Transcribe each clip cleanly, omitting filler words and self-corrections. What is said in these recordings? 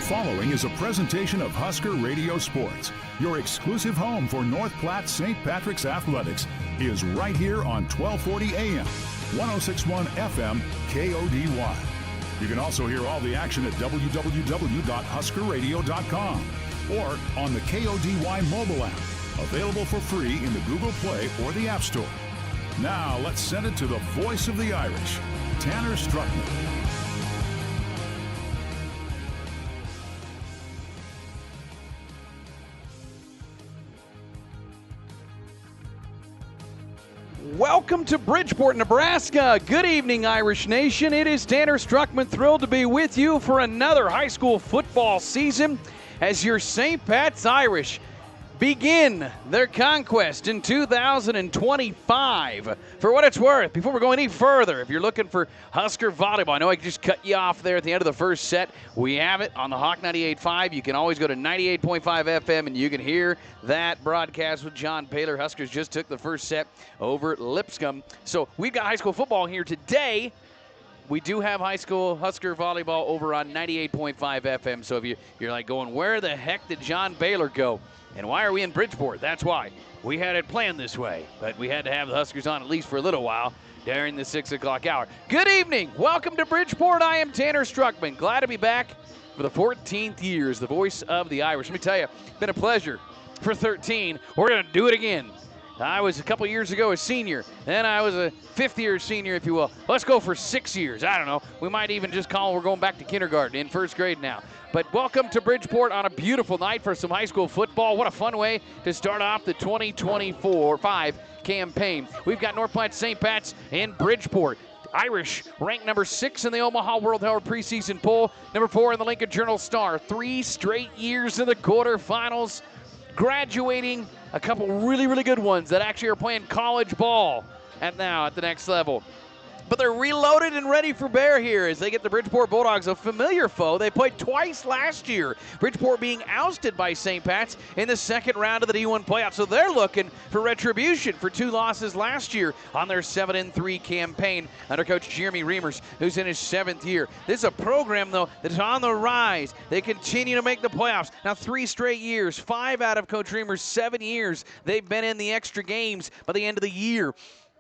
following is a presentation of Husker Radio Sports. Your exclusive home for North Platte St. Patrick's Athletics is right here on 1240 AM, 1061 FM, KODY. You can also hear all the action at www.huskerradio.com or on the KODY mobile app, available for free in the Google Play or the App Store. Now let's send it to the voice of the Irish, Tanner Struckman. Welcome to Bridgeport, Nebraska. Good evening, Irish Nation. It is Tanner Struckman, thrilled to be with you for another high school football season as your St. Pat's Irish begin their conquest in 2025. For what it's worth, before we go any further, if you're looking for Husker volleyball, I know I just cut you off there at the end of the first set. We have it on the Hawk 98.5. You can always go to 98.5 FM and you can hear that broadcast with John Paler. Huskers just took the first set over Lipscomb. So we've got high school football here today. We do have high school Husker volleyball over on 98.5 FM. So if you're like going, where the heck did John Baylor go? And why are we in Bridgeport? That's why. We had it planned this way, but we had to have the Huskers on at least for a little while during the 6 o'clock hour. Good evening. Welcome to Bridgeport. I am Tanner Struckman. Glad to be back for the 14th year as the voice of the Irish. Let me tell you, it's been a pleasure for 13. We're going to do it again. I was a couple years ago a senior. Then I was a fifth-year senior, if you will. Let's go for 6 years. I don't know. We might even just call we're going back to kindergarten in first grade now. But welcome to Bridgeport on a beautiful night for some high school football. What a fun way to start off the 2024-5 campaign. We've got North Platte St. Pat's and Bridgeport. Irish ranked number 6 in the Omaha World Herald preseason poll, number 4 in the Lincoln Journal-Star. 3 straight years in the quarterfinals, graduating a couple really, really good ones that actually are playing college ball at the next level. But they're reloaded and ready for bear here as they get the Bridgeport Bulldogs, a familiar foe. They played twice last year. Bridgeport being ousted by St. Pat's in the second round of the D1 playoff. So they're looking for retribution for 2 losses last year on their 7-3 campaign under Coach Jeremy Reimers, who's in his 7th year. This is a program, though, that's on the rise. They continue to make the playoffs. Now 3 straight years, 5 out of Coach Reimers' 7 years. They've been in the extra games by the end of the year.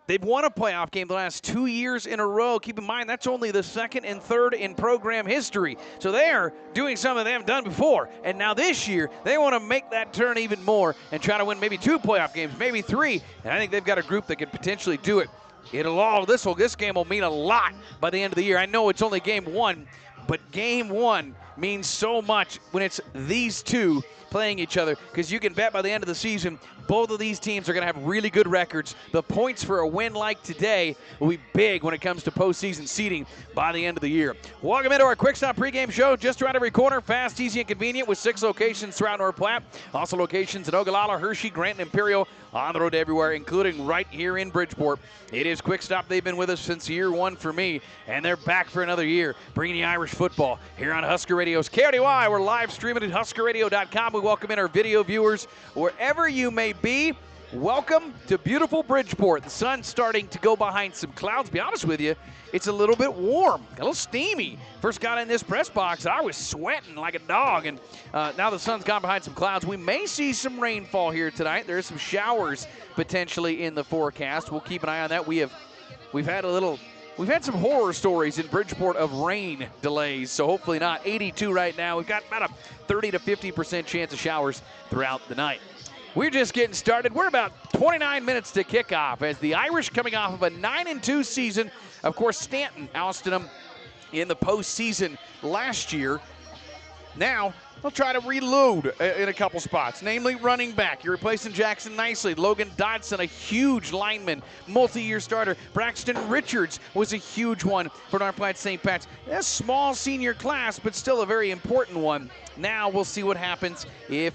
They've won a playoff game the last 2 years in a row. Keep in mind, that's only the 2nd and 3rd in program history. So they are doing something they haven't done before. And now this year, they want to make that turn even more and try to win maybe 2 playoff games, maybe 3. And I think they've got a group that can potentially do it. This game will mean a lot by the end of the year. I know it's only game 1, but game 1 means so much when it's these two playing each other, because you can bet by the end of the season, both of these teams are going to have really good records. The points for a win like today will be big when it comes to postseason seeding by the end of the year. Welcome into our Quick Stop pregame show, just around every corner, fast, easy, and convenient, with 6 locations throughout North Platte. Also locations in Ogallala, Hershey, Grant, and Imperial, on the road to everywhere, including right here in Bridgeport. It is Quick Stop. They've been with us since year 1 for me, and they're back for another year, bringing the Irish football here on Husker Radio's KODY. We're live streaming at huskerradio.com. We welcome in our video viewers wherever you may be. Welcome to beautiful Bridgeport. The sun's starting to go behind some clouds. To be honest with you, it's a little bit warm, a little steamy. First got in this press box, I was sweating like a dog, and now the sun's gone behind some clouds. We may see some rainfall here tonight. There's some showers potentially in the forecast. We'll keep an eye on that. We've had some horror stories in Bridgeport of rain delays, so hopefully not. 82 right now. We've got about a 30 to 50% chance of showers throughout the night. We're just getting started. We're about 29 minutes to kickoff as the Irish, coming off of a 9-2 season. Of course, Stanton ousted them in the postseason last year. Now they'll try to reload in a couple spots, namely running back. You're replacing Jackson nicely. Logan Dodson, a huge lineman, multi-year starter. Braxton Richards was a huge one for North Platte St. Pat's. A small senior class, but still a very important one. Now we'll see what happens if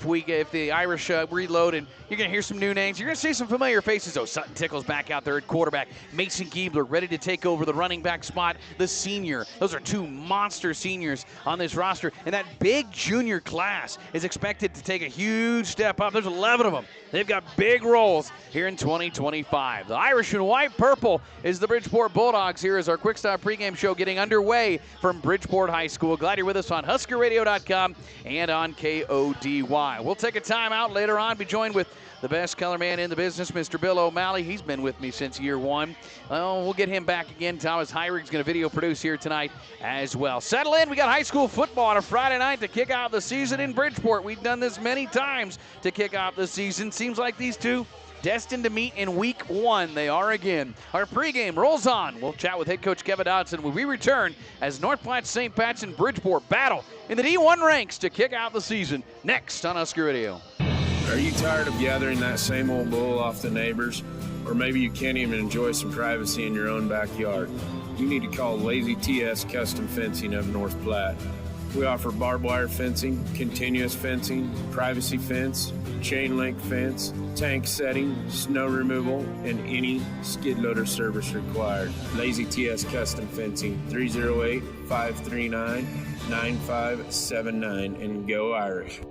the Irish reload, and you're going to hear some new names. You're going to see some familiar faces. Oh, Sutton Tickle's back out there at quarterback. Mason Giebler ready to take over the running back spot, the senior. Those are 2 monster seniors on this roster. And that big junior senior class is expected to take a huge step up. There's 11 of them. They've got big roles here in 2025. The Irish and white purple is the Bridgeport Bulldogs. Here is our Quick Stop pregame show getting underway from Bridgeport High School. Glad you're with us on HuskerRadio.com and on KODY. We'll take a timeout later on. Be joined with the best color man in the business, Mr. Bill O'Malley. He's been with me since year one. We'll get him back again. Thomas Heirig's going to video produce here tonight as well. Settle in. We got high school football on a Friday night to kick out the season in Bridgeport. We've done this many times to kick out the season. Seems like these two destined to meet in week one. They are again. Our pregame rolls on. We'll chat with head coach Kevin Dodson when we return as North Platte St. Pat's and Bridgeport battle in the D1 ranks to kick out the season. Next on Husker Radio. Are you tired of gathering that same old bull off the neighbors? Or maybe you can't even enjoy some privacy in your own backyard? You need to call Lazy TS Custom Fencing of North Platte. We offer barbed wire fencing, continuous fencing, privacy fence, chain link fence, tank setting, snow removal, and any skid loader service required. Lazy TS Custom Fencing, 308-539-9579, and go Irish.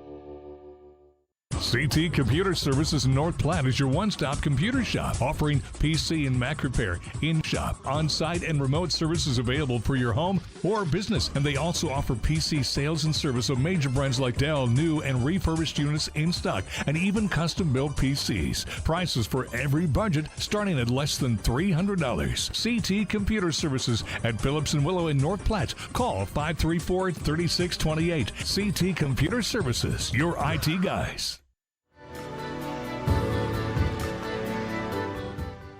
CT Computer Services in North Platte is your one-stop computer shop, offering PC and Mac repair, in-shop, on-site, and remote services available for your home or business. And they also offer PC sales and service of major brands like Dell, new and refurbished units in stock, and even custom-built PCs. Prices for every budget starting at less than $300. CT Computer Services at Phillips and Willow in North Platte. Call 534-3628. CT Computer Services, your IT guys.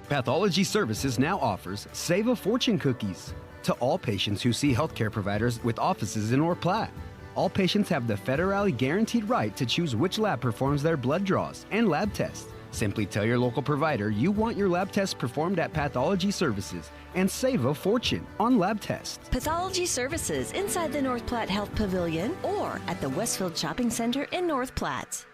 Pathology Services now offers Save a Fortune cookies to all patients who see healthcare providers with offices in North Platte. All patients have the federally guaranteed right to choose which lab performs their blood draws and lab tests. Simply tell your local provider you want your lab tests performed at Pathology Services and save a fortune on lab tests. Pathology Services inside the North Platte Health Pavilion or at the Westfield Shopping Center in North Platte.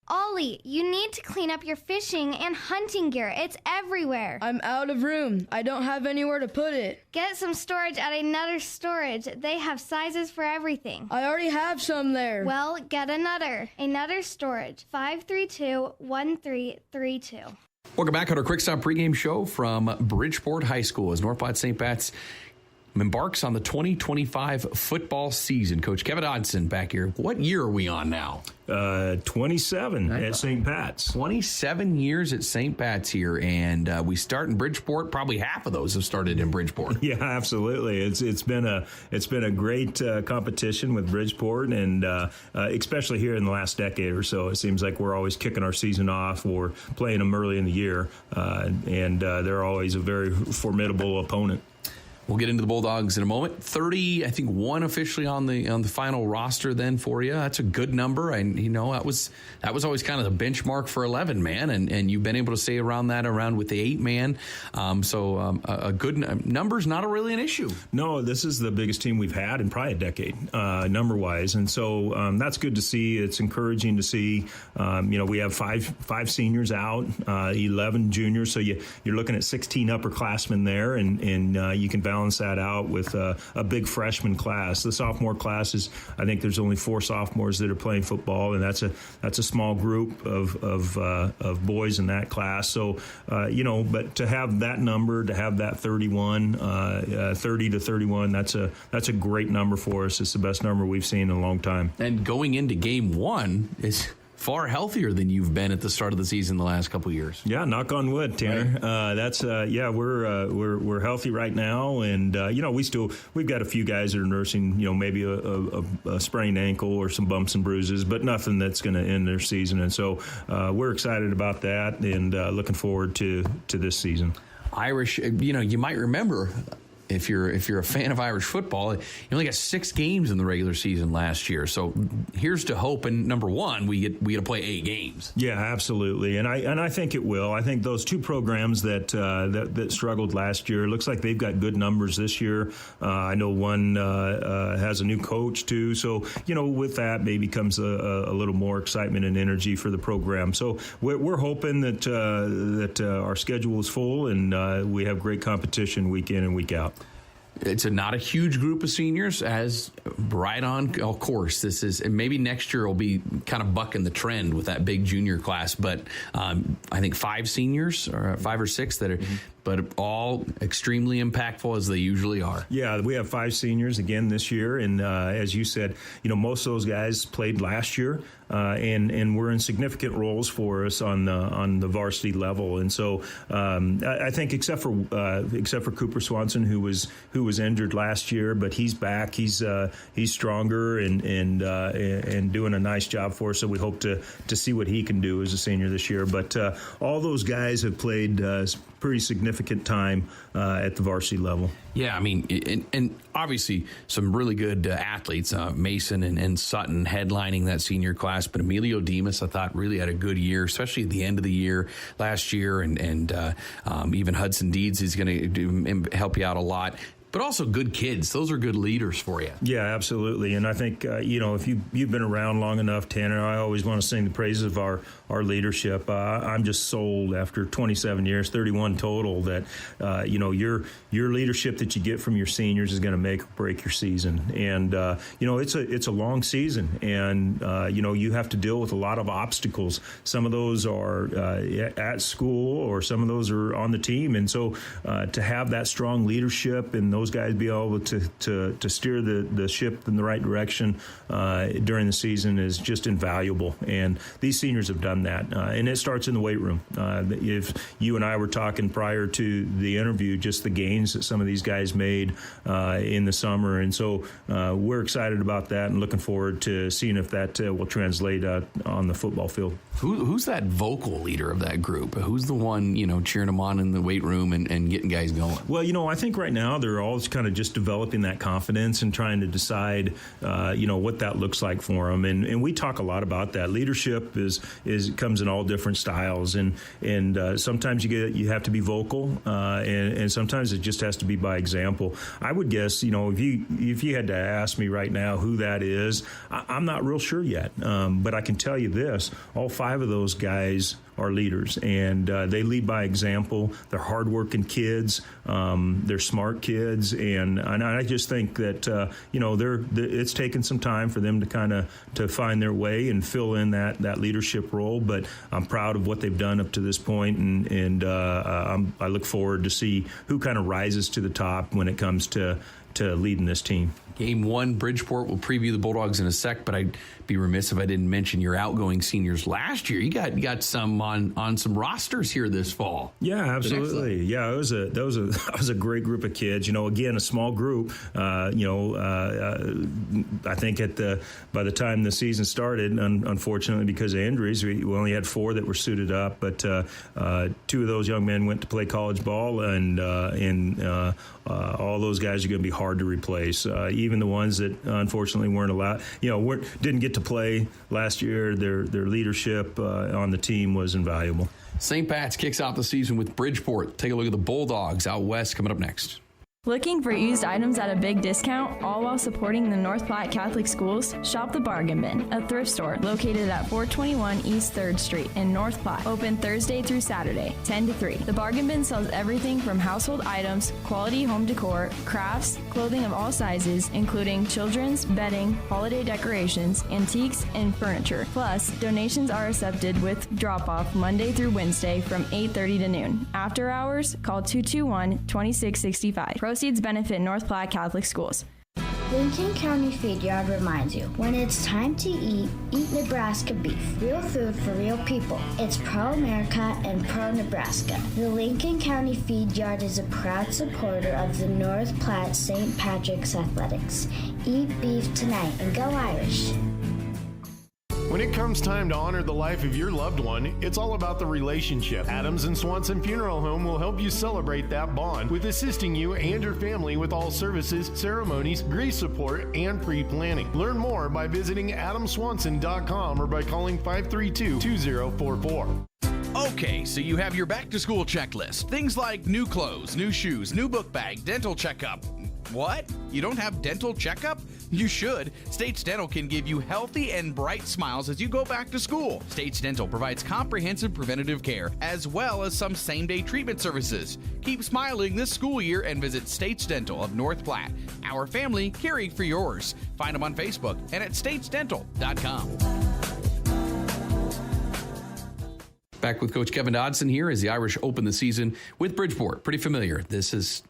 Ollie, you need to clean up your fishing and hunting gear. It's everywhere. I'm out of room. I don't have anywhere to put it. Get some storage at Another Storage. They have sizes for everything. I already have some there. Well, get another. Another Storage, 532-1332. Welcome back on our Quick Stop pregame show from Bridgeport High School as North Platte St. Pat's embarks on the 2025 football season. Coach Kevin Dodson back here. What year are we on now? 27 at St. Pat's. 27 years at St. Pat's here, and we start in Bridgeport. Probably half of those have started in Bridgeport. Yeah, absolutely. It's been a great competition with Bridgeport, and especially here in the last decade or so, it seems like we're always kicking our season off or playing them early in the year, and they're always a very formidable opponent. We'll get into the Bulldogs in a moment. 30, I think, one officially on the final roster then for you. That's a good number. And, that was always kind of the benchmark for 11, man. And you've been able to stay around with the 8-man. So a good number's not really an issue. No, this is the biggest team we've had in probably a decade, number-wise. And so that's good to see. It's encouraging to see. We have five seniors out, 11 juniors. So you're looking at 16 upperclassmen there, and you can balance that out with a big freshman class. The sophomore class is, I think there's only 4 sophomores that are playing football, and that's a small group of boys in that class. So, but to have that number, to have that 30 to 31, that's a great number for us. It's the best number we've seen in a long time. And going into game one is far healthier than you've been at the start of the season the last couple of years. Yeah, knock on wood, Tanner. Right. We're healthy right now, and we've got a few guys that are nursing, maybe a sprained ankle or some bumps and bruises, but nothing that's going to end their season. And so we're excited about that and looking forward to this season. Irish, you might remember, if you're a fan of Irish football, you only got 6 games in the regular season last year. So here's to hope. And number one, we get to play 8 games. Yeah, absolutely. And I think it will. I think those 2 programs that struggled last year, looks like they've got good numbers this year. I know one has a new coach too. So with that maybe comes a little more excitement and energy for the program. So we're hoping that our schedule is full and we have great competition week in and week out. It's not a huge group of seniors, as right on. Of course, this is, and maybe next year will be kind of bucking the trend with that big junior class. But I think 5 seniors, or 5 or 6 that are, but all extremely impactful as they usually are. Yeah, we have 5 seniors again this year, and as you said, most of those guys played last year, and were in significant roles for us on the varsity level. And so I think except for Cooper Swanson, who was injured last year, but he's back. He's stronger and doing a nice job for us. So we hope to see what he can do as a senior this year. But all those guys have played pretty significant time at the varsity level. Yeah, I mean, and obviously some really good athletes, Mason and Sutton headlining that senior class, but Emilio Demas, I thought, really had a good year, especially at the end of the year last year, and even Hudson Deeds is going to help you out a lot. But also good kids. Those are good leaders for you. Yeah, absolutely. And I think, if you've been around long enough, Tanner, I always want to sing the praises of our leadership. I'm just sold after 27 years, 31 total, that, your leadership that you get from your seniors is going to make or break your season. And, it's a long season. And, you have to deal with a lot of obstacles. Some of those are at school, or some of those are on the team. And so to have that strong leadership and those guys be able to steer the ship in the right direction during the season is just invaluable. And these seniors have done that. And it starts in the weight room. If you and I were talking prior to the interview, just the gains that some of these guys made in the summer. And so we're excited about that and looking forward to seeing if that will translate on the football field. Who's that vocal leader of that group? Who's the one, cheering them on in the weight room and getting guys going? Well, I think right now they're all kind of just developing that confidence and trying to decide, what that looks like for them. And we talk a lot about that. Leadership comes in all different styles, and sometimes you have to be vocal, and sometimes it just has to be by example. I would guess, if you had to ask me right now who that is, I'm not real sure yet. But I can tell you this: all 5 of those guys are leaders, and they lead by example. They're hardworking kids. They're smart kids, and I just think that it's taken some time for them to find their way and fill in that leadership role. But I'm proud of what they've done up to this point, and I look forward to see who kind of rises to the top when it comes to leading this team. Game 1, Bridgeport. We'll preview the Bulldogs in a sec, but I'd be remiss if I didn't mention your outgoing seniors last year. You got some on some rosters here this fall. Yeah, absolutely. Yeah, that was a great group of kids. Again, a small group. I think by the time the season started, unfortunately because of injuries, we only had 4 that were suited up. But 2 of those young men went to play college ball, and all those guys are going to be hard to replace. Even the ones that unfortunately weren't allowed, didn't get to play last year, their leadership on the team was invaluable. St. Pat's kicks off the season with Bridgeport. Take a look at the Bulldogs out west coming up next. Looking for used items at a big discount, all while supporting the North Platte Catholic Schools? Shop the Bargain Bin, a thrift store located at 421 East 3rd Street in North Platte. Open Thursday through Saturday, 10 to 3. The Bargain Bin sells everything from household items, quality home decor, crafts, clothing of all sizes, including children's, bedding, holiday decorations, antiques, and furniture. Plus, donations are accepted with drop-off Monday through Wednesday from 8:30 to noon. After hours, call 221-2665. Proceeds benefit North Platte Catholic Schools. Lincoln County Feed Yard reminds you, when it's time to eat Nebraska beef. Real food for real people. It's pro-America and pro-Nebraska. The Lincoln County Feed Yard is a proud supporter of the North Platte St. Patrick's Athletics. Eat beef tonight and go Irish. When it comes time to honor the life of your loved one, it's all about the relationship. Adams & Swanson Funeral Home will help you celebrate that bond with assisting you and your family with all services, ceremonies, grief support, and pre-planning. Learn more by visiting adamswanson.com or by calling 532-2044. Okay, so you have your back-to-school checklist. Things like new clothes, new shoes, new book bag, dental checkup. What? You don't have dental checkup? You should. States Dental can give you healthy and bright smiles as you go back to school. States Dental provides comprehensive preventative care as well as some same-day treatment services. Keep smiling this school year and visit States Dental of North Platte. Our family caring for yours. Find them on Facebook and at statesdental.com. Back with Coach Kevin Dodson here as the Irish open the season with Bridgeport. Pretty familiar. This is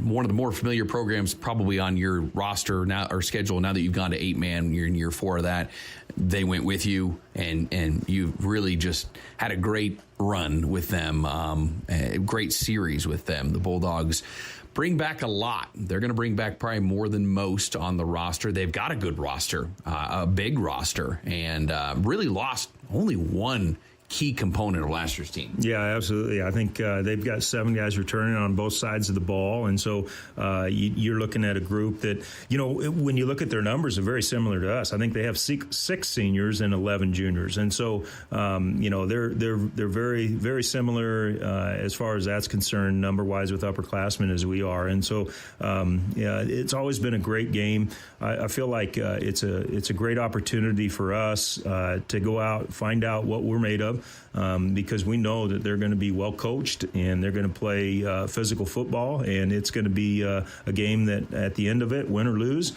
one of the more familiar programs probably on your roster now or schedule now that you've gone to 8-man. You're in year 4 of that. They went with you, and you really just had a great run with them, a great series with them. The Bulldogs bring back a lot. They're going to bring back probably more than most on the roster. They've got a good roster, a big roster, and really lost only one key component of last year's team. Yeah, absolutely. I think they've got 7 guys returning on both sides of the ball, and so you're looking at a group that, when you look at their numbers, are very similar to us. I think they have 6 seniors and 11 juniors, and so they're very, very similar as far as that's concerned, number-wise, with upperclassmen as we are. And so it's always been a great game. I feel like it's a great opportunity for us to go out, find out what we're made of. Because we know that they're going to be well coached and they're going to play physical football, and it's going to be a game that at the end of it, win or lose,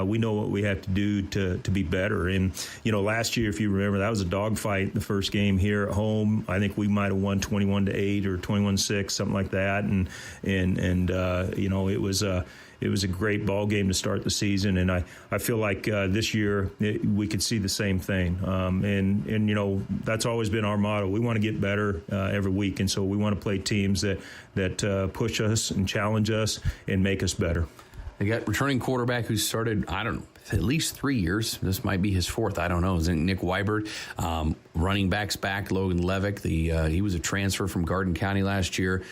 we know what we have to do to be better. And last year, if you remember, that was a dogfight. The first game here at home, I think we might have won 21-8 or 21-6, something like that. And it was a great ball game to start the season, and I feel like this year we could see the same thing. And that's always been our motto. We want to get better every week, and so we want to play teams that push us and challenge us and make us better. They got returning quarterback who started, at least 3 years. This might be his 4th. I don't know. Is it Nick Weibert? Running backs back, Logan Levick. He was a transfer from Garden County last year.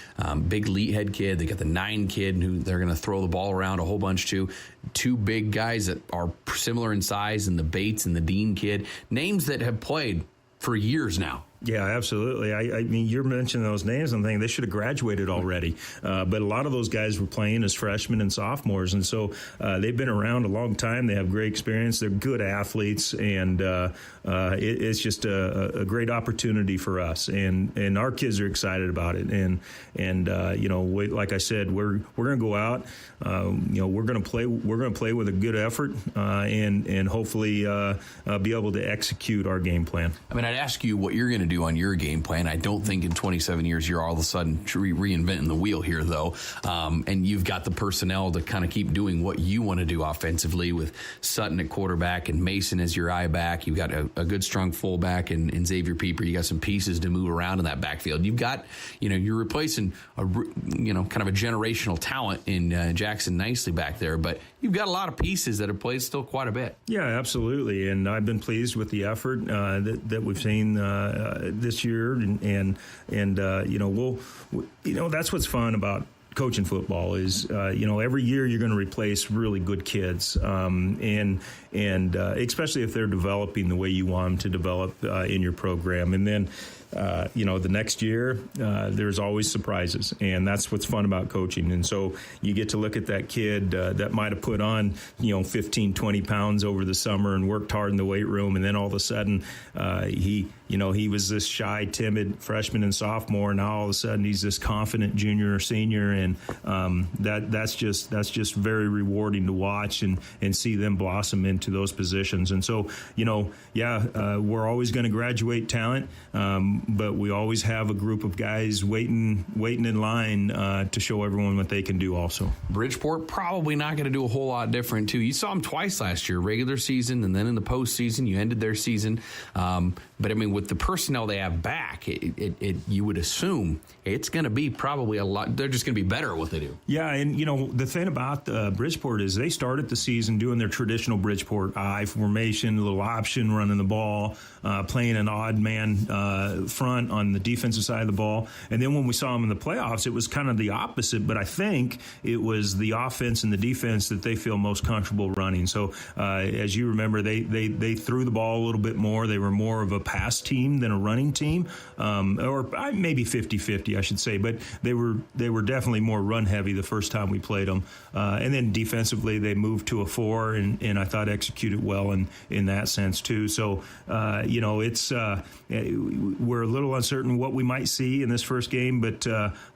Big Leathead kid. They got the 9 kid who they're going to throw the ball around a whole bunch to. 2 big guys that are similar in size, and the Bates and the Dean kid. Names that have played for years now. Yeah, absolutely. I mean, you're mentioning those names. I'm thinking they should have graduated already. But a lot of those guys were playing as freshmen and sophomores, and so they've been around a long time. They have great experience. They're good athletes, and it's just a great opportunity for us. And our kids are excited about it. And like I said, we're going to go out. We're going to play. We're going to play with a good effort, and hopefully be able to execute our game plan. I mean, I'd ask you what you're going to do on your game plan. I don't think in 27 years you're all of a sudden reinventing the wheel here, though. And you've got the personnel to kind of keep doing what you want to do offensively with Sutton at quarterback and Mason as your eye back. You've got a good, strong fullback in Xavier Pieper. You got some pieces to move around in that backfield. You've got, you're replacing kind of a generational talent in Jackson Nicely back there, but you've got a lot of pieces that have played still quite a bit. Yeah, absolutely. And I've been pleased with the effort that we've seen this year, and that's what's fun about coaching football is every year you're going to replace really good kids, and especially if they're developing the way you want them to develop in your program. And then the next year, there's always surprises, and that's what's fun about coaching. And so you get to look at that kid that might have put on, 15, 20 pounds over the summer and worked hard in the weight room, and then all of a sudden he was this shy, timid freshman and sophomore, and now all of a sudden he's this confident junior or senior, and that's just very rewarding to watch and see them blossom into those positions. And so, we're always going to graduate talent, but we always have a group of guys waiting in line to show everyone what they can do also. Bridgeport probably not going to do a whole lot different, too. You saw them twice last year, regular season, and then in the postseason, you ended their season. But, I mean, with the personnel they have back, you would assume it's going to be probably a lot. They're just going to be better at what they do. Yeah, and, the thing about Bridgeport is they started the season doing their traditional Bridgeport I formation, a little option, running the ball, playing an odd man front on the defensive side of the ball. And then when we saw them in the playoffs, it was kind of the opposite. But I think it was the offense and the defense that they feel most comfortable running. So as you remember, they threw the ball a little bit more. They were more of a pass team than a running team, or maybe 50-50, I should say. But they were definitely more run heavy the first time we played them. And then defensively, they moved to a 4, and I thought executed well in that sense too. So it's we're a little uncertain what we might see in this first game, but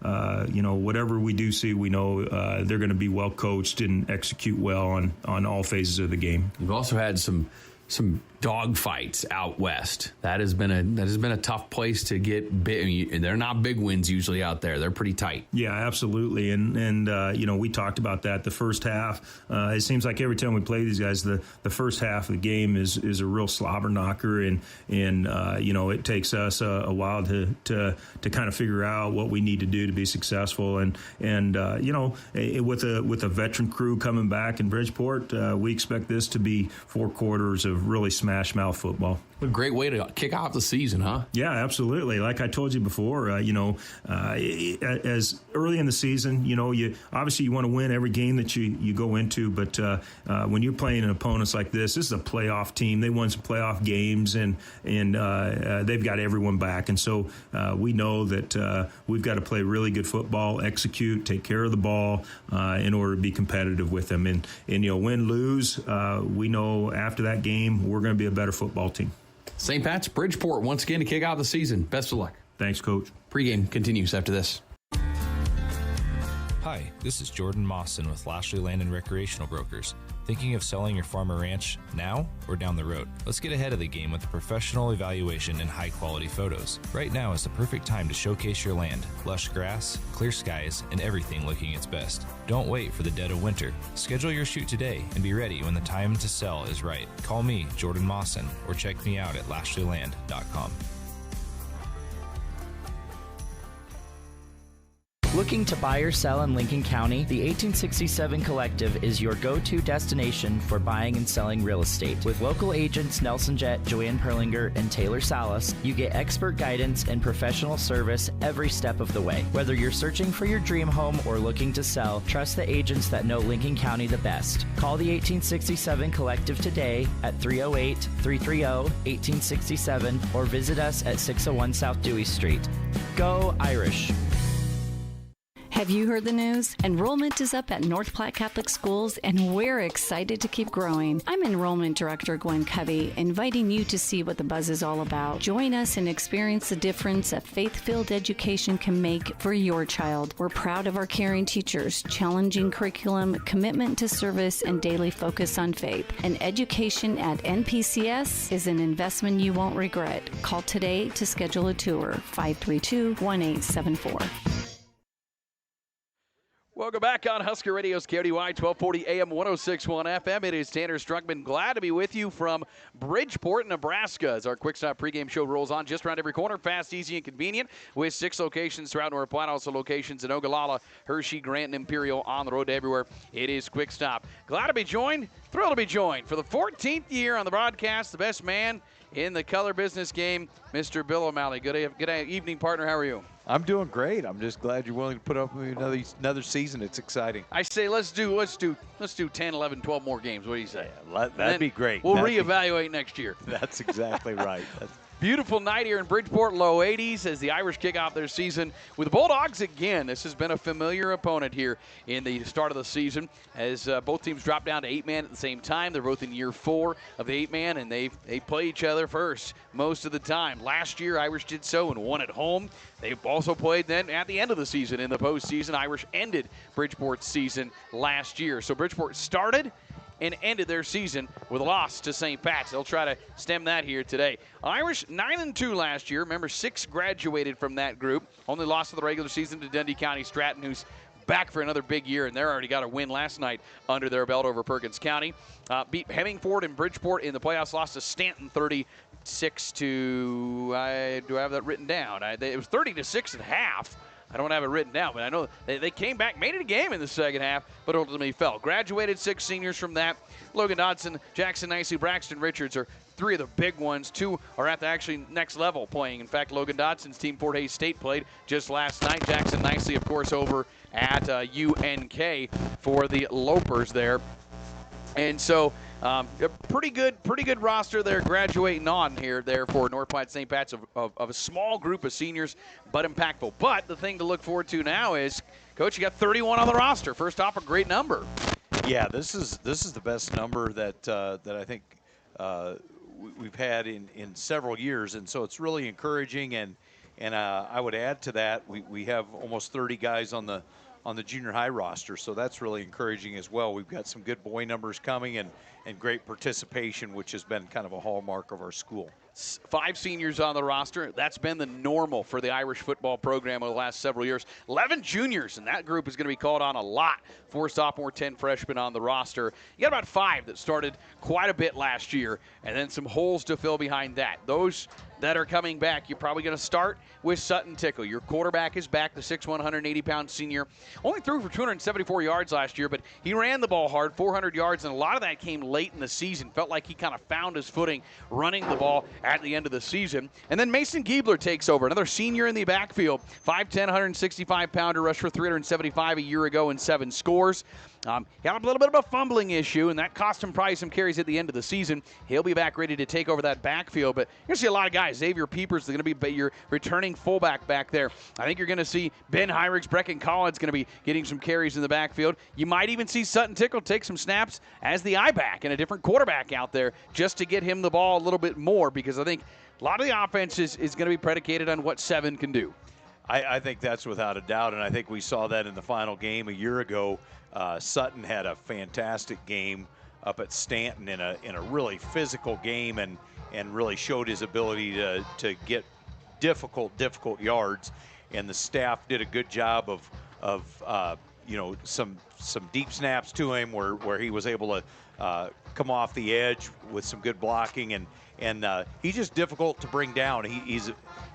whatever we do see, we know they're going to be well coached and execute well on all phases of the game. You've also had some dog fights out west. That has been a tough place to get big. They're not big wins usually out there. They're pretty tight. Yeah, absolutely. And we talked about that the first half. It seems like every time we play these guys, the first half of the game is a real slobber knocker, and it takes us a while to kind of figure out what we need to do to be successful. And with a veteran crew coming back in Bridgeport, we expect this to be 4 quarters of really smash mouth football. What a great way to kick off the season, huh? Yeah, absolutely. Like I told you before, as early in the season, you obviously you want to win every game that you go into, but when you're playing an opponents like this is a playoff team. They won some playoff games, and they've got everyone back, and so we know that we've got to play really good football, execute, take care of the ball in order to be competitive with them, and win, lose. We know after that game we're going to be a better football team. St. Pat's, Bridgeport, once again to kick out the season. Best of luck. Thanks, Coach. Pregame continues after this. Hi, this is Jordan Mawson with Lashley Land and Recreational Brokers. Thinking of selling your farm or ranch now or down the road? Let's get ahead of the game with a professional evaluation and high-quality photos. Right now is the perfect time to showcase your land. Lush grass, clear skies, and everything looking its best. Don't wait for the dead of winter. Schedule your shoot today and be ready when the time to sell is right. Call me, Jordan Mawson, or check me out at lashleyland.com. Looking to buy or sell in Lincoln County? The 1867 Collective is your go-to destination for buying and selling real estate. With local agents Nelson Jett, Joanne Perlinger, and Taylor Salas, you get expert guidance and professional service every step of the way. Whether you're searching for your dream home or looking to sell, trust the agents that know Lincoln County the best. Call the 1867 Collective today at 308-330-1867 or visit us at 601 South Dewey Street. Go Irish! Have you heard the news? Enrollment is up at North Platte Catholic Schools, and we're excited to keep growing. I'm Enrollment Director Gwen Covey, inviting you to see what the buzz is all about. Join us and experience the difference a faith-filled education can make for your child. We're proud of our caring teachers, challenging curriculum, commitment to service, and daily focus on faith. An education at NPCS is an investment you won't regret. Call today to schedule a tour, 532-1874. Welcome back on Husker Radio's KODY 1240 AM 1061 FM. It is Tanner Struckman. Glad to be with you from Bridgeport, Nebraska, as our Quick Stop pregame show rolls on just around every corner. Fast, easy, and convenient with 6 locations throughout North Platte. Also locations in Ogallala, Hershey, Grant, and Imperial. On the road to everywhere. It is Quick Stop. Glad to be joined, thrilled to be joined for the 14th year on the broadcast, the best man in the color business game, Mr. Bill O'Malley. Good evening, partner. How are you? I'm doing great. I'm just glad you're willing to put up with me another season. It's exciting. I say let's do 10, 11, 12 more games. What do you say? Yeah, that'd be great. We'll reevaluate next year. That's exactly right. Beautiful night here in Bridgeport, low 80s as the Irish kick off their season with the Bulldogs again. This has been a familiar opponent here in the start of the season as both teams drop down to 8-man at the same time. They're both in year 4 of the 8-man, and they play each other first most of the time. Last year, Irish did so and won at home. They've also played then at the end of the season in the postseason. Irish ended Bridgeport's season last year. So Bridgeport started and ended their season with a loss to St. Pat's. They'll try to stem that here today. Irish 9-2 last year. Remember, 6 graduated from that group. Only lost to the regular season to Dundee County Stratton, who's back for another big year, and they already got a win last night under their belt over Perkins County. Beat Hemmingford and Bridgeport in the playoffs, lost to Stanton 36 to, do I have that written down? It was 30-6 at half. I don't have it written down, but I know they came back, made it a game in the second half, but ultimately fell. Graduated 6 seniors from that. Logan Dodson, Jackson Nicey, Braxton Richards are three of the big ones. Two are at the actually next level playing. In fact, Logan Dodson's team, Fort Hays State, played just last night. Jackson Nicely, of course, over at UNK for the Lopers there. And so a pretty good roster there graduating on here there for North Platte St. Pat's of a small group of seniors, but impactful. But the thing to look forward to now is, Coach, you got 31 on the roster. First off, a great number. Yeah, this is the best number that I think we've had in several years, and so it's really encouraging. And I would add to that, we have almost 30 guys on the junior high roster, so that's really encouraging as well. We've got some good boy numbers coming and great participation, which has been kind of a hallmark of our school. 5 seniors on the roster. That's been the normal for the Irish football program over the last several years. 11 juniors, and that group is going to be called on a lot. 4 sophomore, 10 freshmen on the roster. You got about 5 that started quite a bit last year, and then some holes to fill behind that. Those that are coming back, you're probably going to start with Sutton Tickle. Your quarterback is back, the 6'1", 180-pound senior. Only threw for 274 yards last year, but he ran the ball hard, 400 yards, and a lot of that came late in the season. Felt like he kind of found his footing running the ball at the end of the season. And then Mason Giebler takes over, another senior in the backfield. 5'10", 165-pounder, rushed for 375 a year ago and 7 scores. He had a little bit of a fumbling issue, and that cost him probably some carries at the end of the season. He'll be back ready to take over that backfield. But you're going to see a lot of guys. Xavier Peepers is going to be your returning fullback back there. I think you're going to see Ben Heinrichs, Brecken Collins going to be getting some carries in the backfield. You might even see Sutton Tickle take some snaps as the I-back and a different quarterback out there just to get him the ball a little bit more, because I think a lot of the offense is going to be predicated on what 7 can do. I think that's without a doubt, and I think we saw that in the final game a year ago. Sutton had a fantastic game up at Stanton in a really physical game, and really showed his ability to get difficult yards. And the staff did a good job of some deep snaps to him where he was able to come off the edge with some good blocking, and he's just difficult to bring down.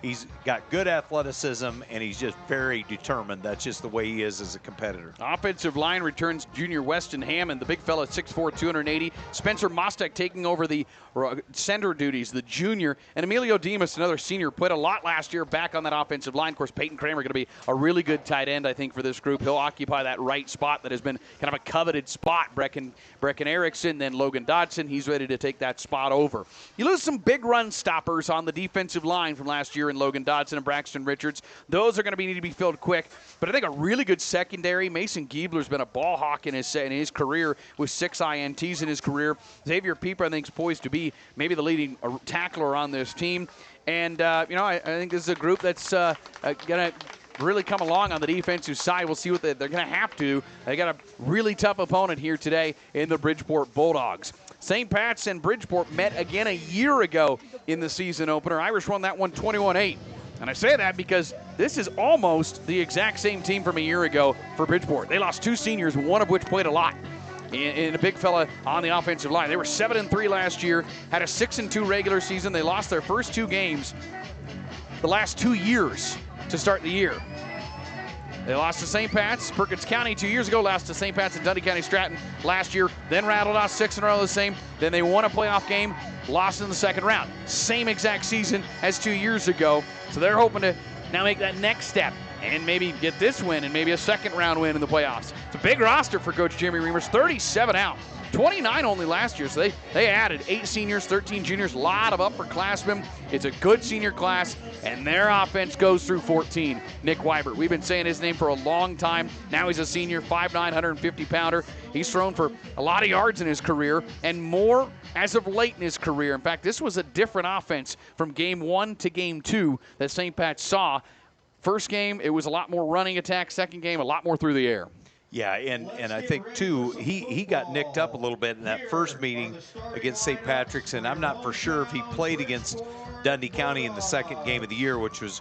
He's got good athleticism, and he's just very determined. That's just the way he is as a competitor. Offensive line returns junior Weston Hammond, the big fella, 6'4", 280. Spencer Mostek taking over the center duties, the junior. And Emilio Demas, another senior, played a lot last year back on that offensive line. Of course, Peyton Kramer going to be a really good tight end, I think, for this group. He'll occupy that right spot that has been kind of a coveted spot. Brecken Erickson, then Logan Dodson. He's ready to take that spot over. You lose some big run stoppers on the defensive line from last year in Logan Dodson and Braxton Richards. Those are going to need to be filled quick. But I think a really good secondary. Mason Giebler's been a ball hawk in his career with 6 INTs in his career. Xavier Pieper, I think, is poised to be maybe the leading tackler on this team. And, I think this is a group that's going to really come along on the defensive side. We'll see what they're going to have to. They got a really tough opponent here today in the Bridgeport Bulldogs. St. Pat's and Bridgeport met again a year ago in the season opener. Irish won that one 21-8. And I say that because this is almost the exact same team from a year ago for Bridgeport. They lost 2 seniors, one of which played a lot. And a big fella on the offensive line. They were 7-3 last year, had a 6-2 regular season. They lost their first 2 games the last 2 years to start the year. They lost to St. Pat's, Perkins County 2 years ago, lost to St. Pat's and Dundee County Stratton last year, then rattled off 6 in a row the same. Then they won a playoff game, lost in the second round. Same exact season as 2 years ago. So they're hoping to now make that next step and maybe get this win and maybe a second round win in the playoffs. It's a big roster for Coach Jimmy Reimers, 37 out. 29 only last year, so they added 8 seniors, 13 juniors, a lot of upperclassmen. It's a good senior class, and their offense goes through 14. Nick Weibert, we've been saying his name for a long time. Now he's a senior, 5'9", 150-pounder. He's thrown for a lot of yards in his career, and more as of late in his career. In fact, this was a different offense from game 1 to game 2 that St. Pat saw. First game, it was a lot more running attack. Second game, a lot more through the air. Yeah, and I think, too, he got nicked up a little bit in that first meeting against St. Patrick's, and I'm not for sure if he played against Dundee County in the second game of the year, which was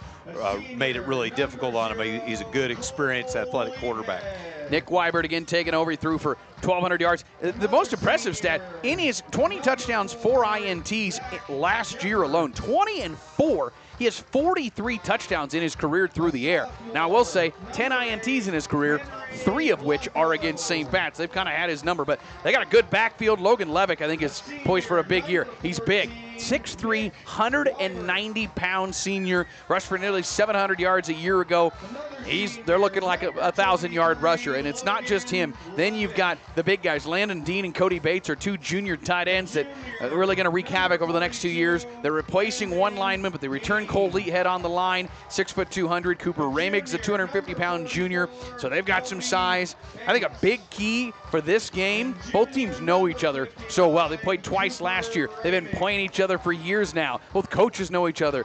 made it really difficult on him. He's a good, experienced, athletic quarterback. Nick Weibert again taking over. He threw for 1,200 yards. The most impressive stat, in his 20 touchdowns, 4 INTs last year alone, 20-4. He has 43 touchdowns in his career through the air. Now, I will say 10 INTs in his career, 3 of which are against St. Pat's. They've kind of had his number, but they got a good backfield. Logan Levick, I think, is poised for a big year. He's big, 6'3", 190-pound senior, rushed for nearly 700 yards a year ago. They're looking like a 1,000-yard rusher, and it's not just him. Then you've got the big guys. Landon Dean and Cody Bates are two junior tight ends that are really going to wreak havoc over the next 2 years. They're replacing one lineman, but they return Cole Leathead on the line, 6'2", 200. Cooper Ramig's a 250-pound junior, so they've got some size. I think a big key for this game, both teams know each other so well. They played twice last year. They've been playing each other for years now. Both coaches know each other.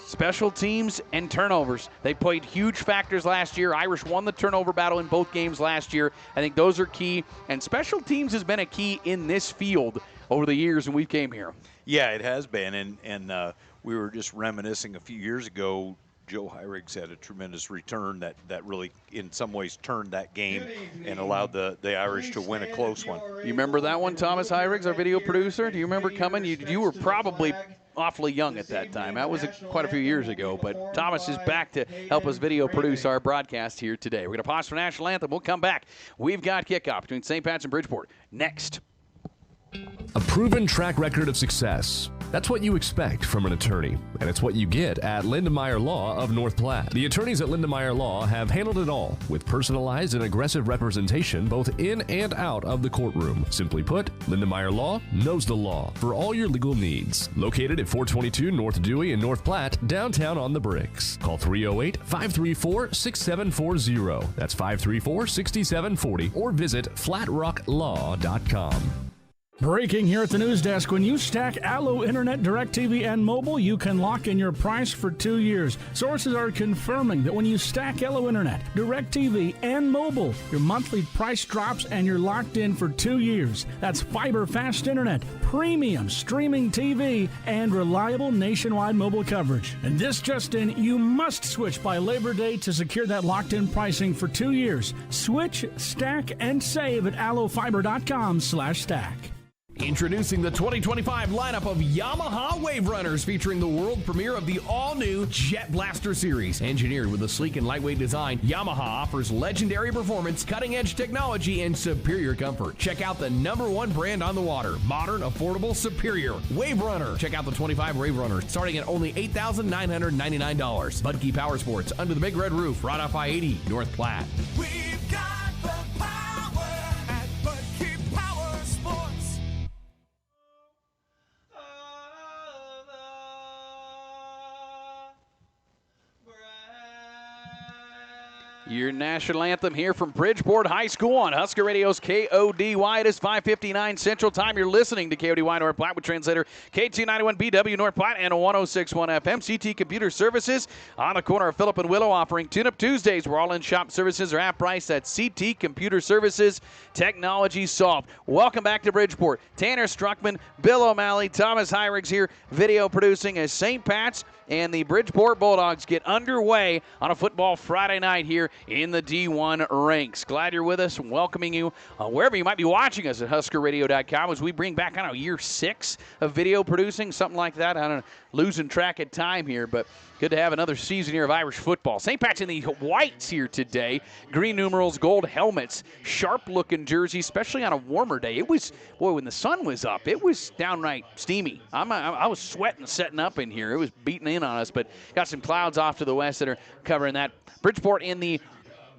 Special teams and turnovers. They played huge factors last year. Irish won the turnover battle in both games last year. I think those are key. And special teams has been a key in this field over the years when we came here. Yeah, it has been. And we were just reminiscing a few years ago. Joe Hyrigs had a tremendous return that really, in some ways, turned that game and allowed the Irish to win a close one. You remember that one, Thomas Hyrigs, our video producer? Do you remember coming? You were probably awfully young at that time. That was quite a few years ago, but Thomas is back to help us video produce our broadcast here today. We're going to pause for National Anthem. We'll come back. We've got kickoff between St. Pat's and Bridgeport next. A proven track record of success. That's what you expect from an attorney, and it's what you get at Lindemeyer Law of North Platte. The attorneys at Lindemeyer Law have handled it all with personalized and aggressive representation both in and out of the courtroom. Simply put, Lindemeyer Law knows the law for all your legal needs. Located at 422 North Dewey in North Platte, downtown on the Bricks. Call 308-534-6740. That's 534-6740, or visit flatrocklaw.com. Breaking here at the news desk. When you stack Allo Internet, DirecTV, and mobile, you can lock in your price for 2 years. Sources are confirming that when you stack Allo Internet, DirecTV, and mobile, your monthly price drops and you're locked in for 2 years. That's fiber fast internet, premium streaming TV, and reliable nationwide mobile coverage. And this just in, you must switch by Labor Day to secure that locked-in pricing for 2 years. Switch, stack, and save at allofiber.com/stack. Introducing the 2025 lineup of Yamaha Wave Runners, featuring the world premiere of the all-new Jet Blaster series. Engineered with a sleek and lightweight design, Yamaha offers legendary performance, cutting-edge technology, and superior comfort. Check out the #1 brand on the water. Modern, affordable, superior. Wave Runner. Check out the 25 Wave Runners, starting at only $8,999. Budke Power Sports, under the big red roof, right off I-80, North Platte. We've got the power at Budke Power Sports. Your national anthem here from Bridgeport High School on Husker Radio's KODY. It is 5:59 Central Time. You're listening to KODY North Platte with translator K291BW North Platte and 106.1 FM. CT Computer Services on the corner of Phillip and Willow, offering Tune-Up Tuesdays, where all-in-shop services are half price at CT Computer Services. Technology solved. Welcome back to Bridgeport. Tanner Struckman, Bill O'Malley, Thomas Hyrigs here, video producing as St. Pat's and the Bridgeport Bulldogs get underway on a football Friday night here in the D1 ranks. Glad you're with us and welcoming you wherever you might be watching us at HuskerRadio.com as we bring back, year 6 of video producing, something like that. I don't know, losing track of time here, but good to have another season here of Irish football. St. Pat's in the whites here today. Green numerals, gold helmets, sharp-looking jerseys, especially on a warmer day. It was, when the sun was up, it was downright steamy. I was sweating setting up in here. It was beating in on us, but got some clouds off to the west that are covering that. Bridgeport in the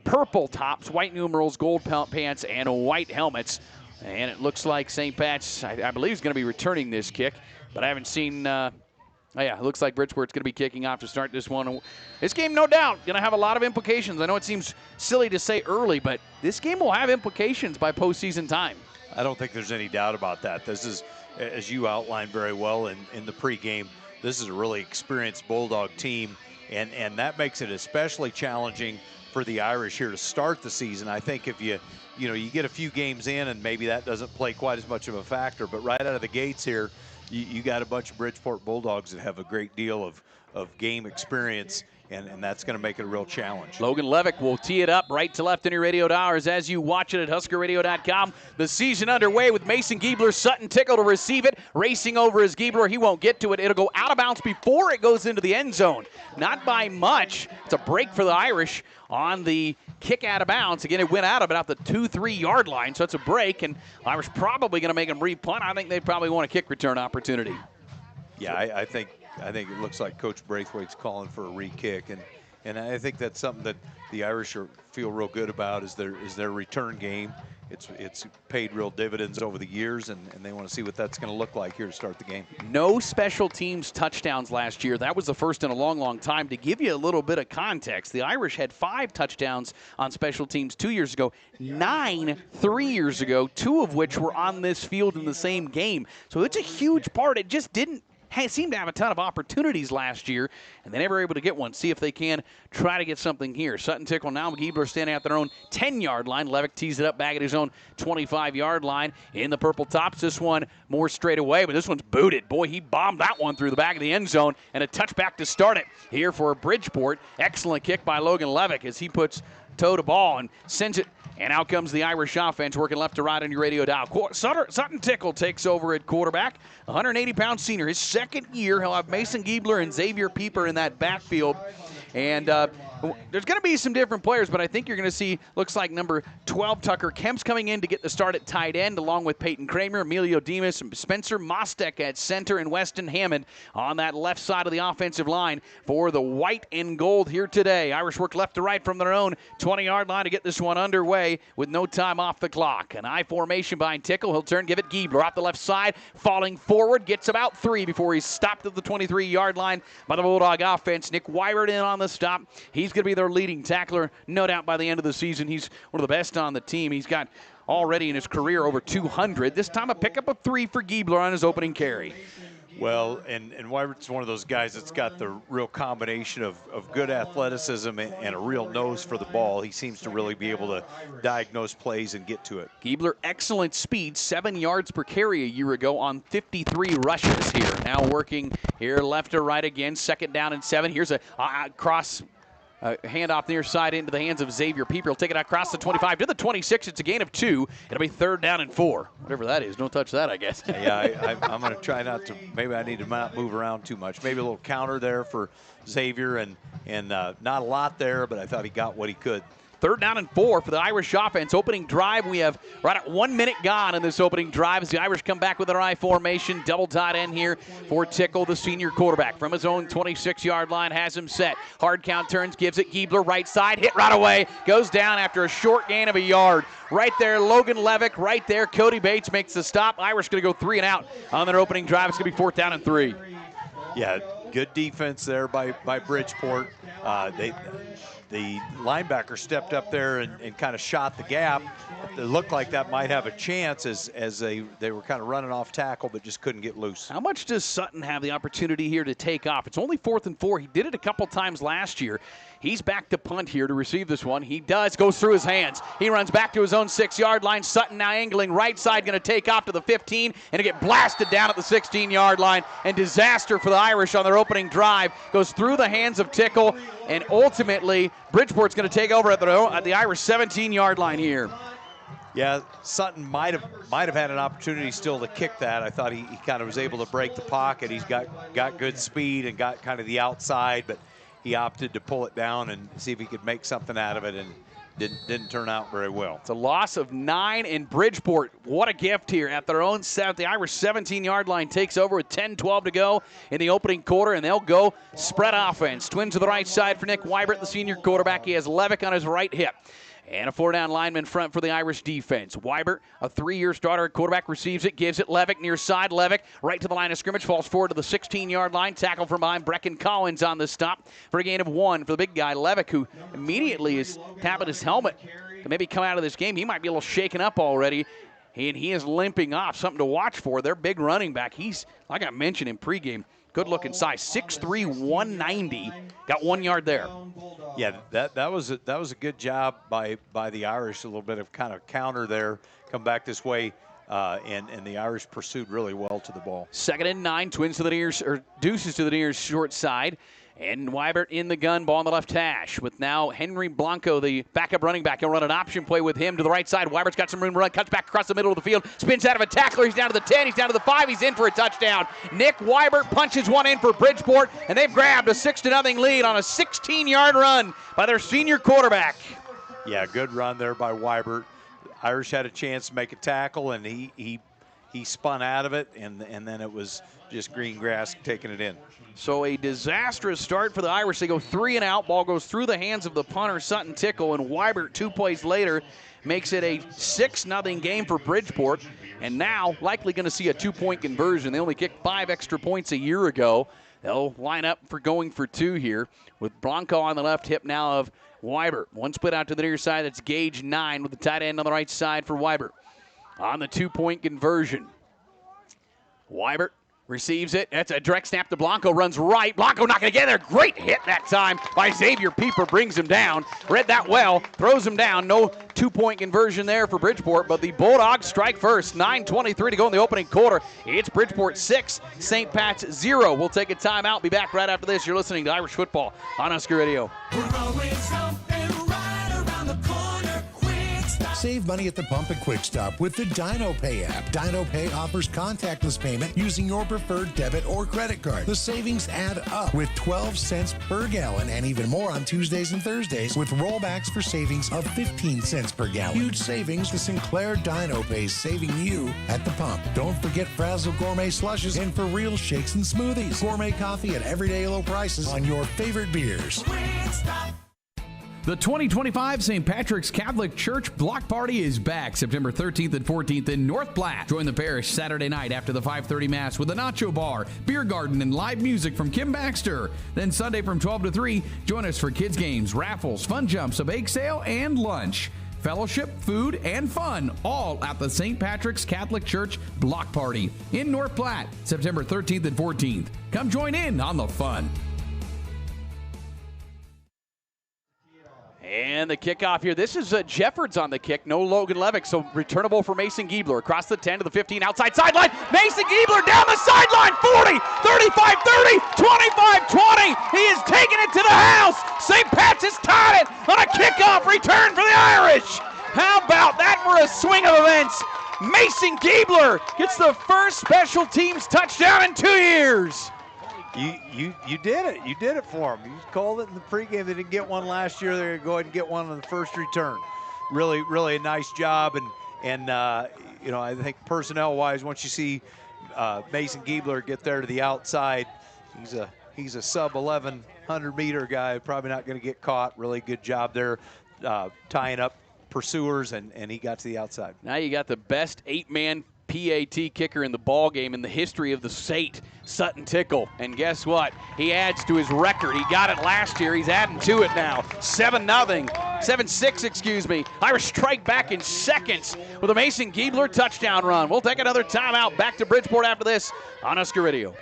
purple tops, white numerals, gold pants, and white helmets. And it looks like St. Pat's, I believe, is going to be returning this kick, but I haven't seen... it looks like Bridgeport's going to be kicking off to start this one. This game, no doubt, going to have a lot of implications. I know it seems silly to say early, but this game will have implications by postseason time. I don't think there's any doubt about that. This is, as you outlined very well in the pregame, this is a really experienced Bulldog team, and that makes it especially challenging for the Irish here to start the season. I think if you get a few games in and maybe that doesn't play quite as much of a factor, but right out of the gates here, you got a bunch of Bridgeport Bulldogs that have a great deal of game experience, and that's going to make it a real challenge. Logan Levick will tee it up right to left in your radio towers as you watch it at HuskerRadio.com. The season underway with Mason Giebler. Sutton Tickle to receive it. Racing over his Giebler. He won't get to it. It'll go out of bounds before it goes into the end zone. Not by much. It's a break for the Irish on the kick out of bounds. Again, it went out about the 2-3 yard line, so it's a break, and Irish probably going to make them re-punt. I think they probably want a kick return opportunity. Yeah, I think it looks like Coach Braithwaite's calling for a re-kick, and I think that's something that the Irish feel real good about is their return game. It's paid real dividends over the years, and they want to see what that's going to look like here to start the game. No special teams touchdowns last year. That was the first in a long, long time. To give you a little bit of context, the Irish had 5 touchdowns on special teams 2 years ago, 9 3 years ago, 2 of which were on this field in the same game. So it's a huge part. It just didn't seem to have a ton of opportunities last year, and they never were able to get one. See if they can try to get something here. Sutton Tickle now. Giebler standing at their own 10-yard line. Levick tees it up back at his own 25-yard line in the purple tops. This one more straight away, but this one's booted. Boy, he bombed that one through the back of the end zone, and a touchback to start it here for Bridgeport. Excellent kick by Logan Levick as he puts toe to ball and sends it. And out comes the Irish offense working left to right on your radio dial. Sutton Tickle takes over at quarterback. 180-pound senior. His second year. He'll have Mason Giebler and Xavier Pieper in that backfield. And there's going to be some different players, but I think you're going to see, looks like number 12, Tucker Kemp's coming in to get the start at tight end, along with Peyton Kramer, Emilio Demas, Spencer Mostek at center, and Weston Hammond on that left side of the offensive line for the white and gold here today. Irish work left to right from their own 20-yard line to get this one underway with no time off the clock. An I formation behind Tickle. He'll turn, give it Giebler off the left side, falling forward, gets about 3 before he's stopped at the 23-yard line by the Bulldog offense. Nick Wybert in on the stop. He's going to be their leading tackler, no doubt by the end of the season. He's one of the best on the team. He's got already in his career over 200. This time a pickup of 3 for Giebler on his opening carry. Well, and Wybert's one of those guys that's got the real combination of good athleticism and a real nose for the ball. He seems to really be able to diagnose plays and get to it. Giebler, excellent speed, 7 yards per carry a year ago on 53 rushes here. Now working here left to right again, 2nd down and 7. Here's a cross handoff near side into the hands of Xavier Pieper. He'll take it across the 25 to the 26. It's a gain of 2. It'll be 3rd down and 4. Whatever that is. Don't touch that, I guess. Yeah, I'm going to try not to. Maybe I need to not move around too much. Maybe a little counter there for Xavier, and not a lot there, but I thought he got what he could. 3rd down and 4 for the Irish offense. Opening drive, we have right at 1 minute gone in this opening drive as the Irish come back with an I formation. Double tight end here for Tickle, the senior quarterback. From his own 26-yard line, has him set. Hard count turns, gives it Giebler, right side, hit right away. Goes down after a short gain of a yard. Right there, Logan Levick, right there. Cody Bates makes the stop. Irish going to go 3 and out on their opening drive. It's going to be 4th down and 3. Yeah, good defense there by Bridgeport. The linebacker stepped up there and kind of shot the gap. It looked like that might have a chance as they were kind of running off tackle, but just couldn't get loose. How much does Sutton have the opportunity here to take off? It's only 4th and 4. He did it a couple times last year. He's back to punt here to receive this one. He does, goes through his hands. He runs back to his own 6-yard line. Sutton now angling right side, going to take off to the 15 and to get blasted down at the 16-yard line. And disaster for the Irish on their opening drive. Goes through the hands of Tickle, and ultimately Bridgeport's going to take over at the Irish 17-yard line here. Yeah, Sutton might have had an opportunity still to kick that. I thought he kind of was able to break the pocket. He's got good speed and got kind of the outside, but he opted to pull it down and see if he could make something out of it, and didn't turn out very well. It's a loss of 9 in Bridgeport. What a gift here at their own set. The Irish 17-yard line takes over with 10-12 to go in the opening quarter, and they'll go spread offense. Twin to the right side for Nick Wybert, the senior quarterback. He has Levick on his right hip. And a 4-down lineman front for the Irish defense. Wybert, a 3-year starter at quarterback, receives it, gives it Levick near side. Levick right to the line of scrimmage, falls forward to the 16-yard line. Tackle from behind. Brecken Collins on the stop for a gain of 1 for the big guy, Levick, who immediately is tapping his helmet to maybe come out of this game. He might be a little shaken up already. And he is limping off. Something to watch for. Their big running back. He's, like I mentioned in pregame, good-looking size, 6'3", 190. Got 1 yard there. Yeah, that was a good job by the Irish. A little bit of kind of counter there, come back this way, and the Irish pursued really well to the ball. 2nd and 9, Twins to the near, or Deuces to the near short side. And Wybert in the gun, ball on the left hash with now Henry Blanco, the backup running back. He'll run an option play with him to the right side. Wybert's got some room to run, cuts back across the middle of the field, spins out of a tackler. He's down to the 10, he's down to the 5, he's in for a touchdown. Nick Wybert punches one in for Bridgeport, and they've grabbed a 6-0 lead on a 16-yard run by their senior quarterback. Yeah, good run there by Wybert. Irish had a chance to make a tackle, and he he spun out of it, and then it was just green grass taking it in. So a disastrous start for the Irish. They go 3 and out. Ball goes through the hands of the punter, Sutton Tickle, and Weibert 2 plays later makes it a 6-0 game for Bridgeport. And now likely going to see a 2-point conversion. They only kicked 5 extra points a year ago. They'll line up for going for 2 here with Blanco on the left hip now of Weibert. One split out to the near side. That's Gage 9 with the tight end on the right side for Weibert. On the 2-point conversion. Weibert receives it. That's a direct snap to Blanco. Runs right. Blanco not going to get there. Great hit that time by Xavier Pieper. Brings him down. Read that well. Throws him down. No 2-point conversion there for Bridgeport, but the Bulldogs strike first. 9:23 to go in the opening quarter. It's Bridgeport 6, St. Pat's 0. We'll take a timeout. Be back right after this. You're listening to Irish Football on Husker Radio. Save money at the pump at Quick Stop with the Dino Pay app. Dino Pay offers contactless payment using your preferred debit or credit card. The savings add up with 12 cents per gallon and even more on Tuesdays and Thursdays with rollbacks for savings of 15 cents per gallon. Huge savings. The Sinclair Dino Pay saving you at the pump. Don't forget Frazzle Gourmet Slushes and For Real Shakes and Smoothies. Gourmet coffee at everyday low prices on your favorite beers. The 2025 St. Patrick's Catholic Church Block Party is back September 13th and 14th in North Platte. Join the parish Saturday night after the 5:30 Mass with a nacho bar, beer garden, and live music from Kim Baxter. Then Sunday from 12 to 3, join us for kids' games, raffles, fun jumps, a bake sale, and lunch. Fellowship, food, and fun, all at the St. Patrick's Catholic Church Block Party in North Platte, September 13th and 14th. Come join in on the fun. And the kickoff here. This is Jeffords on the kick. No Logan Levick, so returnable for Mason Giebler. Across the 10 to the 15, outside sideline. Mason Giebler down the sideline. 40, 35, 30, 25, 20. He is taking it to the house. St. Pat's has tied it on a kickoff return for the Irish. How about that for a swing of events? Mason Giebler gets the first special teams touchdown in 2 years. You did it. You did it for them. You called it in the pregame. They didn't get one last year. They're going to go ahead and get one on the first return. Really, really a nice job. And you know, I think personnel-wise, once you see Mason Giebler get there to the outside, he's a sub-1100-meter guy. Probably not going to get caught. Really good job there tying up pursuers, and he got to the outside. Now you got the best 8-man PAT kicker in the ball game in the history of the state, Sutton Tickle. And guess what? He adds to his record. He got it last year. He's adding to it now. 7-6, excuse me. Irish strike back in seconds with a Mason Giebler touchdown run. We'll take another timeout. Back to Bridgeport after this on Husker Radio.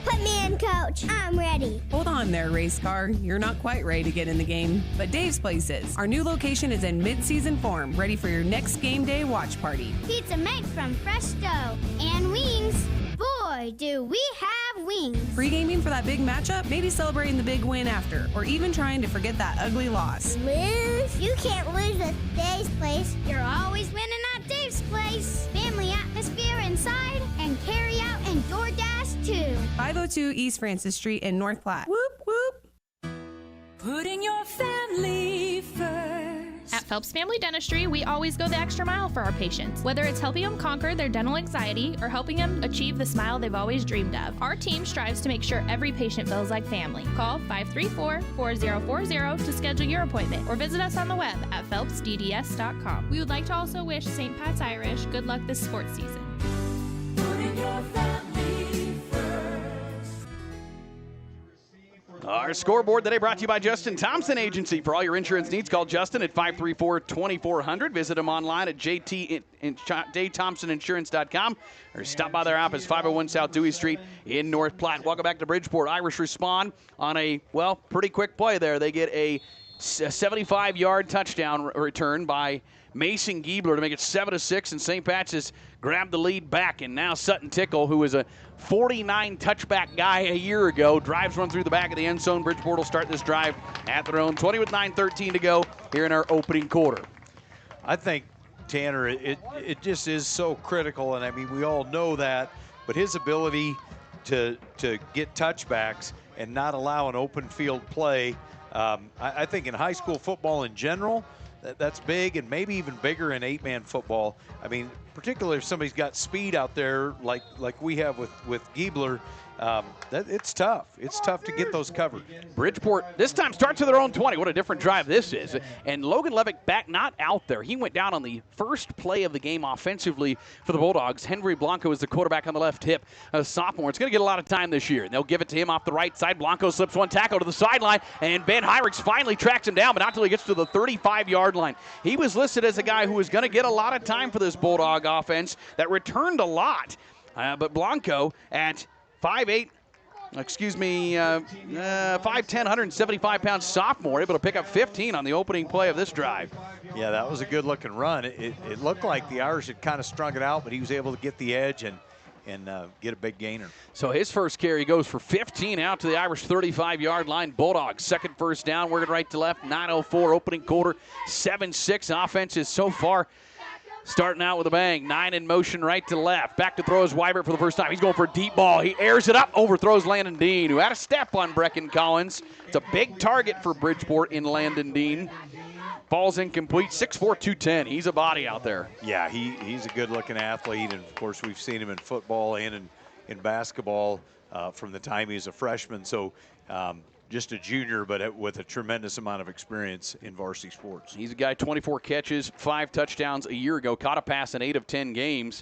Put me in, Coach. I'm ready. Hold on there, race car. You're not quite ready to get in the game, but Dave's Place is. Our new location is in mid-season form, ready for your next game day watch party. Pizza made from fresh dough and wings. Boy, do we have wings. Pre-gaming for that big matchup, maybe celebrating the big win after, or even trying to forget that ugly loss. Lose? You can't lose at Dave's Place. You're always winning at Dave's Place. Family atmosphere inside and carry out and DoorDash too. 502 East Francis Street in North Platte. Whoop, whoop. Putting your family first. At Phelps Family Dentistry, we always go the extra mile for our patients. Whether it's helping them conquer their dental anxiety or helping them achieve the smile they've always dreamed of, our team strives to make sure every patient feels like family. Call 534-4040 to schedule your appointment or visit us on the web at phelpsdds.com. We would like to also wish St. Pat's Irish good luck this sports season. Putting your family first. Our scoreboard today brought to you by Justin Thompson Agency. For all your insurance needs, call Justin at 534-2400. Visit him online at jthompsoninsurance.com or stop by their office, 501 South Dewey Street in North Platte. Welcome back to Bridgeport. Irish respond on a, well, pretty quick play there. They get a 75-yard touchdown return by Mason Giebler to make it 7-6, and St. Pat's has grabbed the lead back. And now Sutton Tickle, who was a 49 touchback guy a year ago, drives one through the back of the end zone. Bridgeport will start this drive at their own 20 with 9:13 to go here in our opening quarter. I think, Tanner, it just is so critical, and I mean, we all know that, but his ability to get touchbacks and not allow an open field play, I think in high school football in general, that's big, and maybe even bigger in 8-man football. I mean, particularly if somebody's got speed out there like we have with Giebler, it's tough. It's tough to get those covered. Bridgeport this time starts to their own 20. What a different drive this is. And Logan Levick back not out there. He went down on the first play of the game offensively for the Bulldogs. Henry Blanco is the quarterback on the left hip, a sophomore. It's going to get a lot of time this year. And they'll give it to him off the right side. Blanco slips one tackle to the sideline, and Ben Hyricks finally tracks him down, but not until he gets to the 35-yard line. He was listed as a guy who was going to get a lot of time for this Bulldog offense that returned a lot. But Blanco at 5'10", 175-pound sophomore, able to pick up 15 on the opening play of this drive. Yeah, that was a good-looking run. It looked like the Irish had kind of strung it out, but he was able to get the edge and get a big gainer. So his first carry goes for 15 out to the Irish 35-yard line. Bulldogs, second first down, working right to left, 9:04 opening quarter, 7-6 offenses so far. Starting out with a bang, 9 in motion right to left. Back to throw is Weibert for the first time. He's going for a deep ball. He airs it up, overthrows Landon Dean, who had a step on Brecken Collins. It's a big target for Bridgeport in Landon Dean. Falls incomplete, 6'4", 210. He's a body out there. Yeah, he's a good-looking athlete, and, of course, we've seen him in football and in basketball from the time he was a freshman. So just a junior, but with a tremendous amount of experience in varsity sports. He's a guy, 24 catches, 5 touchdowns a year ago, caught a pass in 8 of 10 games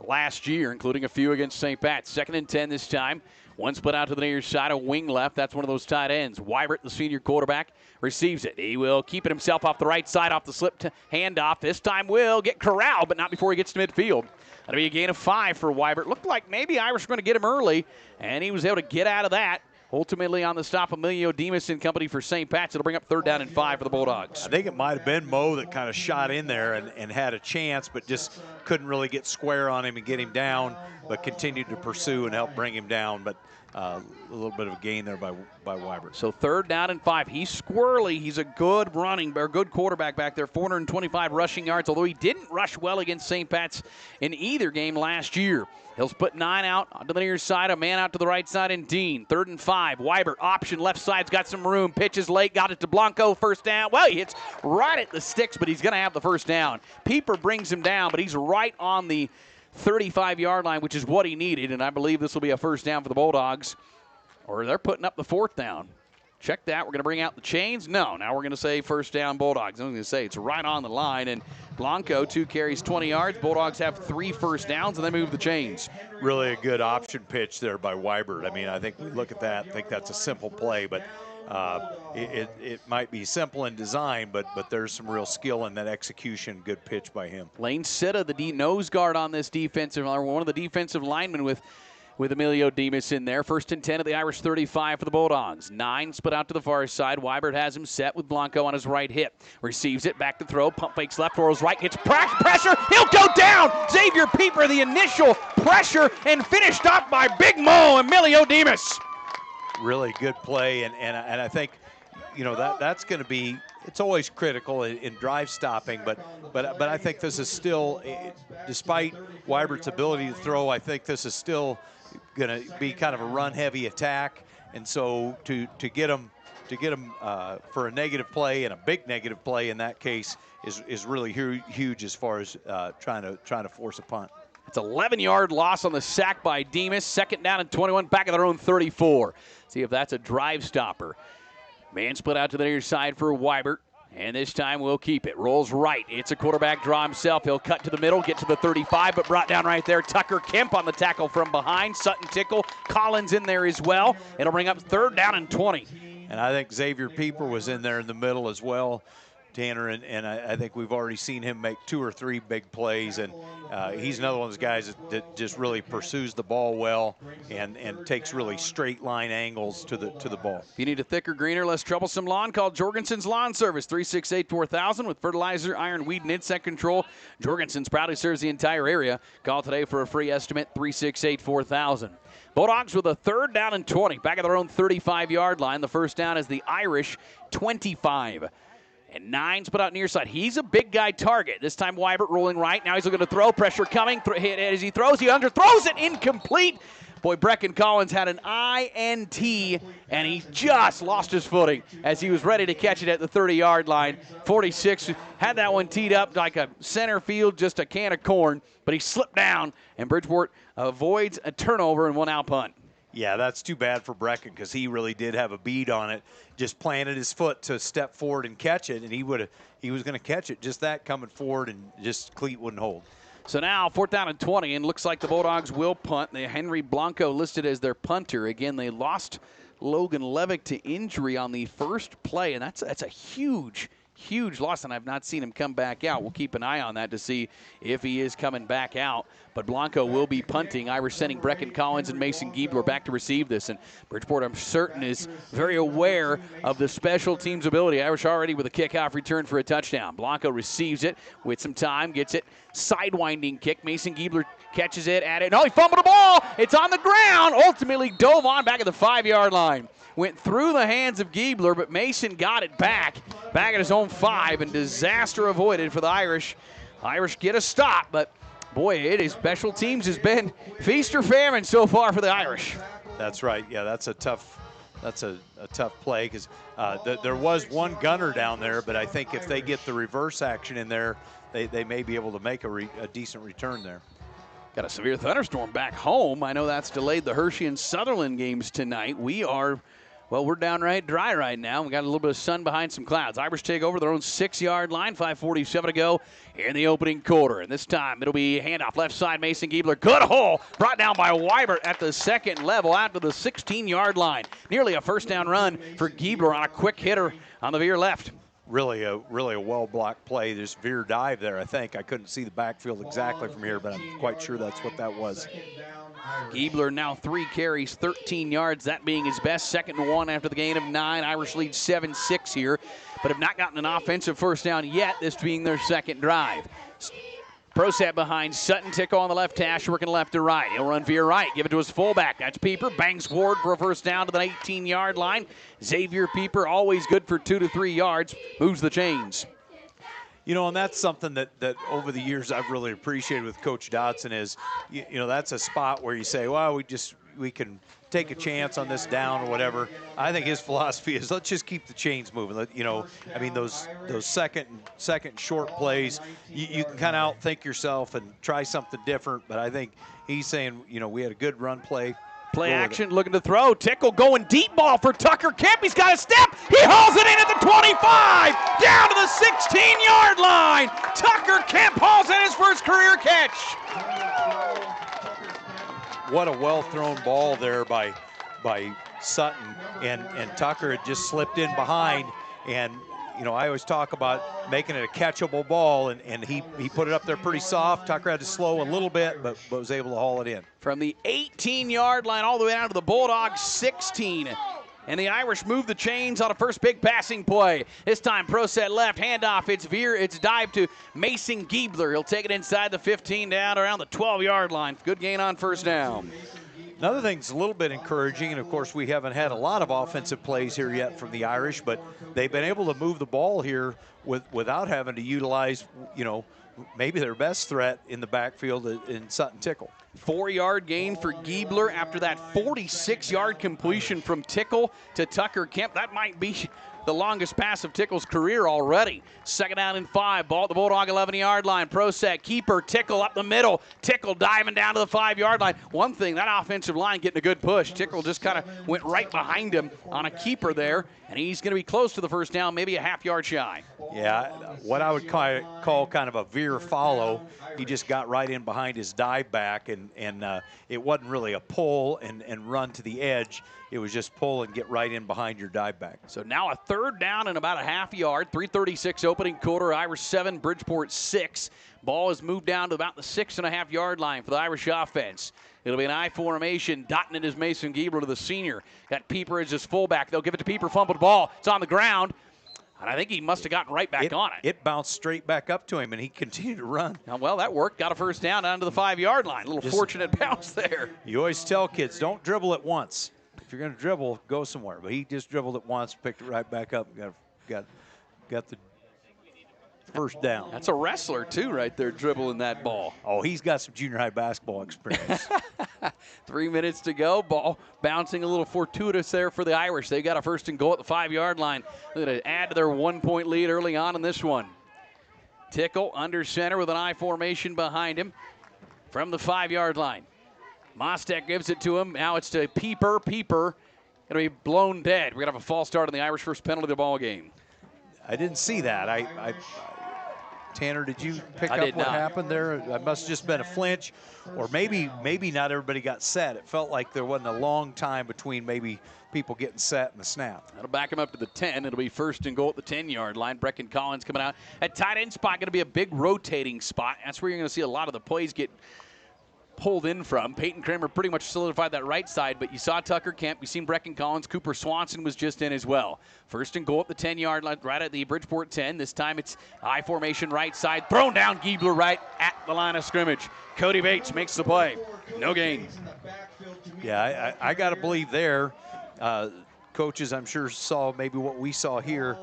last year, including a few against St. Pat's. 2nd and 10 this time. One split out to the near side, a wing left. That's one of those tight ends. Weibert, the senior quarterback, receives it. He will keep it himself off the right side, off the slip to handoff. This time will get corralled, but not before he gets to midfield. That'll be a gain of 5 for Weibert. Looked like maybe Irish were going to get him early, and he was able to get out of that. Ultimately on the stop, Emilio Demas and company for St. Pat's. It'll bring up 3rd down and 5 for the Bulldogs. I think it might have been Mo that kind of shot in there and had a chance, but just couldn't really get square on him and get him down, but continued to pursue and help bring him down. But a little bit of a gain there by Weibert. So 3rd down and 5. He's squirrely. He's a good good quarterback back there. 425 rushing yards, although he didn't rush well against St. Pat's in either game last year. He'll split 9 out onto the near side, a man out to the right side, and Dean. 3rd and 5. Weibert, option, left side's got some room. Pitches late, got it to Blanco, first down. Well, he hits right at the sticks, but he's going to have the first down. Pieper brings him down, but he's right on the 35-yard line, which is what he needed, and I believe this will be a first down for the Bulldogs. Or they're putting up the 4th down. Check that. We're going to bring out the chains. No, now we're going to say first down Bulldogs. I'm going to say it's right on the line. And Blanco, 2 carries, 20 yards. Bulldogs have 3 first downs, and they move the chains. Really a good option pitch there by Weibert. I mean, I think we look at that, I think that's a simple play, but it might be simple in design, but there's some real skill in that execution. Good pitch by him. Lane Sitta, the nose guard on this defensive, or one of the defensive linemen with Emilio Demas in there. 1st and 10 at the Irish 35 for the Bulldogs. 9 split out to the far side. Weibert has him set with Blanco on his right hip. Receives it, back to throw. Pump fakes left, throws right, hits pressure. He'll go down. Xavier Pieper, the initial pressure, and finished off by Big Mo, Emilio Demas. Really good play, and I think, you know, that's going to be, it's always critical in drive stopping, but I think this is still, despite Weibert's ability to throw, I think this is still going to be kind of a run-heavy attack, and so to get him for a negative play, and a big negative play in that case is really huge as far as trying to force a punt. It's an 11-yard loss on the sack by Demas. 2nd down and 21, back at their own 34. See if that's a drive stopper. Man split out to the near side for Weibert, and this time we'll keep it. Rolls right. It's a quarterback draw himself. He'll cut to the middle, get to the 35, but brought down right there. Tucker Kemp on the tackle from behind. Sutton Tickle. Collins in there as well. It'll bring up 3rd down and 20. And I think Xavier Pieper was in there in the middle as well, Tanner, and I think we've already seen him make 2 or 3 big plays, and he's another one of those guys that just really pursues the ball well and takes really straight line angles to the ball. If you need a thicker, greener, less troublesome lawn, call Jorgensen's Lawn Service, 368-4000 with fertilizer, iron, weed, and insect control. Jorgensen's proudly serves the entire area. Call today for a free estimate, 368-4000. Bulldogs with a 3rd down and 20, back at their own 35-yard line. The first down is the Irish 25. And 9 split out near side. He's a big guy target. This time Weibert rolling right. Now he's looking to throw. Pressure coming. As he throws, he underthrows it. Incomplete. Boy, Brecken Collins had an INT, and he just lost his footing as he was ready to catch it at the 30-yard line. 46 had that one teed up like a center field, just a can of corn, but he slipped down, and Bridgeport avoids a turnover and 1-out punt. Yeah, that's too bad for Brecken because he really did have a bead on it. Just planted his foot to step forward and catch it, and he was going to catch it. Just that coming forward, and just cleat wouldn't hold. So now 4th down and 20, and looks like the Bulldogs will punt. The Henry Blanco listed as their punter. Again, they lost Logan Levick to injury on the first play, and that's a huge loss, and I've not seen him come back out. We'll keep an eye on that to see if he is coming back out. But Blanco will be punting. Irish sending Brecken Collins and Mason Giebler back to receive this. And Bridgeport, I'm certain, is very aware of the special teams ability. Irish already with a kickoff return for a touchdown. Blanco receives it with some time, gets it. Sidewinding kick. Mason Giebler catches it at it. No, he fumbled the ball. It's on the ground. Ultimately dove on back at the 5-yard line. Went through the hands of Giebler, but Mason got it back at his own 5, and disaster avoided for the Irish. Irish get a stop, but boy, it is special teams has been feast or famine so far for the Irish. That's right. Yeah, that's a tough play because there was one gunner down there, but I think if they get the reverse action in there, they may be able to make a decent return there. Got a severe thunderstorm back home. I know that's delayed the Hershey and Sutherland games tonight. We're downright dry right now. We got a little bit of sun behind some clouds. Irish take over their own 6-yard line, 5:47 to go in the opening quarter. And this time it'll be handoff left side, Mason Giebler. Good hole, brought down by Weibert at the second level out to the 16-yard line. Nearly a first down run for Giebler on a quick hitter on the veer left. Really a well-blocked play. There's veer dive there, I think. I couldn't see the backfield exactly from here, but I'm quite sure that's what that was. Giebler now 3 carries, 13 yards, that being his best. 2nd and 1 after the gain of 9. Irish lead 7-6 here, but have not gotten an offensive first down yet, this being their second drive. Prosett behind Sutton. Tickle on the left hash, working left to right. He'll run via right, give it to his fullback. That's Pieper. Bangs Ward for a first down to the 18-yard line. Xavier Pieper, always good for 2 to 3 yards, moves the chains. You know, and that's something that over the years I've really appreciated with Coach Dodson is, you know, that's a spot where you say, well, we can take a chance on this down or whatever. I think his philosophy is let's just keep the chains moving. You know, I mean, those second short plays, you can kind of outthink yourself and try something different. But I think he's saying, you know, we had a good run play. Play action, looking to throw. Tickle going deep ball for Tucker Kemp. He's got a step. He hauls it in at the 25, down to the 16-yard line. Tucker Kemp hauls in his first career catch. What a well-thrown ball there by Sutton, and Tucker had just slipped in behind. And you know, I always talk about making it a catchable ball, and he put it up there pretty soft. Tucker had to slow a little bit, but was able to haul it in. From the 18-yard line all the way down to the Bulldogs 16. And the Irish move the chains on a first big passing play. This time Prosett left, handoff, it's dive to Mason Giebler. He'll take it inside the 15 down around the 12-yard line. Good gain on first down. Another thing's a little bit encouraging, and of course we haven't had a lot of offensive plays here yet from the Irish, but they've been able to move the ball here without having to utilize, you know, maybe their best threat in the backfield in Sutton Tickle. 4-yard gain for Giebler after that 46-yard completion from Tickle to Tucker Kemp. That might be the longest pass of Tickle's career already. 2nd down and 5. Ball at the Bulldog 11-yard line. Prosett, keeper, Tickle up the middle. Tickle diving down to the 5-yard line. One thing, that offensive line getting a good push. Tickle just kind of went right behind him on a keeper there, and he's going to be close to the first down, maybe a half-yard shy. Yeah, what I would call kind of a veer follow. He just got right in behind his dive back, and it wasn't really a pull and run to the edge. It was just pull and get right in behind your dive back. So now a 3rd down and about a half yard. 3:36 opening quarter. Irish 7, Bridgeport 6. Ball is moved down to about the 6.5-yard line for the Irish offense. It'll be an I formation. Dotting it is Mason Giebler to the senior. Got Pieper as his fullback. They'll give it to Pieper. Fumbled ball. It's on the ground. And I think he must have gotten right back on it. It bounced straight back up to him, and he continued to run. Well, that worked. Got a first down to the 5-yard line. A little fortunate bounce there. You always tell kids, don't dribble it once. If you're going to dribble, go somewhere. But he just dribbled it once, picked it right back up, and got the first down. That's a wrestler, too, right there, dribbling that ball. Oh, he's got some junior high basketball experience. 3 minutes to go. Ball bouncing a little fortuitous there for the Irish. They got a 1st and goal at the 5-yard line. They're going to add to their 1-point lead early on in this one. Tickle under center with an I formation behind him from the 5-yard line. Mostek gives it to him. Now it's to Pieper. Pieper going to be blown dead. We're going to have a false start on the Irish first penalty of the ball game. I didn't see that. Tanner, did you pick up what happened there? It must have just been a flinch, or maybe not everybody got set. It felt like there wasn't a long time between maybe people getting set and the snap. That'll back him up to the 10. It'll be 1st and goal at the 10-yard line. Brecken Collins coming out. At tight end spot, going to be a big rotating spot. That's where you're going to see a lot of the plays get pulled in from. Peyton Kramer pretty much solidified that right side, but you saw Tucker Kemp, you seen Brecken Collins, Cooper Swanson was just in as well. 1st and goal at the 10-yard line, right at the Bridgeport 10. This time it's I formation right side, thrown down Giebler right at the line of scrimmage. Cody Bates makes the play. No gain. Yeah, I got to believe there. Coaches, I'm sure, saw maybe what we saw here.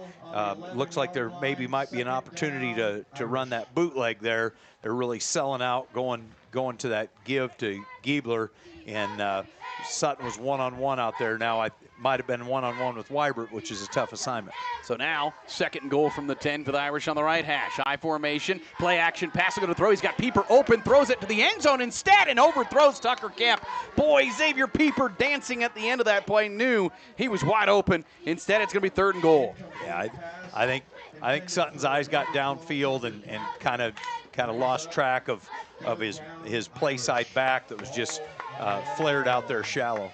Looks like there maybe might be an opportunity to run that bootleg there. They're really selling out, going to that give to Giebler, and Sutton was one-on-one out there. Now I might have been one-on-one with Weibert, which is a tough assignment. So now 2nd and goal from the 10 for the Irish on the right hash. I formation, play action, pass going to throw. He's got Pieper open, throws it to the end zone instead, and overthrows Tucker Kemp. Boy, Xavier Pieper dancing at the end of that play, knew he was wide open. Instead, it's going to be 3rd and goal. Yeah, I think Sutton's eyes got downfield and kind of lost track of his play side back that was just flared out there shallow.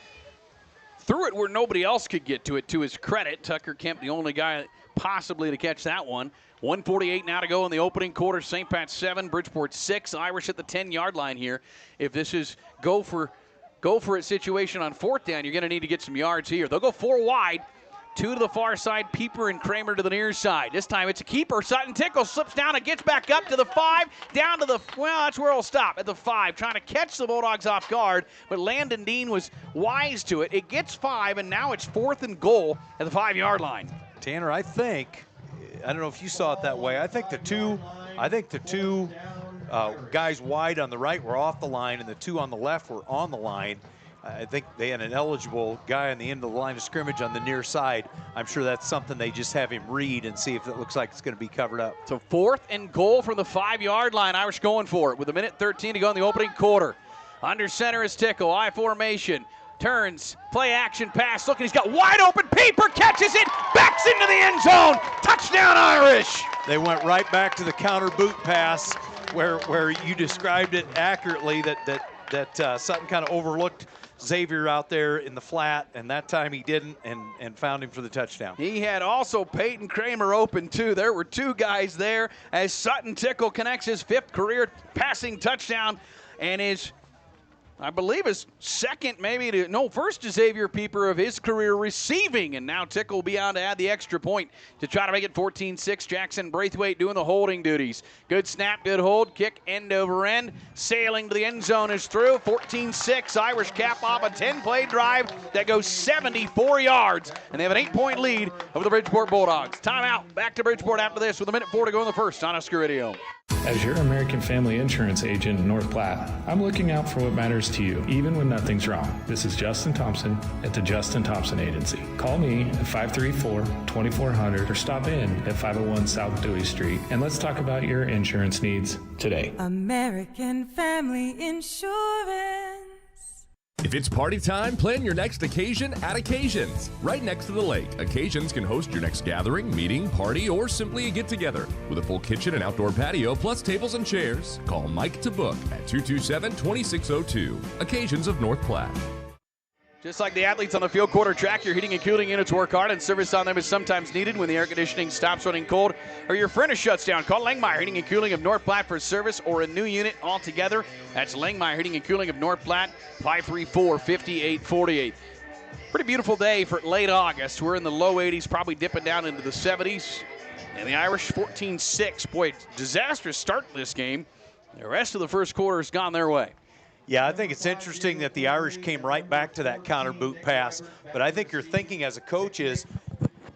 Threw it where nobody else could get to it, to his credit. Tucker Kemp, the only guy possibly to catch that one. 1:48 now to go in the opening quarter. St. Pat's 7, Bridgeport 6. Irish at the 10-yard line here. If this is go for it situation on 4th down, you're going to need to get some yards here. They'll go 4 wide. 2 to the far side, Pieper and Kramer to the near side. This time it's a keeper. Sutton Tickle slips down and gets back up to the 5, down to the, well, that's where he'll stop, at the 5, trying to catch the Bulldogs off guard, but Landon Dean was wise to it. It gets 5, and now it's 4th and goal at the 5-yard line. Tanner, I don't know if you saw it that way. I think the two guys wide on the right were off the line, and the 2 on the left were on the line. I think they had an eligible guy on the end of the line of scrimmage on the near side. I'm sure that's something they just have him read and see if it looks like it's going to be covered up. So 4th and goal from the 5-yard line. Irish going for it with 1:13 to go in the opening quarter. Under center is Tickle. I formation. Turns. Play action pass. Looking. He's got wide open. Pieper catches it. Backs into the end zone. Touchdown Irish. They went right back to the counter boot pass where you described it accurately, that Sutton kind of overlooked Xavier out there in the flat, and that time he didn't, and found him for the touchdown. He had also Peyton Kramer open too. There were 2 guys there as Sutton Tickle connects his 5th career passing touchdown and his, I believe, his 2nd, first to Xavier Pieper of his career receiving, and now Tickle will be on to add the extra point to try to make it 14-6. Jackson Braithwaite doing the holding duties. Good snap, good hold, kick end over end, sailing to the end zone is through. 14-6, Irish cap off a 10-play drive that goes 74 yards, and they have an 8-point lead over the Bridgeport Bulldogs. Timeout, back to Bridgeport after this with 1:04 to go in the first on Husker Radio. As your American Family Insurance agent in North Platte, I'm looking out for what matters to you, even when nothing's wrong. This is Justin Thompson at the Justin Thompson Agency. Call me at 534-2400 or stop in at 501 South Dewey Street, and let's talk about your insurance needs today. American Family Insurance. If it's party time, plan your next occasion at Occasions. Right next to the lake, Occasions can host your next gathering, meeting, party, or simply a get-together. With a full kitchen and outdoor patio, plus tables and chairs. Call Mike to book at 227-2602. Occasions of North Platte. Just like the athletes on the field quarter track, your heating and cooling units work hard, and service on them is sometimes needed when the air conditioning stops running cold or your furnace shuts down. Call Langmeyer Heating and Cooling of North Platte for service or a new unit altogether. That's Langmeyer Heating and Cooling of North Platte, 534-5848. Pretty beautiful day for late August. We're in the low 80s, probably dipping down into the 70s. And the Irish 14-6. Boy, disastrous start to this game. The rest of the first quarter has gone their way. Yeah, I think it's interesting that the Irish came right back to that counter boot pass. But I think your thinking as a coach is,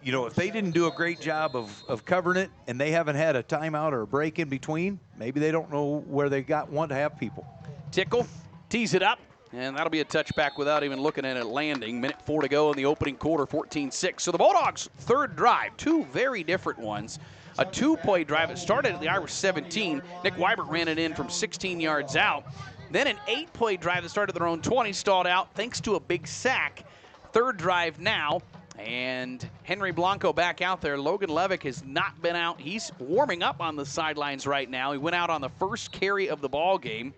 if they didn't do a great job of covering it and they haven't had a timeout or a break in between, maybe they don't know where they want to have people. Tickle tees it up. And that'll be a touchback without even looking at it landing. Minute 4 to go in the opening quarter, 14-6. So the Bulldogs' third drive, two very different ones. A two-play drive. It started at the Irish 17. Nick Weibert ran it in from 16 yards out. Then an 8-play drive that started at their own 20, stalled out thanks to a big sack. Third drive now, and Henry Blanco back out there. Logan Levick has not been out. He's warming up on the sidelines right now. He went out on the first carry of the ball game.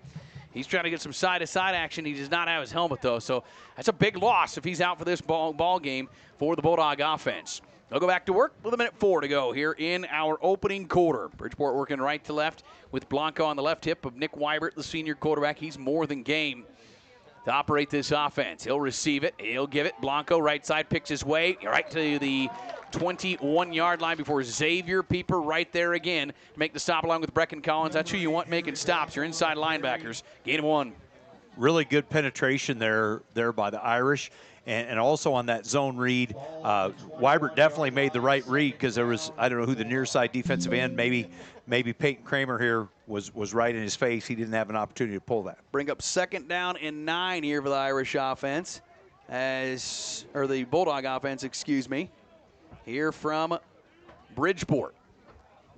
He's trying to get some side-to-side action. He does not have his helmet, though, so that's a big loss if he's out for this ball game for the Bulldog offense. They'll go back to work with a minute 4 to go here in our opening quarter. Bridgeport working right to left with Blanco on the left hip of Nick Weibert, the senior quarterback. He's more than game to operate this offense. He'll receive it. He'll give it. Blanco right side picks his way right to the 21-yard line before Xavier Pieper right there again to make the stop along with Brecken Collins. That's who you want making stops, your inside linebackers. Gain of 1. Really good penetration there by the Irish. And also on that zone read, Weibert definitely made the right read because there was, I don't know who the near side defensive end, maybe Peyton Kramer here was right in his face. He didn't have an opportunity to pull that. Bring up 2nd down and 9 here for the Irish offense, or the Bulldog offense, excuse me, here from Bridgeport.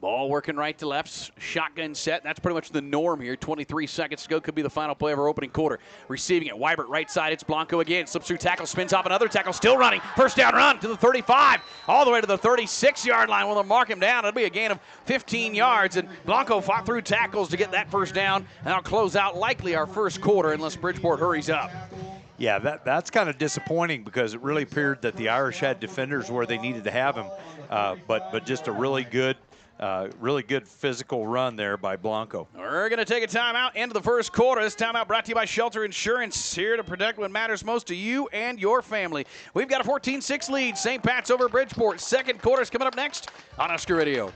Ball working right to left, shotgun set. That's pretty much the norm here. 23 seconds to go. Could be the final play of our opening quarter. Receiving it, Weibert right side. It's Blanco again. Slips through tackle, spins off another tackle. Still running. First down run to the 35. All the way to the 36-yard line. When they'll mark him down, it'll be a gain of 15 yards. And Blanco fought through tackles to get that first down. And that'll close out likely our first quarter unless Bridgeport hurries up. Yeah, that's kind of disappointing because it really appeared that the Irish had defenders where they needed to have him. But just a really good physical run there by Blanco. We're going to take a timeout into the first quarter. This timeout brought to you by Shelter Insurance, here to protect what matters most to you and your family. We've got a 14-6 lead. St. Pat's over Bridgeport. Second quarter is coming up next on Husker Radio.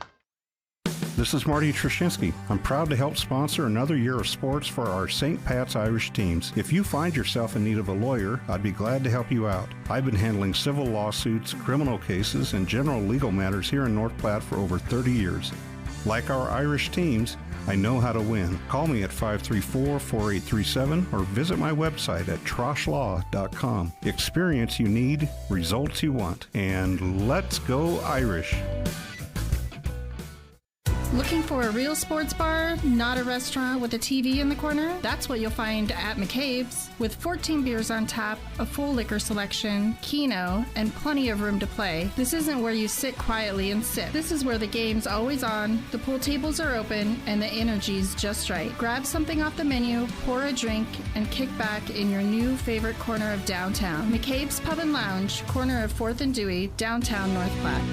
This is Marty Trushinsky. I'm proud to help sponsor another year of sports for our St. Pat's Irish teams. If you find yourself in need of a lawyer, I'd be glad to help you out. I've been handling civil lawsuits, criminal cases, and general legal matters here in North Platte for over 30 years. Like our Irish teams, I know how to win. Call me at 534-4837 or visit my website at troshlaw.com. Experience you need, results you want, and let's go Irish. Looking for a real sports bar, not a restaurant with a TV in the corner? That's what you'll find at McCabe's. With 14 beers on tap, a full liquor selection, keno, and plenty of room to play. This isn't where you sit quietly and sip. This is where the game's always on, the pool tables are open, and the energy's just right. Grab something off the menu, pour a drink, and kick back in your new favorite corner of downtown. McCabe's Pub and Lounge, corner of 4th and Dewey, downtown North Platte.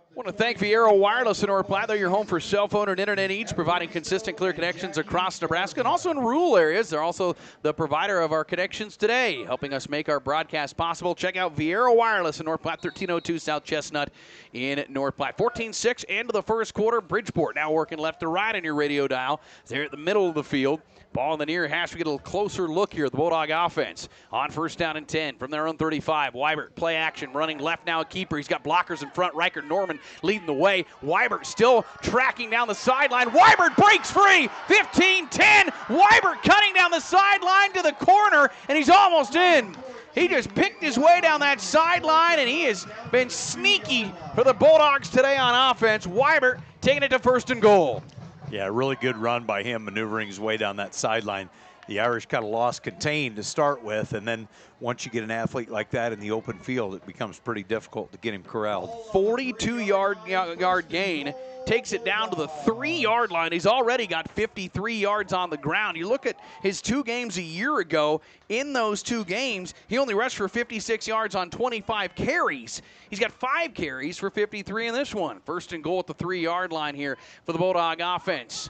I want to thank Viero Wireless in North Platte. They're your home for cell phone and internet needs, providing consistent, clear connections across Nebraska and also in rural areas. They're also the provider of our connections today, helping us make our broadcast possible. Check out Viero Wireless in North Platte, 1302 South Chestnut in North Platte. 14-6 into the first quarter. Bridgeport now working left to right on your radio dial. They're at the middle of the field. Ball in the near hash. We get a little closer look here at the Bulldog offense. On first down and 10 from their own 35. Weibert, play action, running left now, a keeper. He's got blockers in front. Riker Norman leading the way. Weibert still tracking down the sideline. Weibert breaks free. 15-10. Weibert cutting down the sideline to the corner, and he's almost in. He just picked his way down that sideline, and he has been sneaky for the Bulldogs today on offense. Weibert taking it to 1st and goal. Yeah, really good run by him, maneuvering his way down that sideline. The Irish kind of lost contain to start with, and then once you get an athlete like that in the open field, it becomes pretty difficult to get him corralled. 42-yard gain. Takes it down to the 3-yard line. He's already got 53 yards on the ground. You look at his 2 games a year ago. In those 2 games, he only rushed for 56 yards on 25 carries. He's got 5 carries for 53 in this one. 1st and goal at the 3-yard line here for the Bulldog offense.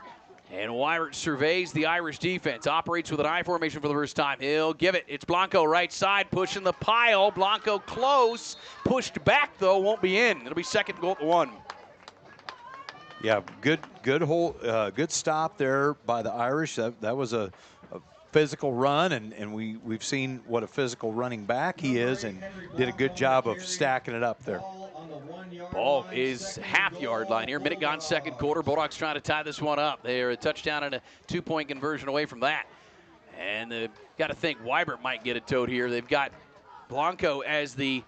And Weibert surveys the Irish defense. Operates with an I formation for the first time. He'll give it. It's Blanco right side, pushing the pile. Blanco close. Pushed back, though, won't be in. It'll be 2nd goal at the 1. Yeah, good stop there by the Irish. That was a physical run, and we've seen what a physical running back he is, and did a good job of stacking it up there. Ball is half-yard line here. Minute gone, second quarter. Bulldogs trying to tie this one up. They're a touchdown and a two-point conversion away from that. And they've got to think Weibert might get a tote here. They've got Blanco as the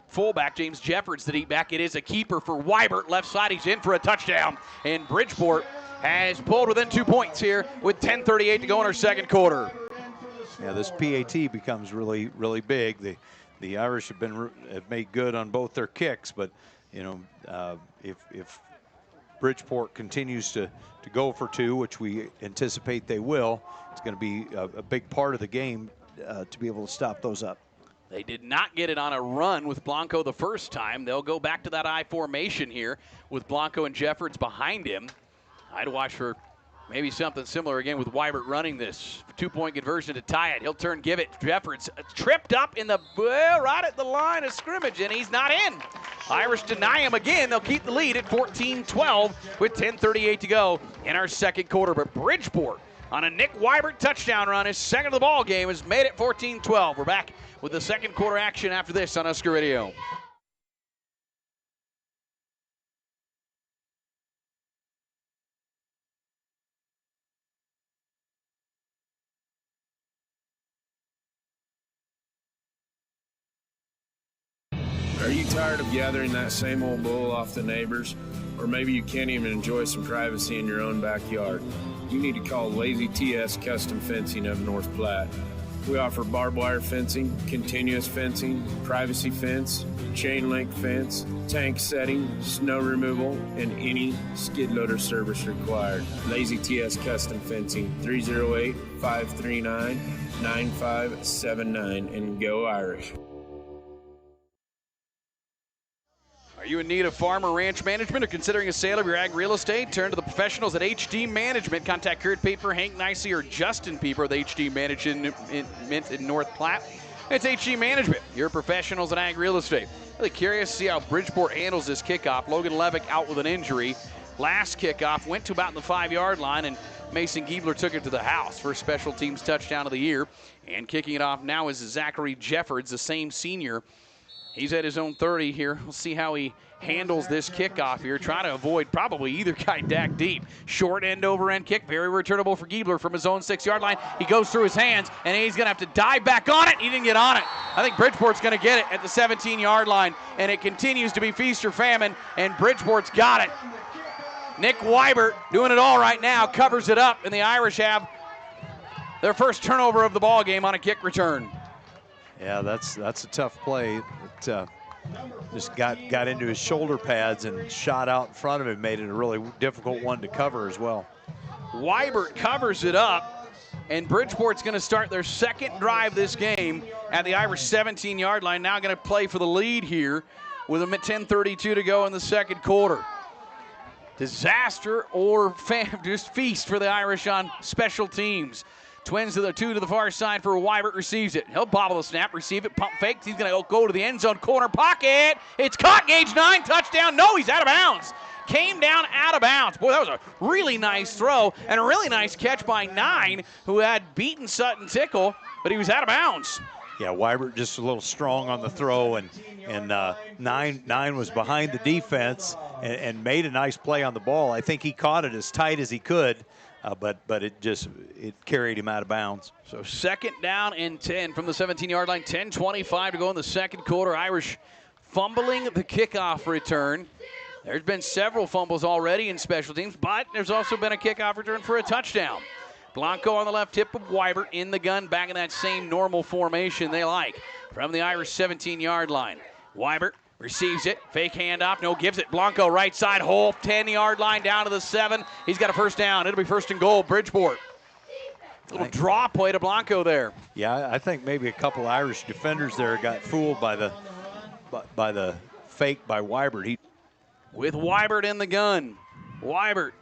fullback, James Jeffords the deep back. It is a keeper for Weibert. Left side, he's in for a touchdown. And Bridgeport has pulled within 2 points here with 10:38 to go in our second quarter. Yeah, this PAT becomes really, really big. The Irish have made good on both their kicks, but you know, if Bridgeport continues to go for two, which we anticipate they will, it's going to be a big part of the game to be able to stop those up. They did not get it on a run with Blanco the first time. They'll go back to that I formation here with Blanco and Jeffords behind him. I'd watch for maybe something similar again with Weibert running this. 2-point conversion to tie it. He'll turn, give it. Jeffords tripped up in the, right at the line of scrimmage, and he's not in. Irish deny him again. They'll keep the lead at 14-12 with 10:38 to go in our second quarter. But Bridgeport on a Nick Weibert touchdown run, his second of the ball game, has made it 14-12. We're back with the second quarter action after this on Husker Radio. Are you tired of gathering that same old bull off the neighbors? Or maybe you can't even enjoy some privacy in your own backyard? You need to call Lazy TS Custom Fencing of North Platte. We offer barbed wire fencing, continuous fencing, privacy fence, chain link fence, tank setting, snow removal, and any skid loader service required. Lazy TS Custom Fencing, 308-539-9579, and go Irish. Are you in need of farm or ranch management or considering a sale of your ag real estate? Turn to the professionals at HD Management. Contact Kurt Pieper, Hank Nicey, or Justin Pieper with HD Management in North Platte. It's HD Management, your professionals in ag real estate. Really curious to see how Bridgeport handles this kickoff. Logan Levick out with an injury. Last kickoff went to about the 5-yard line, and Mason Giebler took it to the house. First special teams touchdown of the year. And kicking it off now is Zachary Jeffords, the same senior. He's at his own 30 here. We'll see how he handles this kickoff here. Trying to avoid probably either guy back deep. Short end over end kick. Very returnable for Giebler from his own 6-yard line. He goes through his hands, and he's going to have to dive back on it. He didn't get on it. I think Bridgeport's going to get it at the 17-yard line, and it continues to be feast or famine, and Bridgeport's got it. Nick Weibert doing it all right now, covers it up, and the Irish have their first turnover of the ball game on a kick return. Yeah, that's a tough play. It just got into his shoulder pads and shot out in front of him, made it a really difficult one to cover as well. Weibert covers it up, and Bridgeport's going to start their second drive this game at the Irish 17-yard line. Now going to play for the lead here with a 10:32 to go in the second quarter. Disaster or just feast for the Irish on special teams. Twins to the 2 to the far side for Weibert, receives it. He'll bobble the snap, receive it, pump fakes. He's going to go to the end zone corner pocket. It's caught, gauge 9, touchdown. No, he's out of bounds. Came down out of bounds. Boy, that was a really nice throw and a really nice catch by 9, who had beaten Sutton Tickle, but he was out of bounds. Yeah, Weibert just a little strong on the throw, and 9 was behind the defense and made a nice play on the ball. I think he caught it as tight as he could. But it carried him out of bounds. So second down and 10 from the 17-yard line. 10:25 to go in the second quarter. Irish fumbling the kickoff return. There's been several fumbles already in special teams, but there's also been a kickoff return for a touchdown. Blanco on the left hip of Weibert in the gun, back in that same normal formation they like. From the Irish 17-yard line. Weibert receives it, fake handoff, no, gives it. Blanco right side hole, 10-yard line down to the 7. He's got a first down. It'll be first and goal, Bridgeport. Little draw play to Blanco there. Yeah, I think maybe a couple Irish defenders there got fooled by the fake by Weibert. With Weibert in the gun, Weibert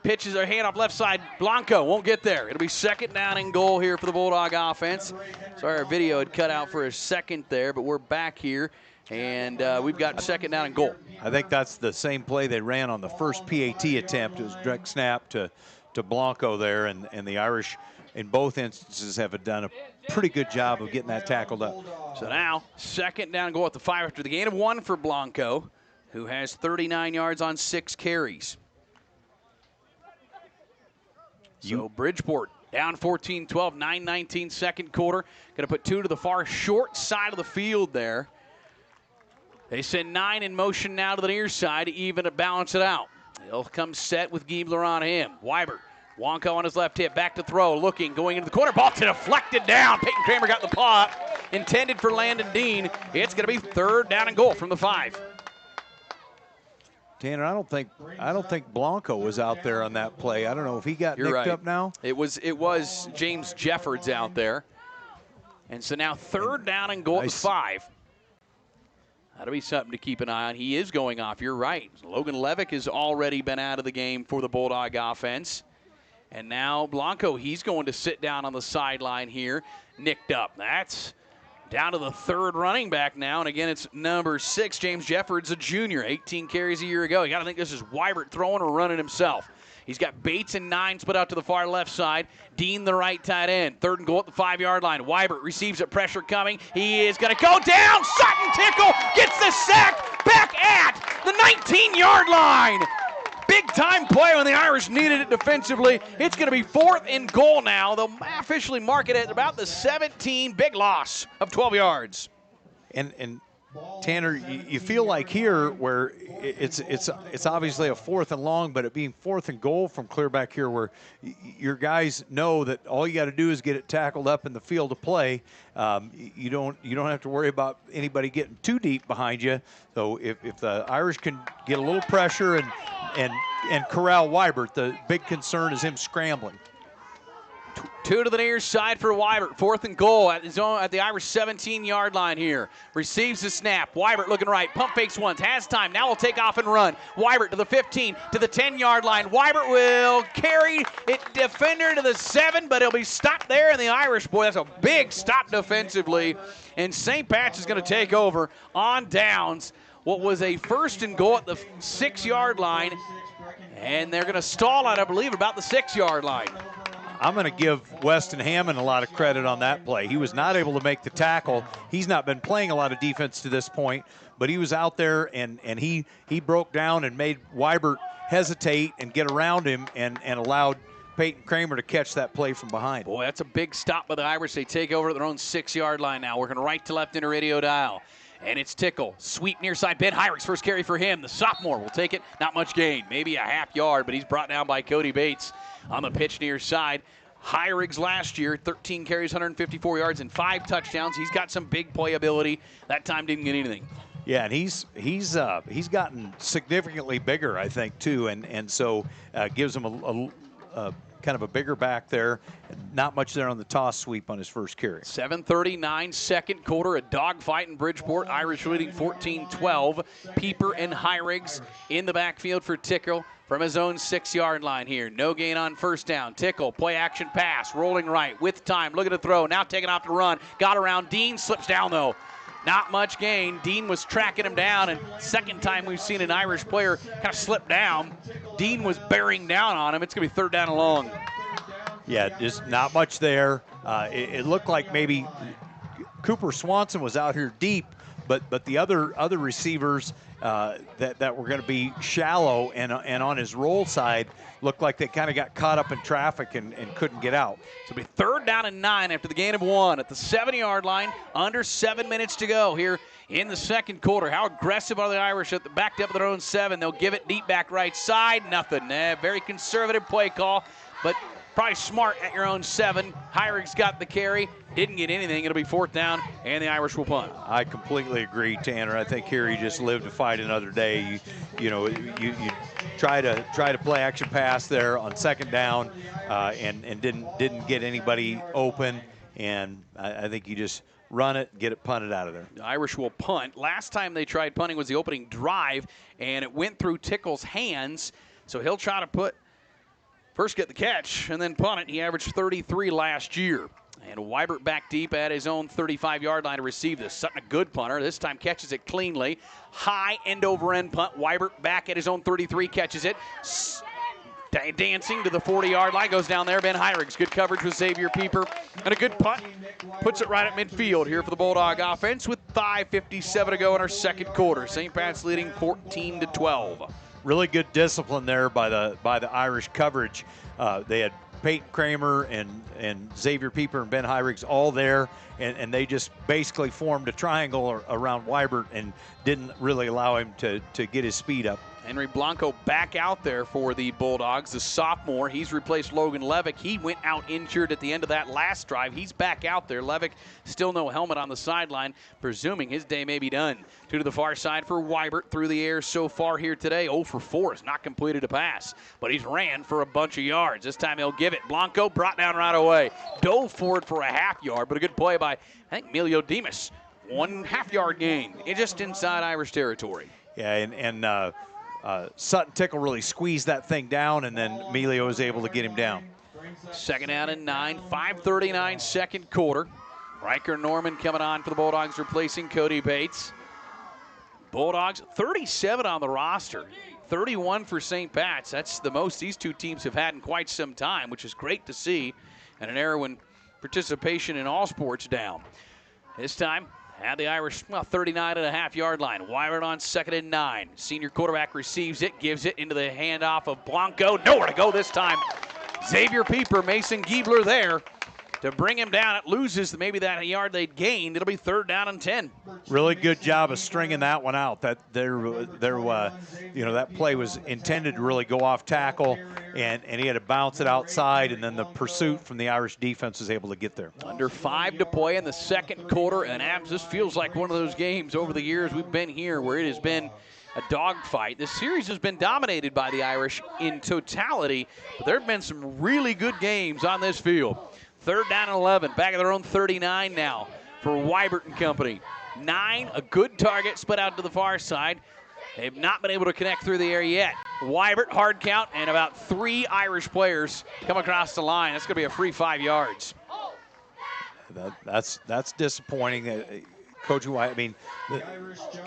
pitches their hand off left side. Blanco won't get there. It'll be second down and goal here for the Bulldog offense. Sorry, our video had cut out for a second there, but we're back here. And we've got second down and goal. I think that's the same play they ran on the first PAT attempt. It was direct snap to Blanco there, and the Irish in both instances have done a pretty good job of getting that tackled up. So now, second down and goal at the 5 after the gain of 1 for Blanco. who has 39 yards on 6 carries. So Bridgeport down 14-12, 9:19 second quarter. Going to put 2 to the far short side of the field there. They send 9 in motion now to the near side to even to balance it out. He'll come set with Giebler on him. Weibert, Wonka on his left hip, back to throw, looking, going into the corner. Ball deflected down. Peyton Kramer got the paw up, intended for Landon Dean. It's going to be 3rd down and goal from the 5. Tanner, I don't think Blanco was out there on that play. I don't know if he got nicked up now. It was James Jeffords out there. And so now 3rd down and goal at the 5. That'll be something to keep an eye on. He is going off. You're right. Logan Levick has already been out of the game for the Bulldog offense. And now Blanco, he's going to sit down on the sideline here, nicked up. That's down to the 3rd running back now. And again, it's number 6, James Jeffords, a junior, 18 carries a year ago. You got to think this is Weibert throwing or running himself. He's got Bates and 9 split out to the far left side. Dean, the right tight end. 3rd and goal at the 5-yard line. Weibert receives it, pressure coming. He is going to go down. Sutton Tickle gets the sack back at the 19-yard line. Big-time play when the Irish needed it defensively. It's going to be 4th and goal now. They'll officially mark it at about the 17. Big loss of 12 yards. And Tanner, you feel like here where it's obviously a 4th and long, but it being 4th and goal from clear back here where your guys know that all you got to do is get it tackled up in the field of play. You don't have to worry about anybody getting too deep behind you. So if the Irish can get a little pressure and corral Weibert, the big concern is him scrambling. 2 to the near side for Weibert. 4th and goal at the Irish 17-yard line here. Receives the snap. Weibert looking right. Pump fakes once. Has time. Now will take off and run. Weibert to the 15, to the 10-yard line. Weibert will carry it defender to the 7, but he'll be stopped there. And the Irish, boy, that's a big stop defensively. And St. Pat's is going to take over on downs. What was a 1st and goal at the 6-yard line. And they're going to stall at, I believe, about the 6-yard line. I'm going to give Weston Hammond a lot of credit on that play. He was not able to make the tackle. He's not been playing a lot of defense to this point, but he was out there and he broke down and made Weibert hesitate and get around him and allowed Peyton Kramer to catch that play from behind. Boy, that's a big stop by the Irish. They take over at their own 6-yard line now. Working right to left in a radio dial. And it's Tickle. Sweep near side. Ben Heinrich's first carry for him. The sophomore will take it. Not much gain. Maybe a half yard, but he's brought down by Cody Bates on the pitch near side. Heinrichs last year, 13 carries, 154 yards, and 5 touchdowns. He's got some big playability. That time didn't get anything. Yeah, and he's gotten significantly bigger, I think, too, and so gives him a kind of a bigger back there. Not much there on the toss sweep on his first carry. 7:39 second quarter, a dogfight in Bridgeport. Irish leading 14-12. Pieper and Heinrichs in the backfield for Tickle from his own 6-yard line here. No gain on 1st down. Tickle, play action pass, rolling right with time, looking to throw, now taking off to run. Got around Dean, slips down though. Not much gain. Dean was tracking him down, and second time we've seen an Irish player kind of slip down. Dean was bearing down on him. It's going to be 3rd down and long. Yeah, just not much there. It looked like maybe Cooper Swanson was out here deep, but the other receivers that were going to be shallow and on his roll side looked like they kind of got caught up in traffic and couldn't get out. So it'll be 3rd down and 9 after the gain of 1 at the 7-yard line. Under 7 minutes to go here in the second quarter. How aggressive are the Irish at the backed up at their own 7? They'll give it deep back right side. Nothing. Very conservative play call, but probably smart at your own 7. Heinrichs got the carry. Didn't get anything. It'll be 4th down, and the Irish will punt. I completely agree, Tanner. I think here you just live to fight another day. You try to play action pass there on 2nd down, and didn't get anybody open. And I think you just run it, get it punted out of there. The Irish will punt. Last time they tried punting was the opening drive, and it went through Tickle's hands. So he'll try to first get the catch and then punt it. He averaged 33 last year. And Weibert back deep at his own 35-yard line to receive this. Sutton, a good punter. This time catches it cleanly. High end-over-end punt. Weibert back at his own 33, catches it. Dancing to the 40-yard line, goes down there. Ben Heirigs, good coverage with Xavier Pieper, and a good punt. Puts it right at midfield here for the Bulldog offense with 5:57 to go in our second quarter. St. Pat's leading 14-12. Really good discipline there by the Irish coverage. They had Peyton Kramer and Xavier Pieper and Ben Heirigs all there, and they just basically formed a triangle around Weibert and didn't really allow him to get his speed up. Henry Blanco back out there for the Bulldogs, the sophomore. He's replaced Logan Levick. He went out injured at the end of that last drive. He's back out there. Levick still no helmet on the sideline, presuming his day may be done. To the far side for Weibert through the air so far here today. 0 for 4, has not completed a pass, but he's ran for a bunch of yards. This time he'll give it. Blanco brought down right away. Dove forward for a half yard, but a good play by, I think, Emilio Demas. 1 half-yard gain, just inside Irish territory. Yeah, and Sutton Tickle really squeezed that thing down, and then Emilio was able to get him down. Second down and 9, 5:39 second quarter. Riker Norman coming on for the Bulldogs, replacing Cody Bates. Bulldogs, 37 on the roster, 31 for St. Pat's. That's the most these two teams have had in quite some time, which is great to see, and an era when participation in all sports down. This time, at the Irish, 39.5-yard line. Weibert on 2nd and 9. Senior quarterback receives it, gives it into the handoff of Blanco. Nowhere to go this time. Xavier Pieper, Mason Giebler there to bring him down. It loses maybe that yard they'd gained. It'll be 3rd down and 10. Really good job of stringing that one out. That that play was intended to really go off tackle, and he had to bounce it outside, and then the pursuit from the Irish defense was able to get there. Under 5 to play in the second quarter, and Abs, this feels like one of those games over the years we've been here where it has been a dogfight. This series has been dominated by the Irish in totality, but there have been some really good games on this field. 3rd down and 11, back at their own 39 now for Weibert and company. 9, a good target, split out to the far side. They've not been able to connect through the air yet. Weibert, hard count, and about 3 Irish players come across the line. That's going to be a free 5 yards. That's disappointing. Coach White, I mean,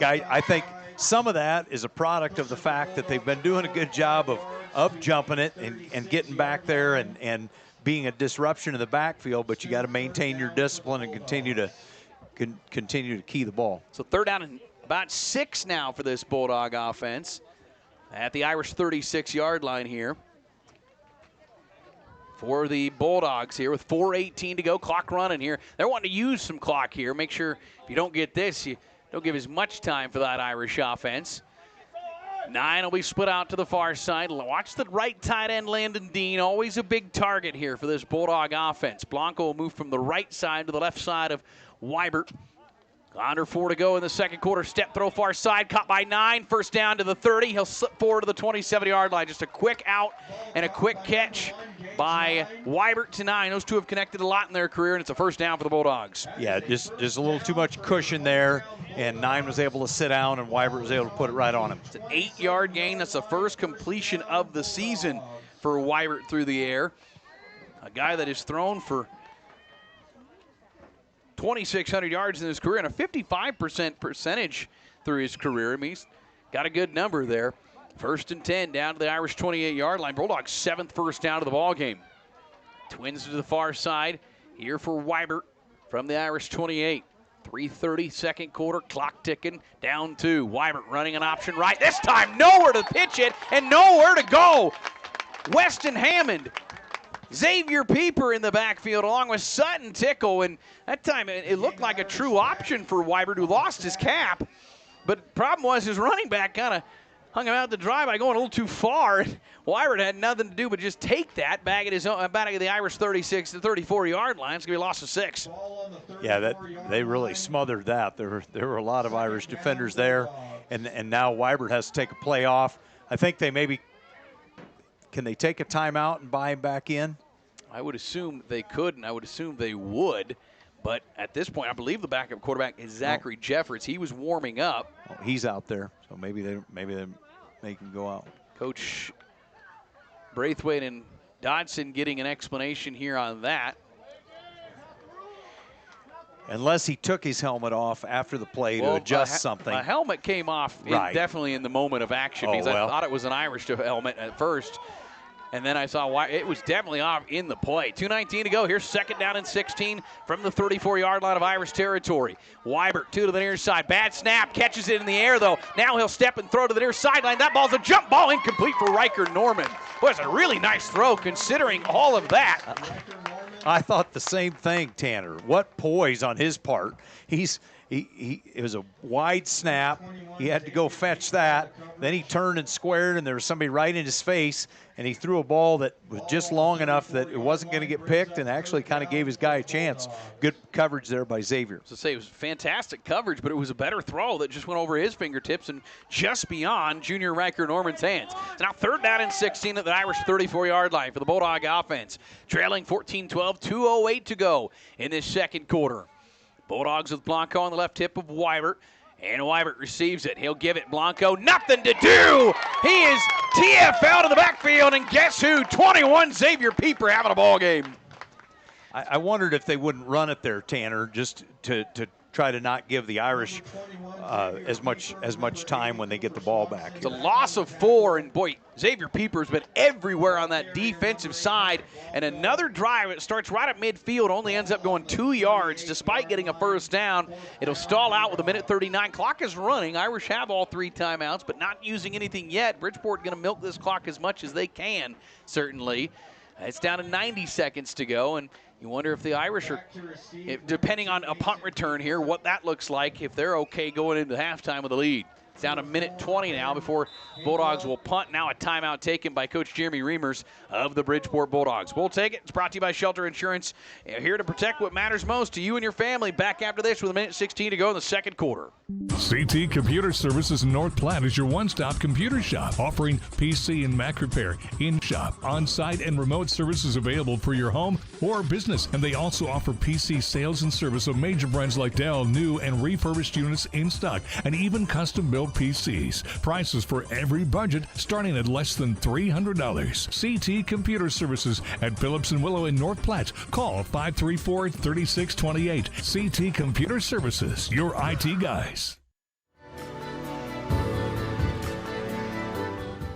I think some of that is a product of the fact that they've been doing a good job of jumping it and getting back there and being a disruption in the backfield, but you got to maintain your discipline and continue to key the ball. So 3rd down and about 6 now for this Bulldog offense at the Irish 36-yard line here. For the Bulldogs here with 4:18 to go, clock running here. They're wanting to use some clock here. Make sure if you don't get this, you don't give as much time for that Irish offense. 9 will be split out to the far side. Watch the right tight end, Landon Dean. Always a big target here for this Bulldog offense. Blanco will move from the right side to the left side of Weibert. Under 4 to go in the second quarter. Step throw far side, caught by 9. First down to the 30. He'll slip forward to the 27-yard line. Just a quick out and a quick catch by Weibert to 9. Those two have connected a lot in their career, and it's a first down for the Bulldogs. Yeah, just a little too much cushion there, and 9 was able to sit down, and Weibert was able to put it right on him. It's an 8-yard gain. That's the first completion of the season for Weibert through the air. A guy that has thrown for 2,600 yards in his career and a 55% percentage through his career. I mean, he's got a good number there. 1st and 10 down to the Irish 28-yard line. Bulldogs 7th first down of the ball game. Twins to the far side here for Weibert from the Irish 28. 3:30 second quarter, clock ticking, down 2. Weibert running an option right. This time nowhere to pitch it and nowhere to go. Weston Hammond, Xavier Pieper in the backfield along with Sutton Tickle, and that time it looked like a true option for Weibert, who lost his cap. But the problem was his running back kind of hung him out to dry by going a little too far. Weibert had nothing to do but just take that back at the Irish 36 to 34-yard line. It's going to be a loss of 6. Yeah, they really smothered that. There were a lot of Irish defenders there, and now Weibert has to take a play off. I think they maybe – can they take a timeout and buy him back in? I would assume they could, and I would assume they would. But at this point, I believe the backup quarterback is Zachary Jeffords. He was warming up. Oh, he's out there, so maybe they make him go out. Coach Braithwaite and Dodson getting an explanation here on that. Unless he took his helmet off after the play to adjust something. The helmet came off definitely in the moment of action because I thought it was an Irish helmet at first. And then I saw why it was definitely off in the play. 2:19 to go. Here's second down and 16 from the 34-yard line of Irish territory. Weibert, 2 to the near side. Bad snap. Catches it in the air, though. Now he'll step and throw to the near sideline. That ball's a jump ball, incomplete for Riker Norman. Boy, it's a really nice throw considering all of that. I thought the same thing, Tanner. What poise on his part. It was a wide snap. He had to go fetch that. Then he turned and squared, and there was somebody right in his face, and he threw a ball that was just long enough that it wasn't going to get picked and actually kind of gave his guy a chance. Good coverage there by Xavier. So say it was fantastic coverage, but it was a better throw that just went over his fingertips and just beyond junior Riker Norman's hands. It's now third down and 16 at the Irish 34-yard line for the Bulldog offense. Trailing 14-12, 2:08 to go in this second quarter. Bulldogs with Blanco on the left hip of Weibert. And Weibert receives it. He'll give it Blanco. Nothing to do. He is TFL to the backfield. And guess who? 21 Xavier Pieper having a ball game. I wondered if they wouldn't run it there, Tanner, just to try to not give the Irish as much time when they get the ball back. It's a loss of 4, and boy, Xavier Pieper's been everywhere on that defensive side. And another drive, it starts right at midfield, only ends up going 2 yards despite getting a first down. It'll stall out with 1:39. Clock is running. Irish have all 3 timeouts, but not using anything yet. Bridgeport going to milk this clock as much as they can, certainly. It's down to 90 seconds to go, and you wonder if the Irish are, depending on a punt return here, what that looks like, if they're okay going into halftime with a lead. It's down to 1:20 now before Bulldogs will punt. Now a timeout taken by Coach Jeremy Reimers of the Bridgeport Bulldogs. We'll take it. It's brought to you by Shelter Insurance. Here to protect what matters most to you and your family. Back after this with 1:16 to go in the second quarter. CT Computer Services in North Platte is your one-stop computer shop, offering PC and Mac repair, in-shop, on-site, and remote services available for your home or business. And they also offer PC sales and service of major brands like Dell, new and refurbished units in stock, and even custom-built PCs. Prices for every budget starting at less than $300. CT Computer Services at Phillips and Willow in North Platte. Call 534-3628. CT Computer Services, your IT guys.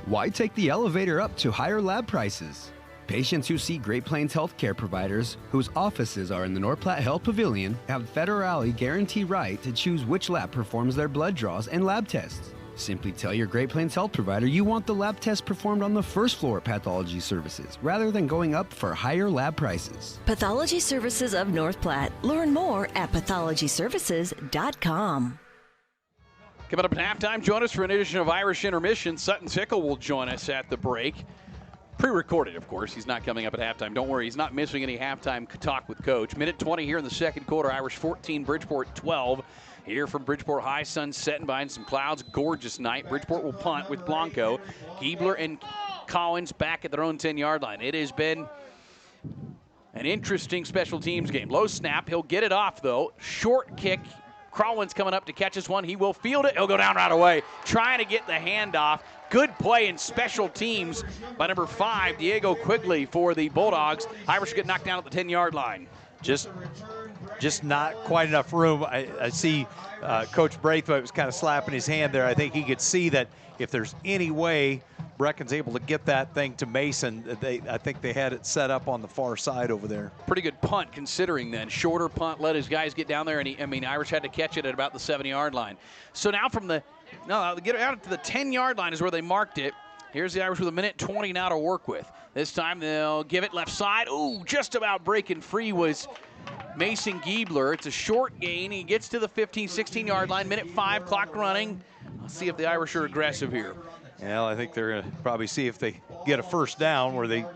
Why take the elevator up to higher lab prices? Patients who see Great Plains healthcare providers, whose offices are in the North Platte Health Pavilion, have federally guaranteed right to choose which lab performs their blood draws and lab tests. Simply tell your Great Plains health provider you want the lab test performed on the first floor of Pathology Services, rather than going up for higher lab prices. Pathology Services of North Platte. Learn more at pathologyservices.com. Coming up at halftime, join us for an edition of Irish Intermission. Sutton Sickle will join us at the break. Pre-recorded, of course. He's not coming up at halftime. Don't worry, he's not missing any halftime talk with Coach. 1:20 here in the second quarter. Irish 14, Bridgeport 12. Here from Bridgeport High, sun setting behind some clouds. Gorgeous night. Bridgeport will punt with Blanco. Giebler and Collins back at their own 10-yard line. It has been an interesting special teams game. Low snap. He'll get it off, though. Short kick. Crowlin's coming up to catch this one. He will field it. He'll go down right away. Trying to get the handoff. Good play in special teams by number 5, Diego Quigley for the Bulldogs. Irish get knocked down at the 10-yard line. Just not quite enough room. I see Coach Braithwaite was kind of slapping his hand there. I think he could see that if there's any way Brecken's able to get that thing to Mason, I think they had it set up on the far side over there. Pretty good punt considering then. Shorter punt, let his guys get down there, and Irish had to catch it at about the 70-yard line. So now from the, get out to the 10-yard line is where they marked it. Here's the Irish with 1:20 now to work with. This time they'll give it left side. Ooh, just about breaking free was Mason Giebler. It's a short gain. He gets to the 15, 16-yard line. 1:05, clock running. Let's see if the Irish are aggressive here. Well, I think they're going to probably see if they get a first down where they,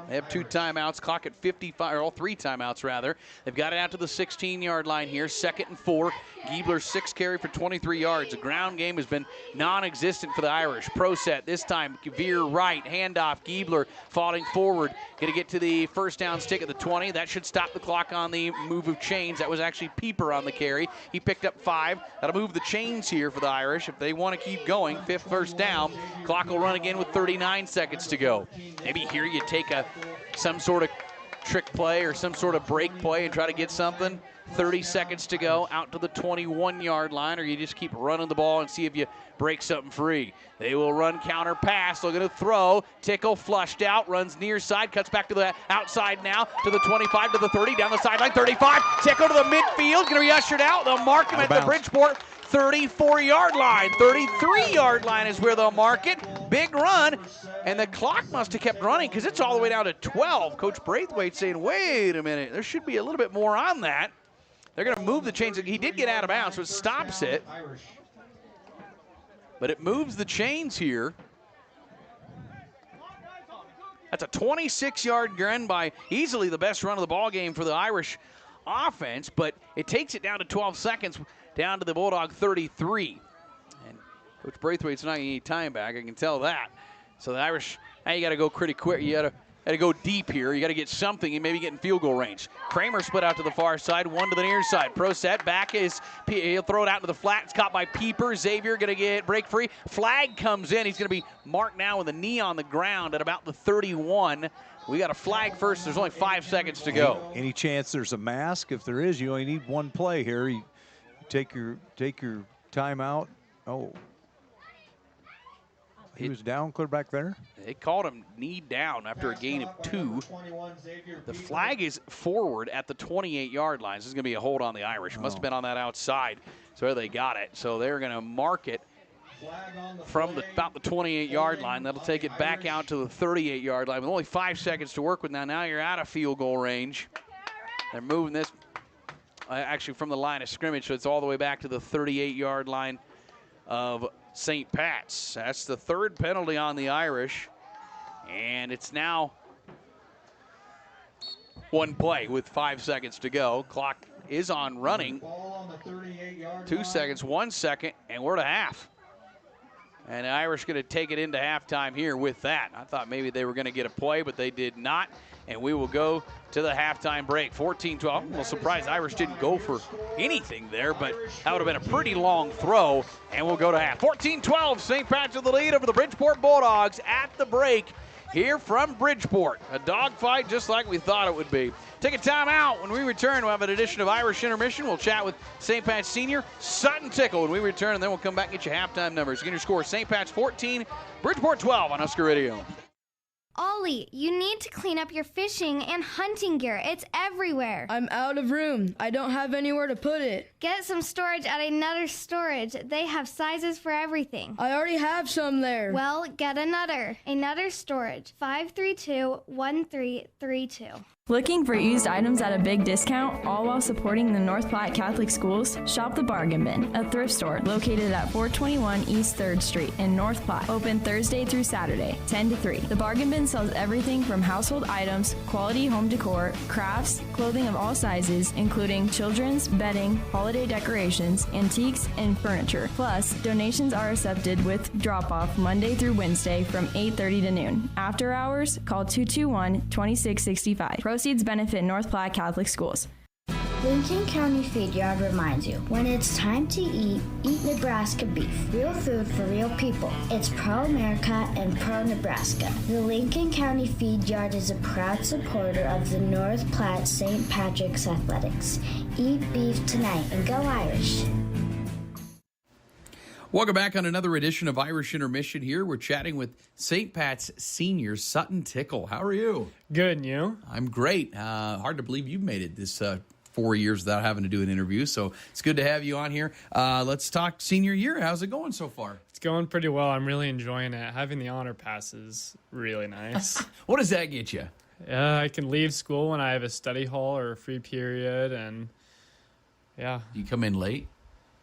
They have 2 timeouts, clock at 55, or all 3 timeouts rather. They've got it out to the 16-yard line here, 2nd and 4. Giebler 6 carry for 23 yards. The ground game has been non-existent for the Irish. Pro set this time, veer right, handoff, Giebler falling forward. Going to get to the first down stick at the 20. That should stop the clock on the move of chains. That was actually Pieper on the carry. He picked up 5. That'll move the chains here for the Irish if they want to keep going. 5th first down. Clock will run again with 39 seconds to go. Maybe here you take some sort of trick play or some sort of break play and try to get something. 30 seconds to go, out to the 21-yard line, or you just keep running the ball and see if you break something free. They will run counter pass. They're going to throw. Tickle flushed out, runs near side, cuts back to the outside now, to the 25, to the 30, down the sideline, 35. Tickle to the midfield, going to be ushered out. They'll mark him at the Bridgeport 34-yard line. 33-yard line is where they'll mark it. Big run, and the clock must have kept running because it's all the way down to 12. Coach Braithwaite saying, wait a minute, there should be a little bit more on that. They're going to move the chains. He did get out of bounds, so it stops it. But it moves the chains here. That's a 26-yard run by easily the best run of the ball game for the Irish offense, but it takes it down to 12 seconds, down to the Bulldog 33. And Coach Braithwaite's not going to need time back, I can tell that. So the Irish, now you got to go pretty quick. You got to go deep here. You got to get something and maybe get in field goal range. Kramer split out to the far side, one to the near side. Pro set, back is, he'll throw it out to the flat. It's caught by Pieper. Xavier going to get break free. Flag comes in. He's going to be marked now with a knee on the ground at about the 31. We got a flag first. There's only 5 seconds to go. Any chance there's a mask? If there is, you only need one play here. You take your timeout. Oh. He was down, clear back there. They called him knee down after a gain of 2. The flag is forward at the 28-yard line. This is going to be a hold on the Irish. Must have been on that outside. So there they got it. So they're going to mark it from about the 28-yard line. That'll take it back out to the 38-yard line with only 5 seconds to work with now. Now you're out of field goal range. They're moving this actually from the line of scrimmage, so it's all the way back to the 38-yard line of St. Pat's. That's the third penalty on the Irish, and it's now one play with 5 seconds to go. Clock is on running. 2 seconds, 1 second, and we're to half. And the Irish going to take it into halftime here with that. I thought maybe they were going to get a play, but they did not. And we will go to the halftime break. 14-12. I'm a little surprised the Irish didn't go for anything there, but that would have been a pretty long throw. And we'll go to half. 14-12, St. Pat's with the lead over the Bridgeport Bulldogs at the break here from Bridgeport. A dogfight just like we thought it would be. Take a timeout. When we return, we'll have an edition of Irish Intermission. We'll chat with St. Pat's senior Sutton Tickle when we return, and then we'll come back and get you halftime numbers. Get your score: St. Pat's 14, Bridgeport 12 on Husker Radio. Ollie, you need to clean up your fishing and hunting gear. It's everywhere. I'm out of room. I don't have anywhere to put it. Get some storage at Another Storage. They have sizes for everything. I already have some there. Well, get another. Another Storage, 532-1332. Looking for used items at a big discount, all while supporting the North Platte Catholic Schools? Shop the Bargain Bin, a thrift store located at 421 East 3rd Street in North Platte. Open Thursday through Saturday, 10 to 3. The Bargain Bin sells everything from household items, quality home decor, crafts, clothing of all sizes, including children's, bedding, holiday decorations, antiques, and furniture. Plus, donations are accepted with drop-off Monday through Wednesday from 8:30 to noon. After hours, call 221-2665. Proceeds benefit North Platte Catholic Schools. Lincoln County Feed Yard reminds you, when it's time to eat Nebraska beef. Real food for real people. It's pro-America and pro-Nebraska. The Lincoln County Feed Yard is a proud supporter of the North Platte St. Patrick's Athletics. Eat beef tonight and go Irish. Welcome back on another edition of Irish Intermission here. We're chatting with St. Pat's senior Sutton Tickle. How are you? Good, and you? I'm great. Hard to believe you've made it this 4 years without having to do an interview, so it's good to have you on here. Let's talk senior year. How's it going so far? It's going pretty well. I'm really enjoying it. Having the honor pass is really nice. What does that get you? I can leave school when I have a study hall or a free period, and yeah. You come in late?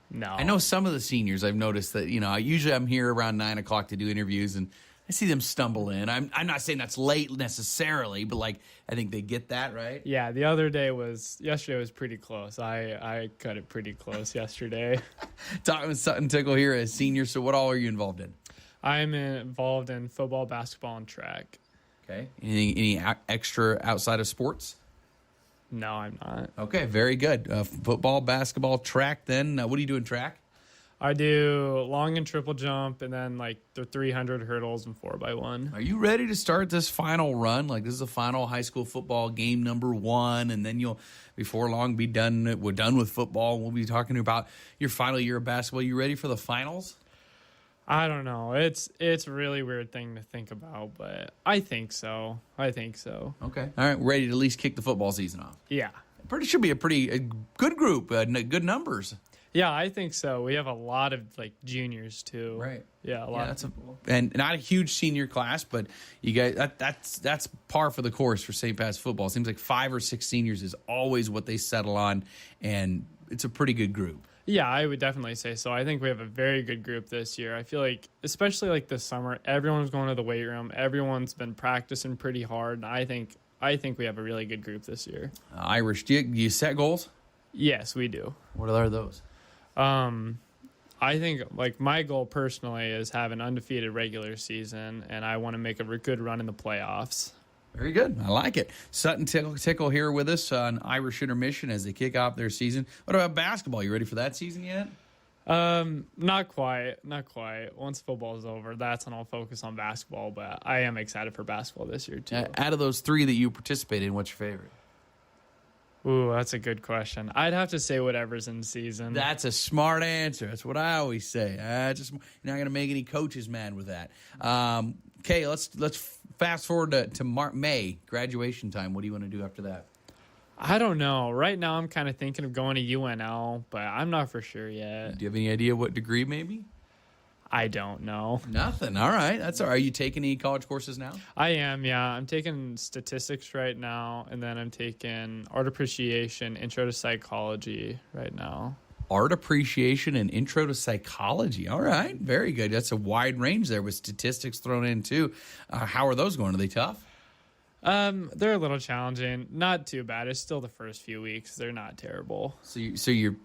No. I know some of the seniors, I've noticed that, usually I'm here around 9 o'clock to do interviews, and I see them stumble in. I'm not saying that's late necessarily, but, I think they get that, right? Yeah, yesterday was pretty close. I cut it pretty close yesterday. Talking with Sutton Tickle here as senior, so what all are you involved in? I'm involved in football, basketball, and track. Okay. Any extra outside of sports? No, I'm not. Okay, very good. Football, basketball, track then. What do you do in track? I do long and triple jump, and then like the 300 hurdles and 4x1. Are you ready to start this final run? Like, this is the final high school football game number 1, and then you'll, before long, be done. We're done with football. We'll be talking about your final year of basketball. You ready for the finals? I don't know. It's a really weird thing to think about, but I think so. Okay. All right. Ready to at least kick the football season off? Yeah. Should be a pretty good group, good numbers. Yeah, I think so. We have a lot of like juniors too. Right. Yeah, a lot of people. And not a huge senior class, but you guys that's par for the course for St. Pat's football. It seems like 5 or 6 seniors is always what they settle on, and it's a pretty good group. Yeah, I would definitely say so. I think we have a very good group this year. I feel like, especially like this summer, everyone's going to the weight room. Everyone's been practicing pretty hard, and I think we have a really good group this year. Irish, do you set goals? Yes, we do. What are those? I think like my goal personally is have an undefeated regular season, and I want to make a good run in the playoffs. Very good. I like it. Sutton Tickle here with us on Irish Intermission as they kick off their season. What about basketball? You ready for that season yet? Not quite. Once football's over, that's when I'll focus on basketball, but I am excited for basketball this year too. Out of those 3 that you participated in, what's your favorite? Ooh, that's a good question. I'd have to say whatever's in season. That's a smart answer. That's what I always say. You're not going to make any coaches mad with that. Okay, let's fast forward to May, graduation time. What do you want to do after that? I don't know. Right now, I'm kind of thinking of going to UNL, but I'm not for sure yet. Do you have any idea what degree maybe? I don't know. Nothing. All right. That's all right. Are you taking any college courses now? I am, yeah. I'm taking statistics right now, and then I'm taking art appreciation, intro to psychology right now. Art appreciation and intro to psychology. All right. Very good. That's a wide range there with statistics thrown in too. How are those going? Are they tough? They're a little challenging. Not too bad. It's still the first few weeks. They're not terrible. So you're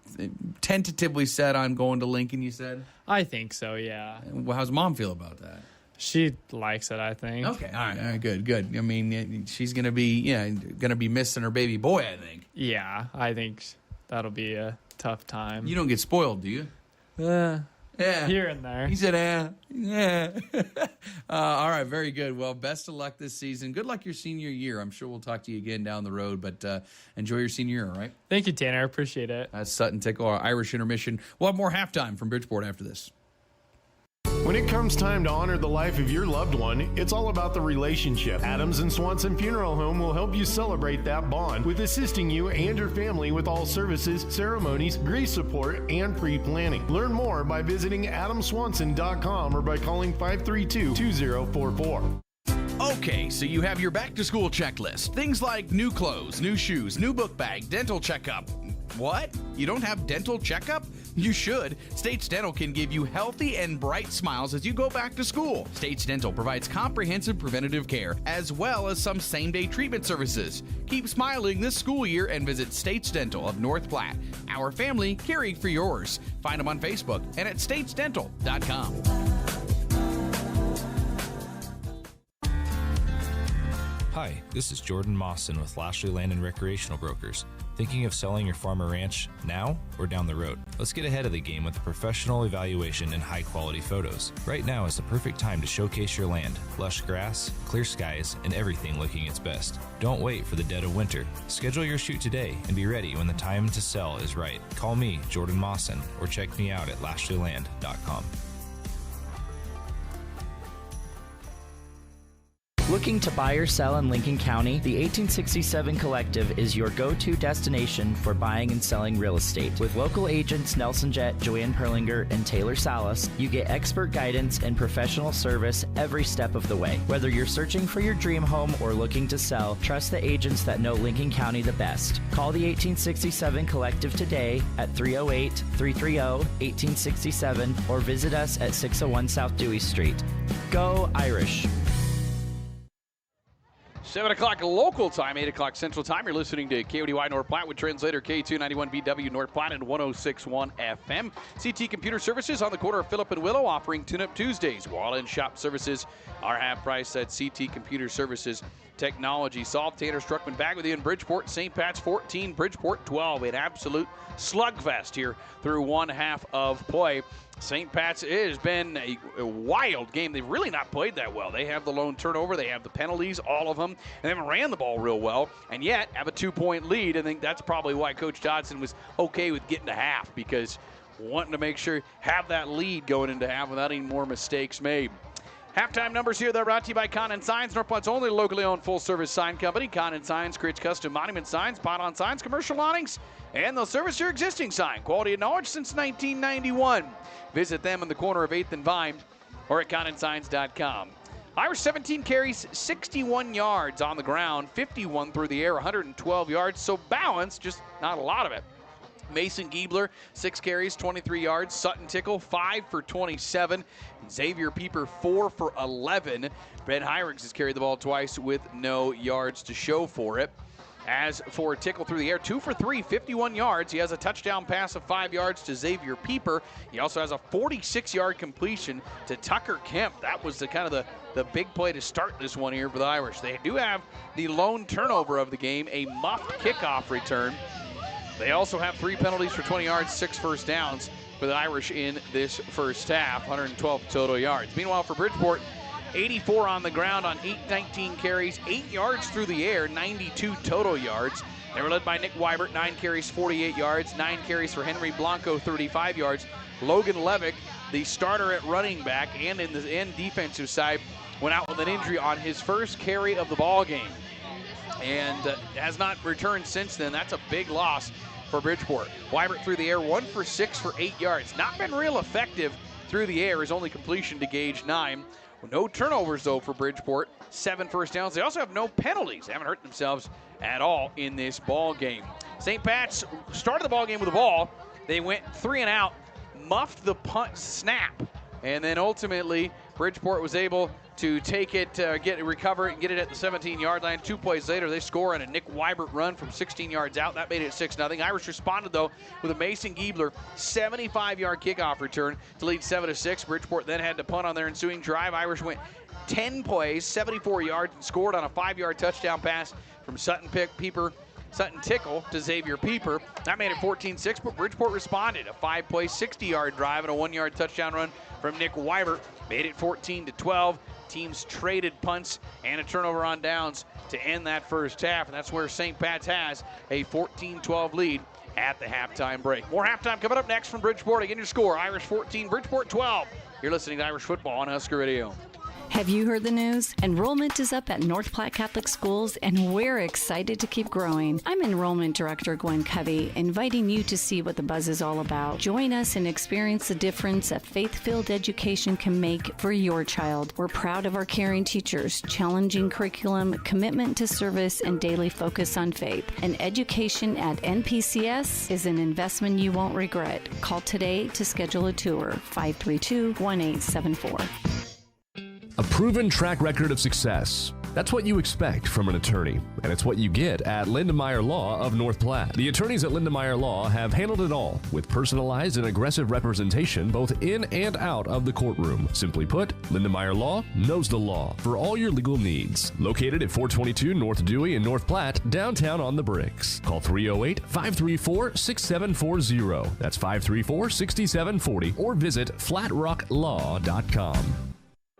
tentatively set on going to Lincoln, you said? I think so, yeah. Well, how's Mom feel about that? She likes it, I think. Okay, all right, good. I mean, she's gonna be missing her baby boy, I think. Yeah, I think that'll be a tough time. You don't get spoiled, do you? Yeah. Here and there. He said, yeah. All right, very good. Well, best of luck this season. Good luck your senior year. I'm sure we'll talk to you again down the road, but enjoy your senior year, all right? Thank you, Tanner. I appreciate it. That's Sutton Tickle, our Irish Intermission. We'll have more halftime from Bridgeport after this. When it comes time to honor the life of your loved one, it's all about the relationship. Adams and Swanson Funeral Home will help you celebrate that bond with assisting you and your family with all services, ceremonies, grief support, and pre-planning. Learn more by visiting adamswanson.com or by calling 532-2044. Okay, so you have your back-to-school checklist. Things like new clothes, new shoes, new book bag, dental checkup. What? You don't have dental checkup? You should. States Dental can give you healthy and bright smiles as you go back to school. States Dental provides comprehensive preventative care as well as some same-day treatment services. Keep smiling this school year and visit States Dental of North Platte. Our family caring for yours. Find them on Facebook and at statesdental.com. Hi, this is Jordan Mawson with Lashley Land and Recreational Brokers. Thinking of selling your farm or ranch now or down the road? Let's get ahead of the game with a professional evaluation and high-quality photos. Right now is the perfect time to showcase your land. Lush grass, clear skies, and everything looking its best. Don't wait for the dead of winter. Schedule your shoot today and be ready when the time to sell is right. Call me, Jordan Mawson, or check me out at lashleyland.com. Looking to buy or sell in Lincoln County? The 1867 Collective is your go-to destination for buying and selling real estate. With local agents Nelson Jett, Joanne Perlinger, and Taylor Salas, you get expert guidance and professional service every step of the way. Whether you're searching for your dream home or looking to sell, trust the agents that know Lincoln County the best. Call the 1867 Collective today at 308-330-1867 or visit us at 601 South Dewey Street. Go Irish! 7 o'clock local time, 8 o'clock central time. You're listening to KODY North Platte with translator K291BW North Platte and 106.1 FM. CT Computer Services on the corner of Phillip and Willow offering Tune-Up Tuesdays. Wall-in shop services are half price at CT Computer Services technology. Solve Tanner Struckman back with you in Bridgeport. St. Pat's 14, Bridgeport 12. An absolute slugfest here through one half of play. St. Pat's, it has been a wild game. They've really not played that well. They have the lone turnover. They have the penalties, all of them. And they haven't ran the ball real well, and yet have a 2-point lead. I think that's probably why Coach Dodson was okay with getting to half, because wanting to make sure have that lead going into half without any more mistakes made. Halftime numbers here. They're brought to you by Condon Signs, North Platte's only locally owned full-service sign company. Condon Signs creates custom monument signs, spot-on signs, commercial awnings, and they'll service your existing sign. Quality and knowledge since 1991. Visit them in the corner of 8th and Vine or at condonsigns.com. Irish 17 carries, 61 yards on the ground, 51 through the air, 112 yards. So balanced, just not a lot of it. Mason Giebler, 6 carries, 23 yards. Sutton Tickle, 5 for 27. Xavier Pieper, 4 for 11. Ben Hyrings has carried the ball twice with no yards to show for it. As for Tickle through the air, 2 for 3, 51 yards. He has a touchdown pass of 5 yards to Xavier Pieper. He also has a 46-yard completion to Tucker Kemp. That was the kind of the big play to start this one here for the Irish. They do have the lone turnover of the game, a muffed kickoff return. They also have 3 penalties for 20 yards, 6 first downs for the Irish in this first half, 112 total yards. Meanwhile, for Bridgeport, 84 on the ground on 19 carries, 8 yards through the air, 92 total yards. They were led by Nick Weibert, 9 carries, 48 yards, 9 carries for Henry Blanco, 35 yards. Logan Levick, the starter at running back and in the end defensive side, went out with an injury on his first carry of the ball game and has not returned since then. That's a big loss for Bridgeport. Weibert through the air, 1 for 6 for 8 yards. Not been real effective through the air. His only completion to Gage, 9. No turnovers, though, for Bridgeport. 7 first downs. They also have no penalties. They haven't hurt themselves at all in this ball game. St. Pat's started the ball game with the ball. They went 3 and out, muffed the punt snap, and then ultimately Bridgeport was able to take it, recover it, and get it at the 17-yard line. 2 plays later, they score on a Nick Weibert run from 16 yards out. That made it 6-0. Irish responded, though, with a Mason Giebler 75-yard kickoff return to lead 7-6. Bridgeport then had to punt on their ensuing drive. Irish went 10 plays, 74 yards, and scored on a 5-yard touchdown pass from Sutton Tickle to Xavier Pieper. That made it 14-6, but Bridgeport responded. A 5-play, 60-yard drive and a 1-yard touchdown run from Nick Weibert made it 14-12. Teams traded punts and a turnover on downs to end that first half, and that's where St. Pat's has a 14-12 lead at the halftime break. More halftime coming up next from Bridgeport. Again, your score, Irish 14, Bridgeport 12. You're listening to Irish Football on Husker Radio. Have you heard the news? Enrollment is up at North Platte Catholic Schools, and we're excited to keep growing. I'm Enrollment Director Gwen Covey, inviting you to see what the buzz is all about. Join us and experience the difference a faith-filled education can make for your child. We're proud of our caring teachers, challenging curriculum, commitment to service, and daily focus on faith. And education at NPCS is an investment you won't regret. Call today to schedule a tour, 532-1874. A proven track record of success. That's what you expect from an attorney, and it's what you get at Lindemeyer Law of North Platte. The attorneys at Lindemeyer Law have handled it all with personalized and aggressive representation both in and out of the courtroom. Simply put, Lindemeyer Law knows the law for all your legal needs. Located at 422 North Dewey in North Platte, downtown on the Bricks. Call 308-534-6740. That's 534-6740, or visit flatrocklaw.com.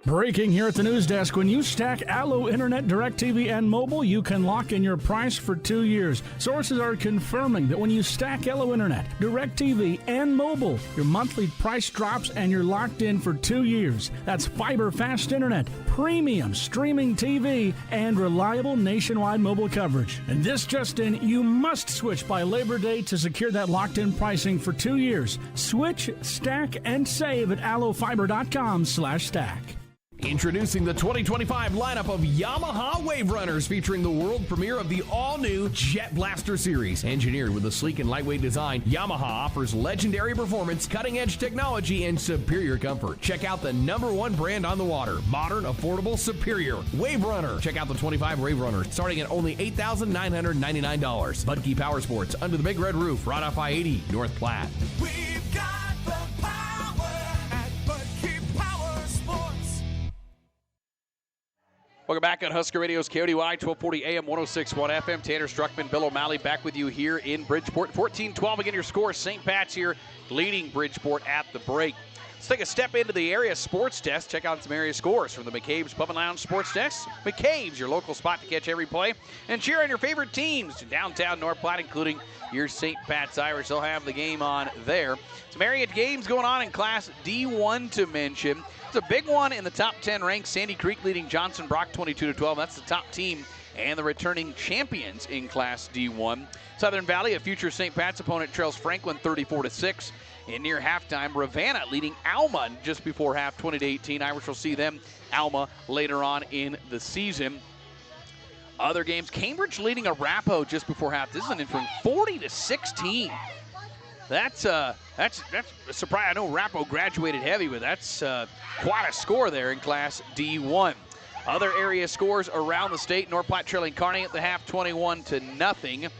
Breaking here at the news desk. When you stack Allo Internet, DirecTV, and mobile, you can lock in your price for 2 years. Sources are confirming that when you stack Allo Internet, DirecTV, and mobile, your monthly price drops and you're locked in for 2 years. That's fiber fast internet, premium streaming TV, and reliable nationwide mobile coverage. And this just in, you must switch by Labor Day to secure that locked-in pricing for 2 years. Switch, stack, and save at allofiber.com/stack. Introducing the 2025 lineup of Yamaha Wave Runners, featuring the world premiere of the all-new Jet Blaster series. Engineered with a sleek and lightweight design, Yamaha offers legendary performance, cutting-edge technology, and superior comfort. Check out the #1 brand on the water. Modern, affordable, superior. Wave Runner. Check out the 25 Wave Runner, starting at only $8,999. Budke Power Sports, under the Big Red Roof, right off I-80, North Platte. We've got the power at Budke Power Sports. Welcome back on Husker Radio's KODY 1240 AM 106.1 FM. Tanner Struckman, Bill O'Malley back with you here in Bridgeport. 14-12 again your score. St. Pat's here leading Bridgeport at the break. Let's take a step into the area sports desk. Check out some area scores from the McCabe's Pub and Lounge Sports Desk. McCabe's, your local spot to catch every play. And cheer on your favorite teams in downtown North Platte, including your St. Pat's Irish. They'll have the game on there. Some area games going on in Class D1 to mention. It's a big one in the top 10 ranked. Sandy Creek leading Johnson Brock 22-12. That's the top team and the returning champions in Class D1. Southern Valley, a future St. Pat's opponent, trails Franklin 34-6. And near halftime, Ravenna leading Alma just before half, 20-18. Irish will see them, Alma, later on in the season. Other games, Cambridge leading Arapahoe just before half. This is an interesting 40-16. That's a surprise. I know Arapahoe graduated heavy, but that's quite a score there in Class D1. Other area scores around the state. North Platte trailing Kearney at the half, 21-0.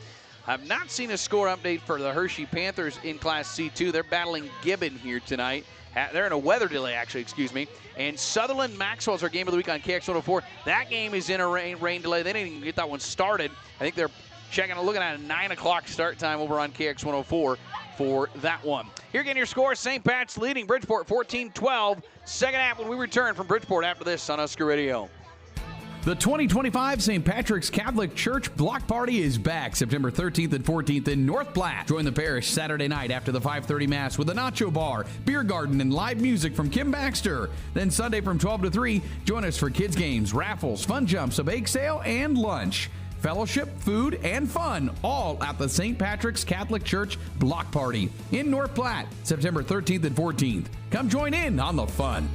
I've not seen a score update for the Hershey Panthers in Class C2. They're battling Gibbon here tonight. They're in a weather delay, actually, excuse me. And Sutherland Maxwell's our game of the week on KX 104. That game is in a rain delay. They didn't even get that one started. I think they're looking at a 9 o'clock start time over on KX 104 for that one. Here again, your score, St. Pat's leading Bridgeport 14-12. Second half when we return from Bridgeport after this on Husker Radio. The 2025 St. Patrick's Catholic Church Block Party is back September 13th and 14th in North Platte. Join the parish Saturday night after the 5:30 Mass with a nacho bar, beer garden, and live music from Kim Baxter. Then Sunday from 12 to 3, join us for kids' games, raffles, fun jumps, a bake sale, and lunch. Fellowship, food, and fun, all at the St. Patrick's Catholic Church Block Party in North Platte, September 13th and 14th. Come join in on the fun.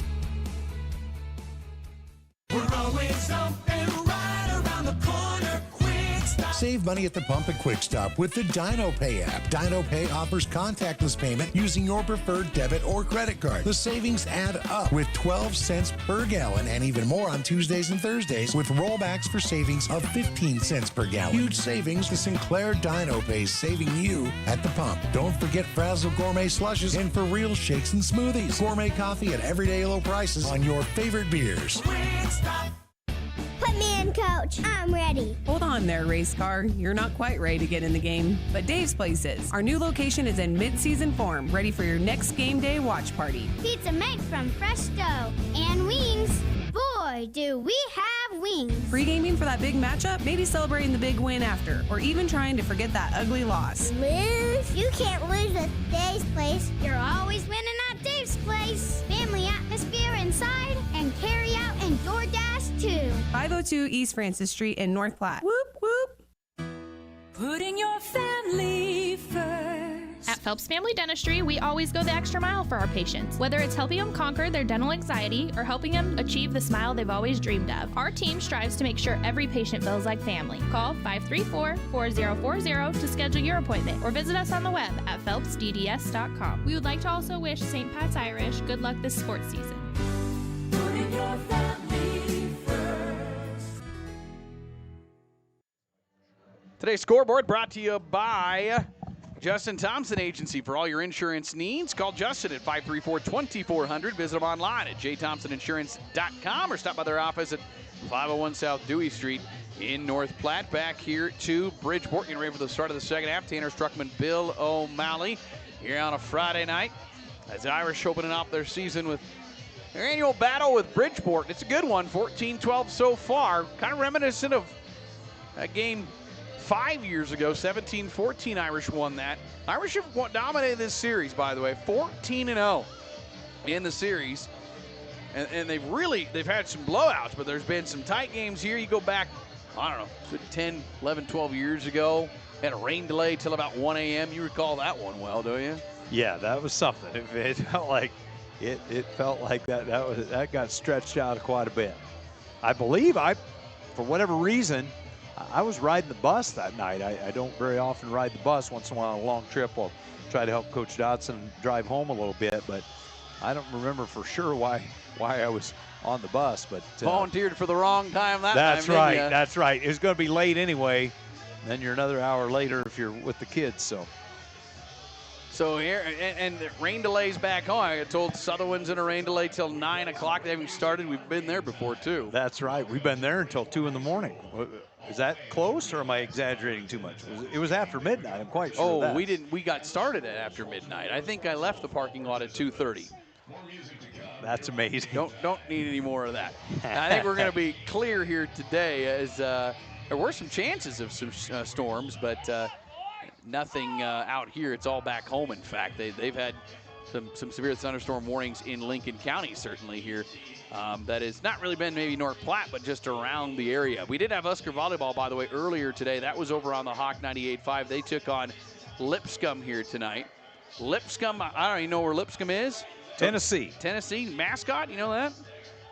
We're always open right around the corner. Quick Stop. Save money at the pump at Quick Stop with the Dino Pay app. Dino Pay offers contactless payment using your preferred debit or credit card. The savings add up with 12 cents per gallon and even more on Tuesdays and Thursdays with rollbacks for savings of 15 cents per gallon. Huge savings. The Sinclair Dino Pay saving you at the pump. Don't forget Frazzle Gourmet Slushes and For Real Shakes and Smoothies. Gourmet coffee at everyday low prices on your favorite beers. Put me in, Coach. I'm ready. Hold on there, race car. You're not quite ready to get in the game, but Dave's Place is. Our new location is in mid-season form, ready for your next game day watch party. Pizza made from fresh dough and wings. Boy, do we have wings. Pre-gaming for that big matchup, maybe celebrating the big win after, or even trying to forget that ugly loss. Lose? You can't lose at Dave's Place. You're always winning at Dave's Place. Family atmosphere inside and carry out and DoorDash too. 502 East Francis Street in North Platte. Whoop, whoop. Putting your family first. At Phelps Family Dentistry, we always go the extra mile for our patients. Whether it's helping them conquer their dental anxiety or helping them achieve the smile they've always dreamed of, our team strives to make sure every patient feels like family. Call 534-4040 to schedule your appointment or visit us on the web at phelpsdds.com. We would like to also wish St. Pat's Irish good luck this sports season. Putting your family first. Today's scoreboard brought to you by Justin Thompson Agency. For all your insurance needs, call Justin at 534-2400. Visit them online at jthompsoninsurance.com or stop by their office at 501 South Dewey Street in North Platte. Back here to Bridgeport. Getting ready for the start of the second half. Tanner Struckman, Bill O'Malley here on a Friday night as the Irish opening up their season with their annual battle with Bridgeport. It's a good one, 14-12 so far. Kind of reminiscent of that game 5 years ago, 17-14, Irish won that. Irish have dominated this series, by the way, 14-0 in the series. And they've had some blowouts, but there's been some tight games here. You go back, I don't know, 10, 11, 12 years ago, had a rain delay till about 1 a.m. You recall that one well, don't you? Yeah, that was something. It felt like that got stretched out quite a bit. I believe for whatever reason, I was riding the bus that night. I don't very often ride the bus. Once in a while on a long trip, I'll try to help Coach Dodson drive home a little bit, but I don't remember for sure why I was on the bus. But volunteered for the wrong time that that's time. Right. That's right. It was going to be late anyway. Then you're another hour later if you're with the kids. So So here, and the rain delays back home. I got told Sutherland's in a rain delay till 9 o'clock. They haven't started. We've been there before, too. That's right. We've been there until 2 in the morning. Is that close, or am I exaggerating too much? It was after midnight. I'm quite sure. Oh, we didn't. We got started at after midnight. I think I left the parking lot at 2:30. That's amazing. Don't need any more of that. I think we're going to be clear here today, as there were some chances of some storms, but nothing out here. It's all back home. In fact, they've had some severe thunderstorm warnings in Lincoln County, certainly here. That has not really been maybe North Platte, but just around the area. We did have Husker volleyball, by the way, earlier today. That was over on the Hawk 98.5. They took on Lipscomb here tonight. Lipscomb, I don't even know where Lipscomb is. Tennessee. Tennessee mascot, you know that?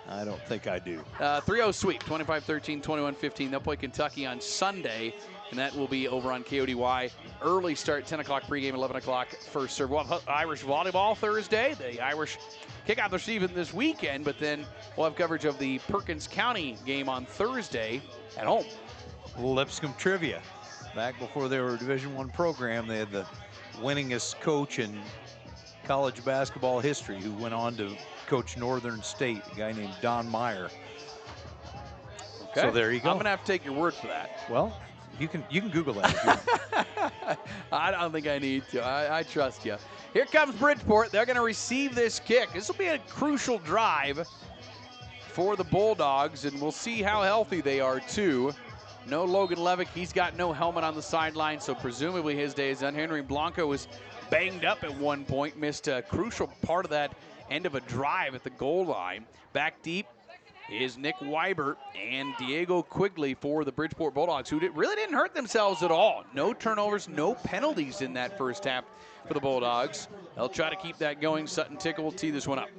I don't think I do. 3-0 sweep, 25-13, 21-15. They'll play Kentucky on Sunday, and that will be over on KODY. Early start, 10 o'clock pregame, 11 o'clock first serve. We'll have Irish volleyball Thursday. The Irish kick out their season this weekend, but then we'll have coverage of the Perkins County game on Thursday at home. Lipscomb trivia. Back before they were a Division I program, they had the winningest coach in college basketball history who went on to coach Northern State, a guy named Don Meyer. Okay. So there you go. I'm going to have to take your word for that. Well, you can Google that if you want. I don't think I need to. I trust you. Here comes Bridgeport. They're going to receive this kick. This will be a crucial drive for the Bulldogs, and we'll see how healthy they are, too. No Logan Levick. He's got no helmet on the sideline, so presumably his day is done. Henry Blanco was banged up at one point, missed a crucial part of that end of a drive at the goal line. Back deep is Nick Weibert and Diego Quigley for the Bridgeport Bulldogs, who really didn't hurt themselves at all. No turnovers, no penalties in that first half for the Bulldogs. They'll try to keep that going. Sutton Tickle will tee this one up.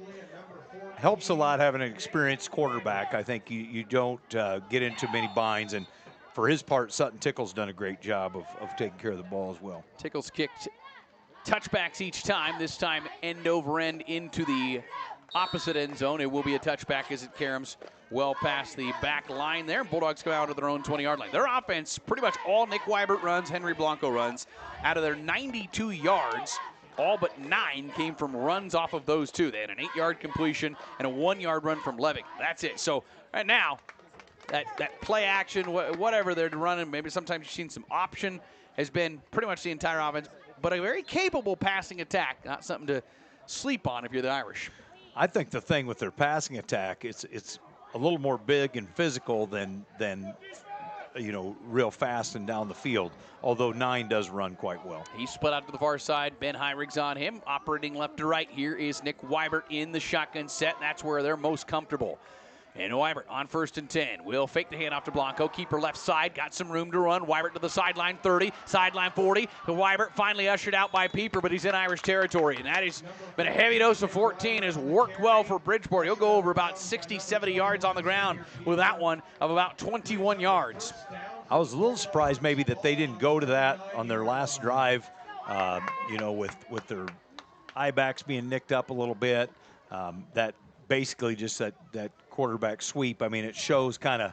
Helps a lot having an experienced quarterback. I think you don't get into many binds, and for his part, Sutton Tickle's done a great job of taking care of the ball as well. Tickle's kicked touchbacks each time, this time end over end into the opposite end zone. It will be a touchback as it caroms well past the back line there. Bulldogs come out of their own 20-yard line. Their offense, pretty much all Nick Weibert runs, Henry Blanco runs. Out of their 92 yards, all but 9 came from runs off of those two. They had an 8-yard completion and a 1-yard run from Levick. That's it. So right now, that play action, whatever they're running, maybe sometimes you've seen some option, has been pretty much the entire offense, but a very capable passing attack, not something to sleep on if you're the Irish. I think the thing with their passing attack, it's a little more big and physical than real fast and down the field, although 9 does run quite well. He's split out to the far side. Ben Heirig's on him, operating left to right. Here is Nick Weibert in the shotgun set. That's where they're most comfortable. And Weibert on 1st and 10. Will fake the handoff to Blanco. Keeper left side. Got some room to run. Weibert to the sideline 30. Sideline 40. To Weibert. Finally ushered out by Pieper, but he's in Irish territory. And that has been a heavy dose of 14. Has worked well for Bridgeport. He'll go over about 60, 70 yards on the ground with that one of about 21 yards. I was a little surprised maybe that they didn't go to that on their last drive, with their eye backs being nicked up a little bit. That basically just that quarterback sweep. I mean, it shows kind of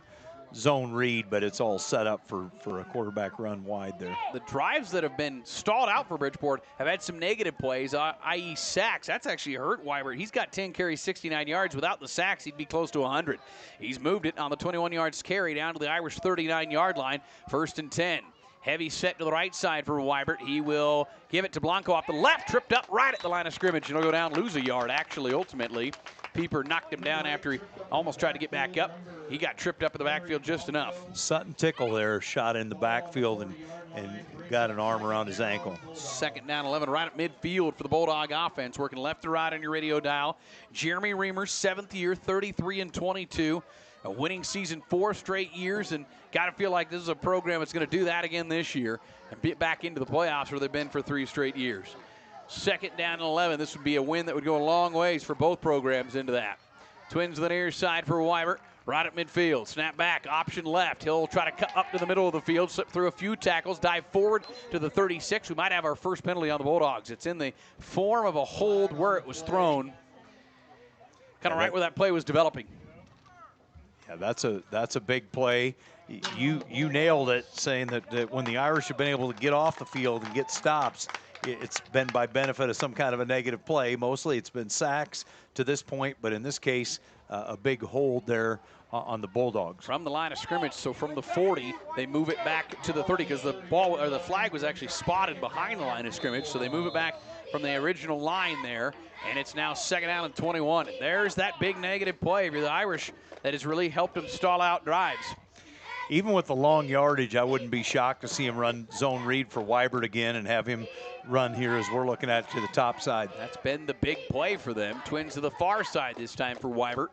zone read, but it's all set up for a quarterback run wide there. The drives that have been stalled out for Bridgeport have had some negative plays, i.e. sacks. That's actually hurt Weibert. He's got 10 carries, 69 yards. Without the sacks, he'd be close to 100. He's moved it on the 21 yards carry down to the Irish 39-yard line. 1st and 10. Heavy set to the right side for Weibert. He will give it to Blanco off the left, tripped up right at the line of scrimmage. And he'll go down, lose a yard, actually, ultimately. Pieper knocked him down after he almost tried to get back up. He got tripped up in the backfield just enough. Sutton Tickle there shot in the backfield and got an arm around his ankle. 2nd down 11 right at midfield for the Bulldog offense. Working left to right on your radio dial. Jeremy Reamer, 7th year, 33-22. A winning season 4 straight years, and got to feel like this is a program that's going to do that again this year and get back into the playoffs where they've been for 3 straight years. 2nd down and 11. This would be a win that would go a long ways for both programs into that. Twins to the near side for Weibert. Right at midfield. Snap back. Option left. He'll try to cut up to the middle of the field. Slip through a few tackles. Dive forward to the 36. We might have our first penalty on the Bulldogs. It's in the form of a hold where it was thrown. Kind of right where that play was developing. Yeah, that's a big play. You nailed it, saying that when the Irish have been able to get off the field and get stops, it's been by benefit of some kind of a negative play. Mostly it's been sacks to this point, but in this case, a big hold there on the Bulldogs. From the line of scrimmage, so from the 40, they move it back to the 30 because the ball or the flag was actually spotted behind the line of scrimmage, so they move it back from the original line there, and it's now 2nd down and 21. And there's that big negative play for the Irish that has really helped them stall out drives. Even with the long yardage, I wouldn't be shocked to see him run zone read for Weibert again and have him run here as we're looking at to the top side. That's been the big play for them. Twins to the far side this time for Weibert.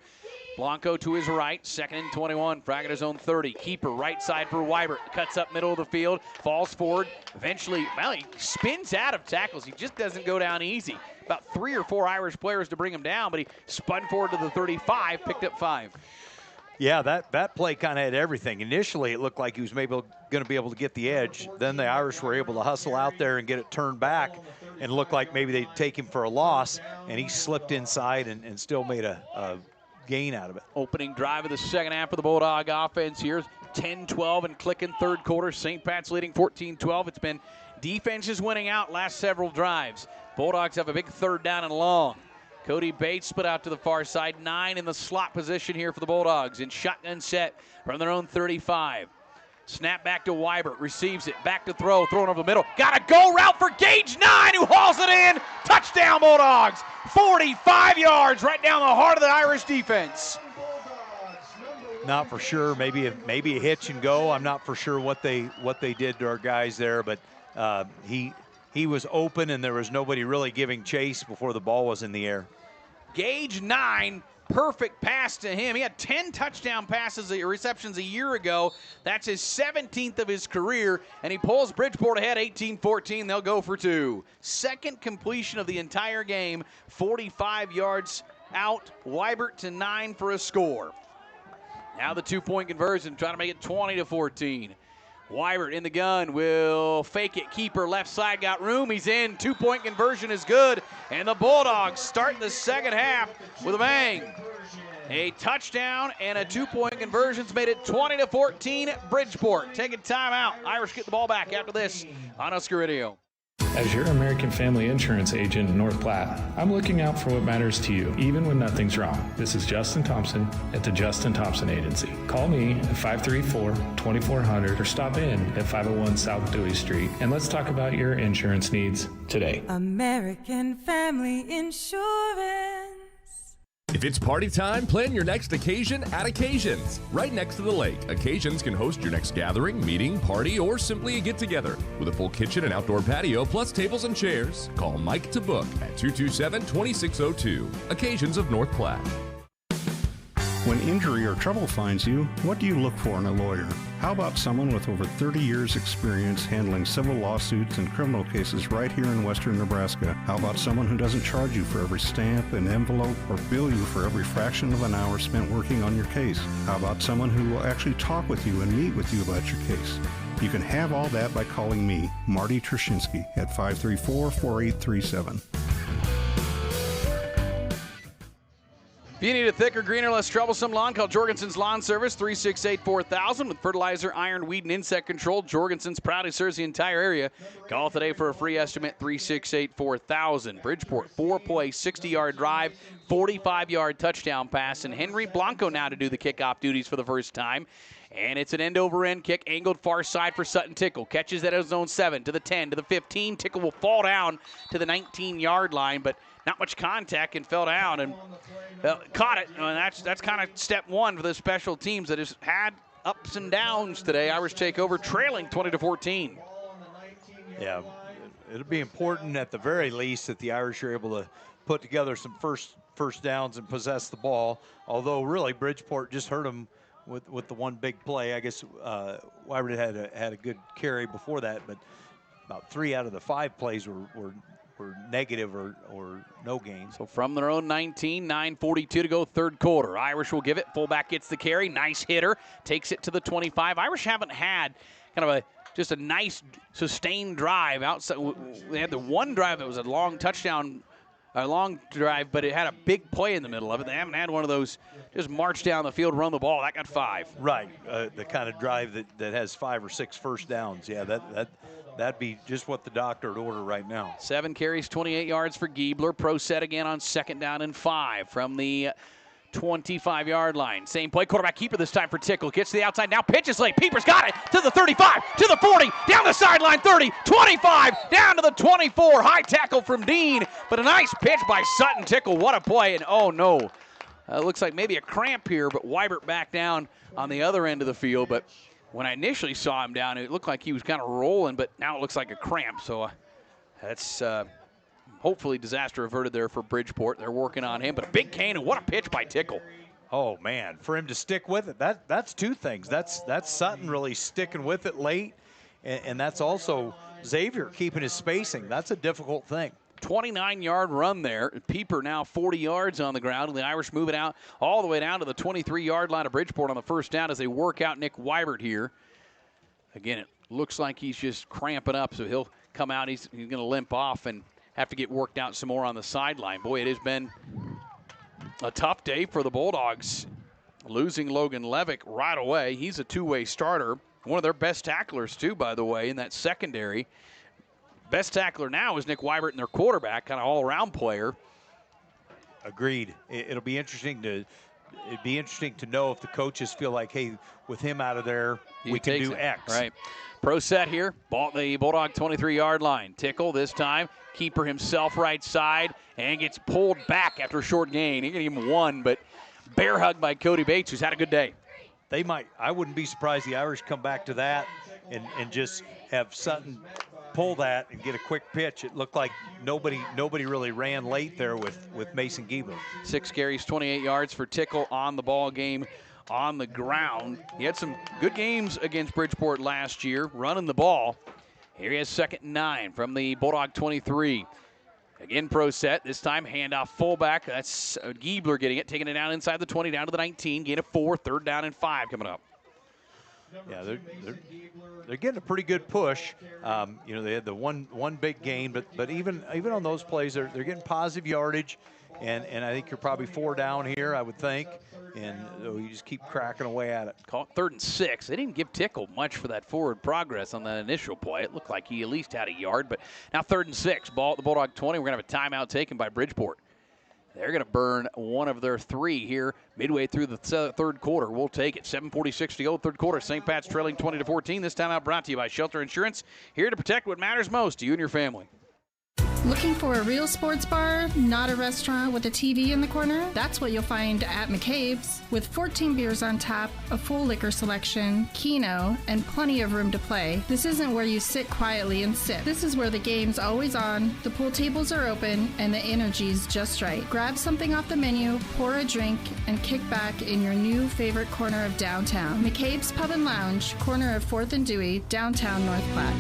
Blanco to his right, 2nd and 21, Frag at his own 30. Keeper right side for Weibert, cuts up middle of the field, falls forward. Eventually, well, he spins out of tackles. He just doesn't go down easy. About 3 or 4 Irish players to bring him down, but he spun forward to the 35, picked up 5. Yeah, that play kind of had everything. Initially, it looked like he was maybe going to be able to get the edge. Then the Irish were able to hustle out there and get it turned back and looked like maybe they'd take him for a loss, and he slipped inside and still made a gain out of it. Opening drive of the second half of the Bulldog offense here. 10-12 and clicking third quarter. St. Pat's leading 14-12. It's been defenses winning out last several drives. Bulldogs have a big 3rd down and long. Cody Bates split out to the far side. 9 in the slot position here for the Bulldogs in shotgun set from their own 35. Snap back to Weibert, receives it, back to throw, throwing over the middle. Got a go route for Gage 9, who hauls it in. Touchdown Bulldogs, 45 yards right down the heart of the Irish defense. Not for sure, maybe a hitch and go. I'm not for sure what they did to our guys there, but he was open and there was nobody really giving chase before the ball was in the air. Gage 9. Perfect pass to him. He had 10 touchdown passes, receptions a year ago. That's his 17th of his career, and he pulls Bridgeport ahead 18-14. They'll go for 2. Second completion of the entire game, 45 yards out. Weibert to 9 for a score. Now the 2-point conversion, trying to make it 20-14. Weibert in the gun will fake it. Keeper left side got room. He's in. 2-point conversion is good. And the Bulldogs start the second half with a bang. A touchdown and a 2-point conversion's made it 20-14 Bridgeport. Taking time out. Irish get the ball back after this on Husker Radio. As your American Family Insurance agent in North Platte, I'm looking out for what matters to you, even when nothing's wrong. This is Justin Thompson at the Justin Thompson Agency. Call me at 534-2400 or stop in at 501 South Dewey Street, and let's talk about your insurance needs today. American Family Insurance. If it's party time, plan your next occasion at Occasions. Right next to the lake, Occasions can host your next gathering, meeting, party, or simply a get-together. With a full kitchen and outdoor patio, plus tables and chairs. Call Mike to book at 227-2602. Occasions of North Platte. When injury or trouble finds you, what do you look for in a lawyer? How about someone with over 30 years experience handling civil lawsuits and criminal cases right here in western Nebraska? How about someone who doesn't charge you for every stamp and envelope or bill you for every fraction of an hour spent working on your case? How about someone who will actually talk with you and meet with you about your case? You can have all that by calling me, Marty Trzynski, at 534-4837. If you need a thicker, greener, less troublesome lawn, call Jorgensen's Lawn Service, 368-4000. With fertilizer, iron, weed, and insect control, Jorgensen's proudly serves the entire area. Call today for a free estimate, 368-4000. Bridgeport, 4-play, 60-yard drive, 45-yard touchdown pass, and Henry Blanco now to do the kickoff duties for the first time. And it's an end-over-end kick, angled far side for Sutton Tickle. Catches at his own 7, to the 10, to the 15. Tickle will fall down to the 19-yard line, but not much contact and fell down and caught it. And that's kind of step one for the special teams that has had ups and downs today. Irish take over, trailing 20-14. Yeah, it'll be important at the very least that the Irish are able to put together some first downs and possess the ball. Although really Bridgeport just hurt them with the one big play. I guess Weibert had a good carry before that, but about 3 out of the 5 plays were negative or no gain. So from their own 19, 9:42 to go, third quarter. Irish will give it. Fullback gets the carry. Nice hitter. Takes it to the 25. Irish haven't had kind of just a nice sustained drive outside. They had the one drive that was a long touchdown a long drive, but it had a big play in the middle of it. They haven't had one of those just march down the field, run the ball. That got 5. Right, the kind of drive that has 5 or 6 first downs. Yeah, that'd be just what the doctor would order right now. 7 carries, 28 yards for Giebler. Pro set again on 2nd down and 5 from the 25-yard line. Same play, quarterback keeper this time for Tickle. Gets to the outside, now pitches late. Peeper's got it to the 35, to the 40, down the sideline 30, 25, down to the 24. High tackle from Dean, but a nice pitch by Sutton. Tickle, what a play, and oh no. Looks like maybe a cramp here, but Weibert back down on the other end of the field. But when I initially saw him down, it looked like he was kind of rolling, but now it looks like a cramp. So that's hopefully disaster averted there for Bridgeport. They're working on him, but a big cane, and what a pitch by Tickle. Oh, man, for him to stick with it, that's 2 things. That's Sutton really sticking with it late, and that's also Xavier keeping his spacing. That's a difficult thing. 29-yard run there. Pieper now 40 yards on the ground, and the Irish move it out all the way down to the 23-yard line of Bridgeport on the first down as they work out Nick Weibert here. Again, it looks like he's just cramping up, so he'll come out. He's going to limp off and have to get worked out some more on the sideline. Boy, it has been a tough day for the Bulldogs. Losing Logan Levick right away. He's a 2-way starter. One of their best tacklers, too, by the way, in that secondary. Best tackler now is Nick Weibert and their quarterback, kind of all-around player. Agreed. It'd be interesting to know if the coaches feel like, hey, with him out of there, we can do X. Right. Pro set here. Ball the Bulldog 23-yard line. Tickle this time. Keeper himself right side and gets pulled back after a short gain. He can give him 1, but bear hug by Cody Bates, who's had a good day. They might. I wouldn't be surprised the Irish come back to that and just have Sutton pull that and get a quick pitch. It looked like nobody really ran late there with Mason Giebler. 6 carries, 28 yards for Tickle on the ball game on the ground. He had some good games against Bridgeport last year, running the ball. Here he has 2nd and 9 from the Bulldog 23. Again, pro set. This time, handoff fullback. That's Giebler getting it, taking it down inside the 20, down to the 19. Gain of 4, 3rd down and 5 coming up. Yeah, they're getting a pretty good push. They had the one big gain, but even on those plays, they're getting positive yardage, and I think you're probably 4 down here, I would think, and you just keep cracking away at it. Call it 3rd and 6. They didn't give Tickle much for that forward progress on that initial play. It looked like he at least had a yard, but now 3rd and 6. Ball at the Bulldog 20. We're going to have a timeout taken by Bridgeport. They're going to burn one of their 3 here midway through the 3rd quarter. We'll take it. 7:46 to go, 3rd quarter. St. Pat's trailing 20-14. This timeout brought to you by Shelter Insurance, here to protect what matters most to you and your family. Looking for a real sports bar, not a restaurant with a TV in the corner? That's what you'll find at McCabe's. With 14 beers on tap, a full liquor selection, keno, and plenty of room to play, this isn't where you sit quietly and sip. This is where the game's always on, the pool tables are open, and the energy's just right. Grab something off the menu, pour a drink, and kick back in your new favorite corner of downtown. McCabe's Pub and Lounge, corner of 4th and Dewey, downtown North Platte.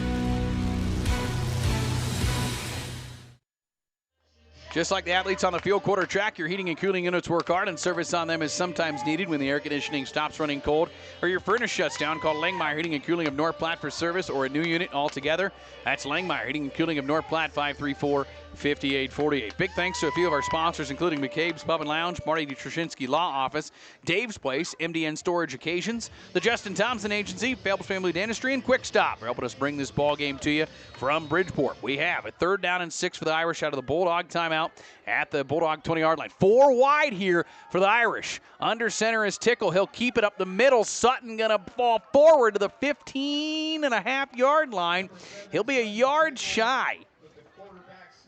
Just like the athletes on the field quarter track, your heating and cooling units work hard, and service on them is sometimes needed when the air conditioning stops running cold or your furnace shuts down. Call Langmeyer Heating and Cooling of North Platte for service or a new unit altogether. That's Langmeyer Heating and Cooling of North Platte, 534-5848. Big thanks to a few of our sponsors, including McCabe's Pub and Lounge, Marty Trushinsky Law Office, Dave's Place, MDN Storage Occasions, the Justin Thompson Agency, Phelps Family Dentistry, and Quick Stop for helping us bring this ball game to you from Bridgeport. We have a 3rd down and 6 for the Irish out of the Bulldog timeout at the Bulldog 20-yard line. 4 wide here for the Irish. Under center is Tickle. He'll keep it up the middle. Sutton going to fall forward to the 15.5-yard line. He'll be a yard shy.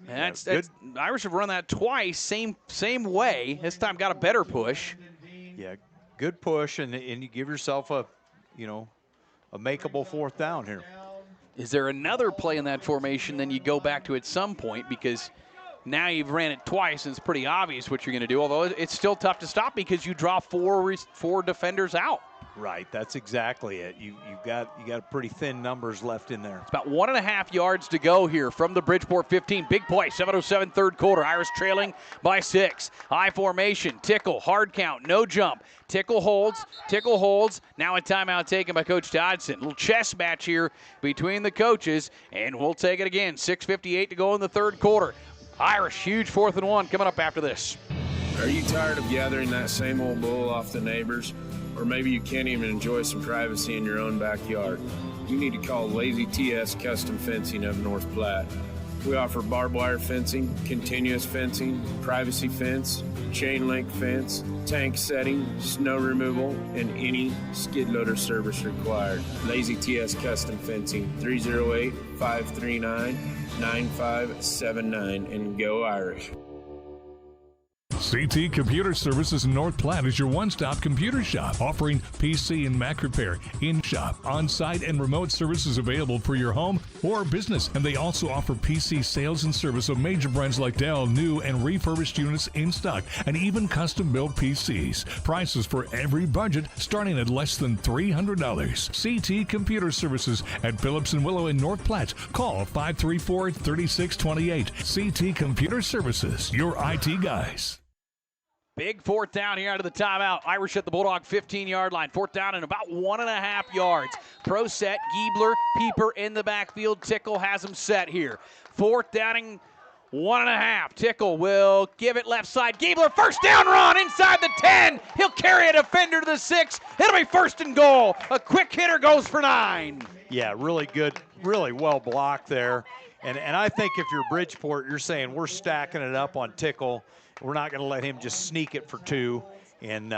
And that's the Irish have run that twice, same way. This time got a better push. Yeah, good push, and you give yourself a makeable 4th down here. Is there another play in that formation then you go back to at some point, because now you've ran it twice and it's pretty obvious what you're going to do, although it's still tough to stop because you draw four defenders out. Right, that's exactly it. You got pretty thin numbers left in there. It's about 1.5 yards to go here from the Bridgeport 15. Big play, 7:07 3rd quarter. Irish trailing by 6. High formation, Tickle, hard count, no jump. Tickle holds. Now a timeout taken by Coach Dodson. Little chess match here between the coaches, and we'll take it again. 6:58 to go in the 3rd quarter. Irish, huge 4th and 1 coming up after this. Are you tired of gathering that same old bull off the neighbors? Or maybe you can't even enjoy some privacy in your own backyard? You need to call Lazy TS Custom Fencing of North Platte. We offer barbed wire fencing, continuous fencing, privacy fence, chain link fence, tank setting, snow removal, and any skid loader service required. Lazy TS Custom Fencing, 308-539-9579, and go Irish. CT Computer Services in North Platte is your one-stop computer shop, offering PC and Mac repair, in-shop, on-site, and remote services available for your home or business. And they also offer PC sales and service of major brands like Dell, new and refurbished units in stock, and even custom-built PCs. Prices for every budget starting at less than $300. CT Computer Services at Phillips and Willow in North Platte. Call 534-3628. CT Computer Services, your IT guys. Big 4th down here out of the timeout. Irish at the Bulldog 15-yard line. 4th down and about 1.5 yards. Pro set, Giebler, Pieper in the backfield. Tickle has him set here. 4th downing, 1.5. Tickle will give it left side. Giebler, first down run inside the 10. He'll carry a defender to the 6. It'll be 1st and goal. A quick hitter goes for 9. Yeah, really good, really well blocked there. And I think if you're Bridgeport, you're saying we're stacking it up on Tickle. We're not going to let him just sneak it for 2. And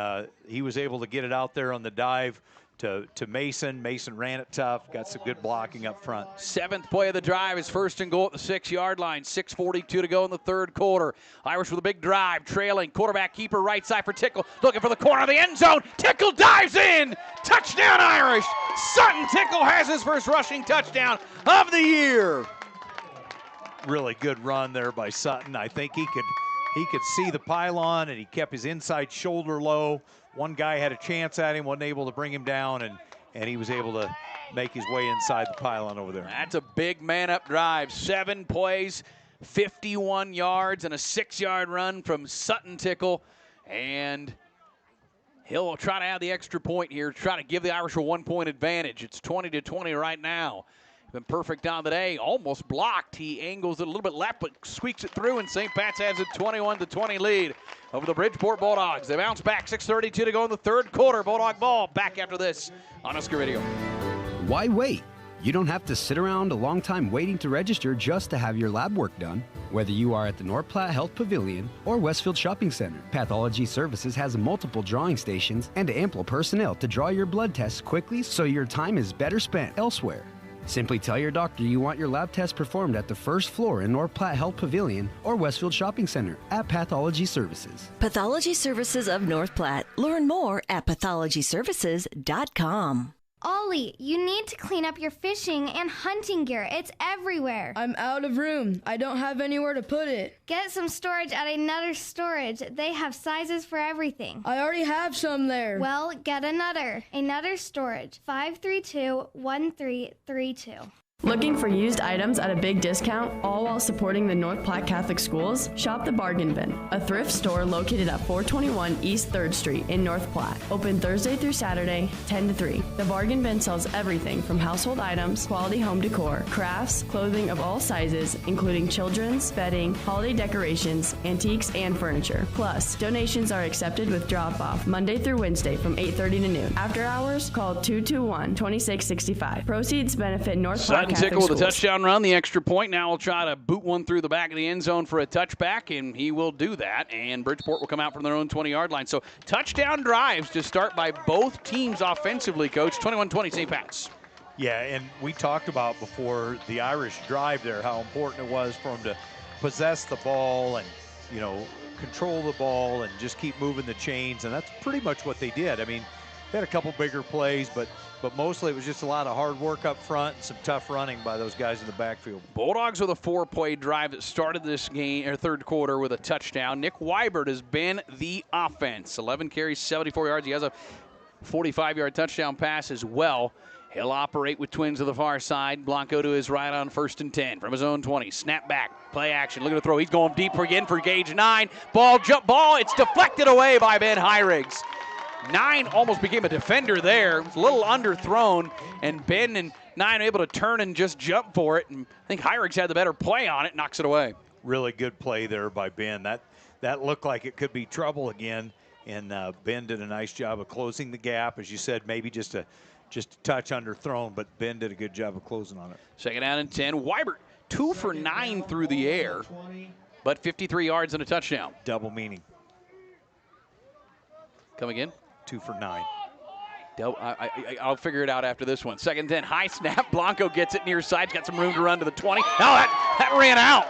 he was able to get it out there on the dive to Mason. Mason ran it tough, got some good blocking up front. 7th play of the drive is 1st and goal at the 6-yard line. 6:42 to go in the 3rd quarter. Irish with a big drive, trailing. Quarterback keeper right side for Tickle. Looking for the corner of the end zone. Tickle dives in. Touchdown Irish. Sutton Tickle has his first rushing touchdown of the year. Really good run there by Sutton. I think he could see the pylon, and he kept his inside shoulder low. One guy had a chance at him, wasn't able to bring him down, and he was able to make his way inside the pylon over there. That's a big man-up drive. 7 plays, 51 yards, and a 6-yard run from Sutton Tickle. And he'll try to add the extra point here, try to give the Irish a 1-point advantage. It's 20-20 right now. Been perfect on the day, almost blocked. He angles it a little bit left, but squeaks it through, and St. Pat's has a 21-20 lead over the Bridgeport Bulldogs. They bounce back, 6:32 to go in the 3rd quarter. Bulldog ball back after this on Husker Radio. Why wait? You don't have to sit around a long time waiting to register just to have your lab work done. Whether you are at the North Platte Health Pavilion or Westfield Shopping Center, Pathology Services has multiple drawing stations and ample personnel to draw your blood tests quickly so your time is better spent elsewhere. Simply tell your doctor you want your lab test performed at the 1st floor in North Platte Health Pavilion or Westfield Shopping Center at Pathology Services. Pathology Services of North Platte. Learn more at pathologyservices.com. Ollie, you need to clean up your fishing and hunting gear. It's everywhere. I'm out of room. I don't have anywhere to put it. Get some storage at Another Storage. They have sizes for everything. I already have some there. Well, get another. Another Storage, 532-1332. Looking for used items at a big discount, all while supporting the North Platte Catholic Schools? Shop the Bargain Bin, a thrift store located at 421 East 3rd Street in North Platte. Open Thursday through Saturday, 10 to 3. The Bargain Bin sells everything from household items, quality home decor, crafts, clothing of all sizes, including children's, bedding, holiday decorations, antiques, and furniture. Plus, donations are accepted with drop-off Monday through Wednesday from 8:30 to noon. After hours, call 221-2665. Proceeds benefit North Platte Tickle with a touchdown run, the extra point. Now we'll try to boot one through the back of the end zone for a touchback, and he will do that. And Bridgeport will come out from their own 20-yard line. So touchdown drives to start by both teams offensively, Coach. 21-20 St. Pat's. Yeah, and we talked about before the Irish drive there, how important it was for them to possess the ball and, you know, control the ball and just keep moving the chains. And that's pretty much what they did. I mean, they had a couple bigger plays, but mostly it was just a lot of hard work up front and some tough running by those guys in the backfield. Bulldogs with a 4-play drive that started this game, or 3rd quarter, with a touchdown. Nick Weibert has been the offense. 11 carries, 74 yards. He has a 45-yard touchdown pass as well. He'll operate with twins to the far side. Blanco to his right on 1st and 10 from his own 20. Snap back, play action, look at the throw. He's going deep again for gauge 9. Jump ball. It's deflected away by Ben Hyrigs. 9 almost became a defender there. It was a little underthrown, and Ben and 9 able to turn and just jump for it. And I think Hyrigs had the better play on it, knocks it away. really good play there by Ben. That looked like it could be trouble again, and Ben did a nice job of closing the gap. As you said, maybe just a touch underthrown, but Ben did a good job of closing on it. Second down and 10. Weibert 2 for 9 through the air, but 53 yards and a touchdown. Double meaning. Come again? 2 for 9. I'll figure it out after this one. Second 10, high snap. Blanco gets it near side. He's got some room to run to the 20. Now that ran out.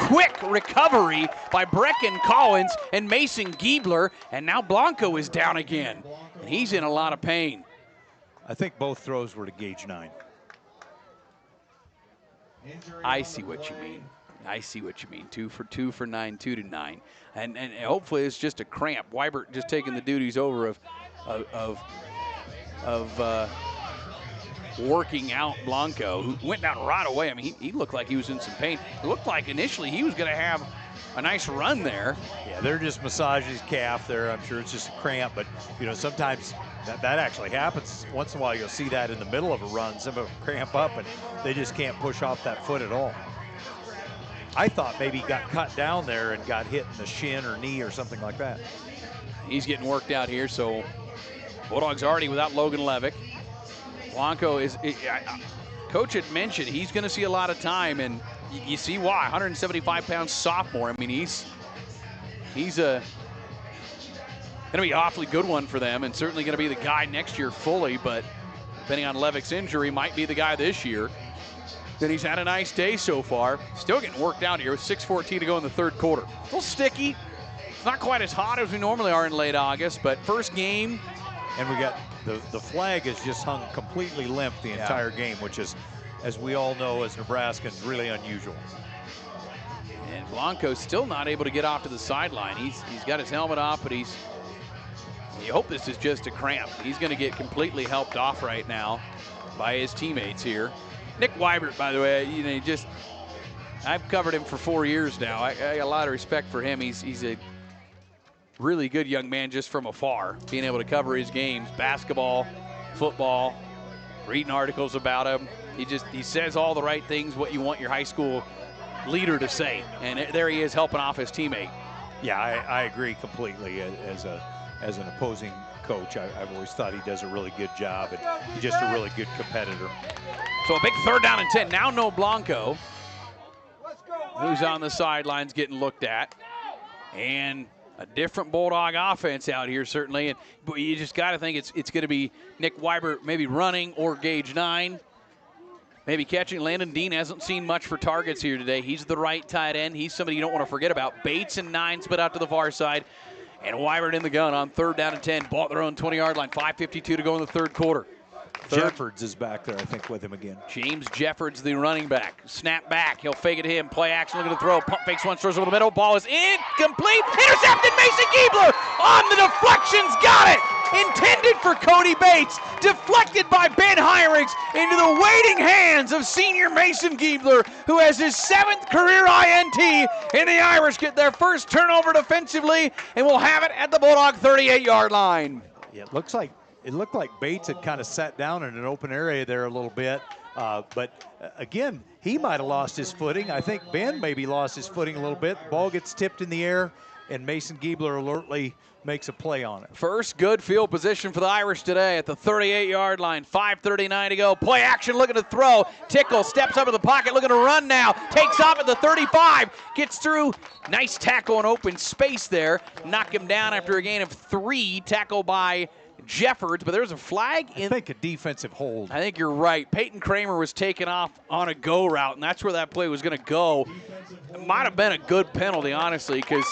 Quick recovery by Brecken Collins and Mason Giebler, and now Blanco is down again. And he's in a lot of pain. I think both throws were to gauge 9. I see what you mean. 2 for 9, 2 to 9. And hopefully it's just a cramp. Weibert just taking the duties over of working out Blanco, who went down right away. I mean, he looked like he was in some pain. It looked like initially he was going to have a nice run there. Yeah, they're just massaging his calf there. I'm sure it's just a cramp, but sometimes that actually happens. Once in a while you'll see that in the middle of a run. Some of them cramp up and they just can't push off that foot at all. I thought maybe he got cut down there and got hit in the shin or knee or something like that. He's getting worked out here, so Bulldogs already without Logan Levick. Blanco is, Coach had mentioned he's going to see a lot of time, and you see why. 175-pound sophomore. I mean, he's going to be an awfully good one for them, and certainly going to be the guy next year fully, but depending on Levick's injury, might be the guy this year. Then he's had a nice day so far. Still getting worked out here with 6:14 to go in the third quarter. A little sticky. It's not quite as hot as we normally are in late August, but first game. And we got the flag has just hung completely limp the entire game, which is, as we all know as Nebraskans, really unusual. And Blanco's still not able to get off to the sideline. He's got his helmet off, but you hope this is just a cramp. He's going to get completely helped off right now by his teammates here. Nick Weibert, by the way, I've covered him for 4 years now. I got a lot of respect for him. He's a really good young man just from afar, being able to cover his games, basketball, football, reading articles about him. He says all the right things, what you want your high school leader to say, and there he is helping off his teammate. Yeah, I agree completely. As an opposing coach, I've always thought he does a really good job, and he's just a really good competitor. So a big third down and 10. Now no Blanco, who's on the sidelines getting looked at. And a different Bulldog offense out here, certainly. But you just got to think it's going to be Nick Weibert maybe running or gauge 9. Maybe catching. Landon Dean hasn't seen much for targets here today. He's the right tight end. He's somebody you don't want to forget about. Bates and 9 split out to the far side. And Weibert in the gun on third down and 10. Ball at their own 20-yard line. 5:52 to go in the third quarter. Jeffords is back there, I think, with him again. James Jeffords, the running back. Snap back. He'll fake it to him. Play action, looking to throw. Pump fakes once, throws over the middle. Ball is incomplete. Intercepted. Mason Giebler on the deflections. Got it. Intended for Cody Bates. Deflected by Ben Hirings into the waiting hands of senior Mason Giebler, who has his 7th career INT. And the Irish get their first turnover defensively and will have it at the Bulldog 38-yard line. Yeah, it looked like Bates had kind of sat down in an open area there a little bit. But again, he might have lost his footing. I think Ben maybe lost his footing a little bit. The ball gets tipped in the air, and Mason Giebler alertly makes a play on it. First good field position for the Irish today at the 38-yard line. 5:39 to go. Play action, looking to throw. Tickle steps up to the pocket, looking to run now. Takes off at the 35. Gets through. Nice tackle in open space there. Knock him down after a gain of 3. Tackle by Jeffords, but there's a flag. I think a defensive hold. I think you're right. Peyton Kramer was taken off on a go route, and that's where that play was going to go. It might have been a good penalty, honestly, because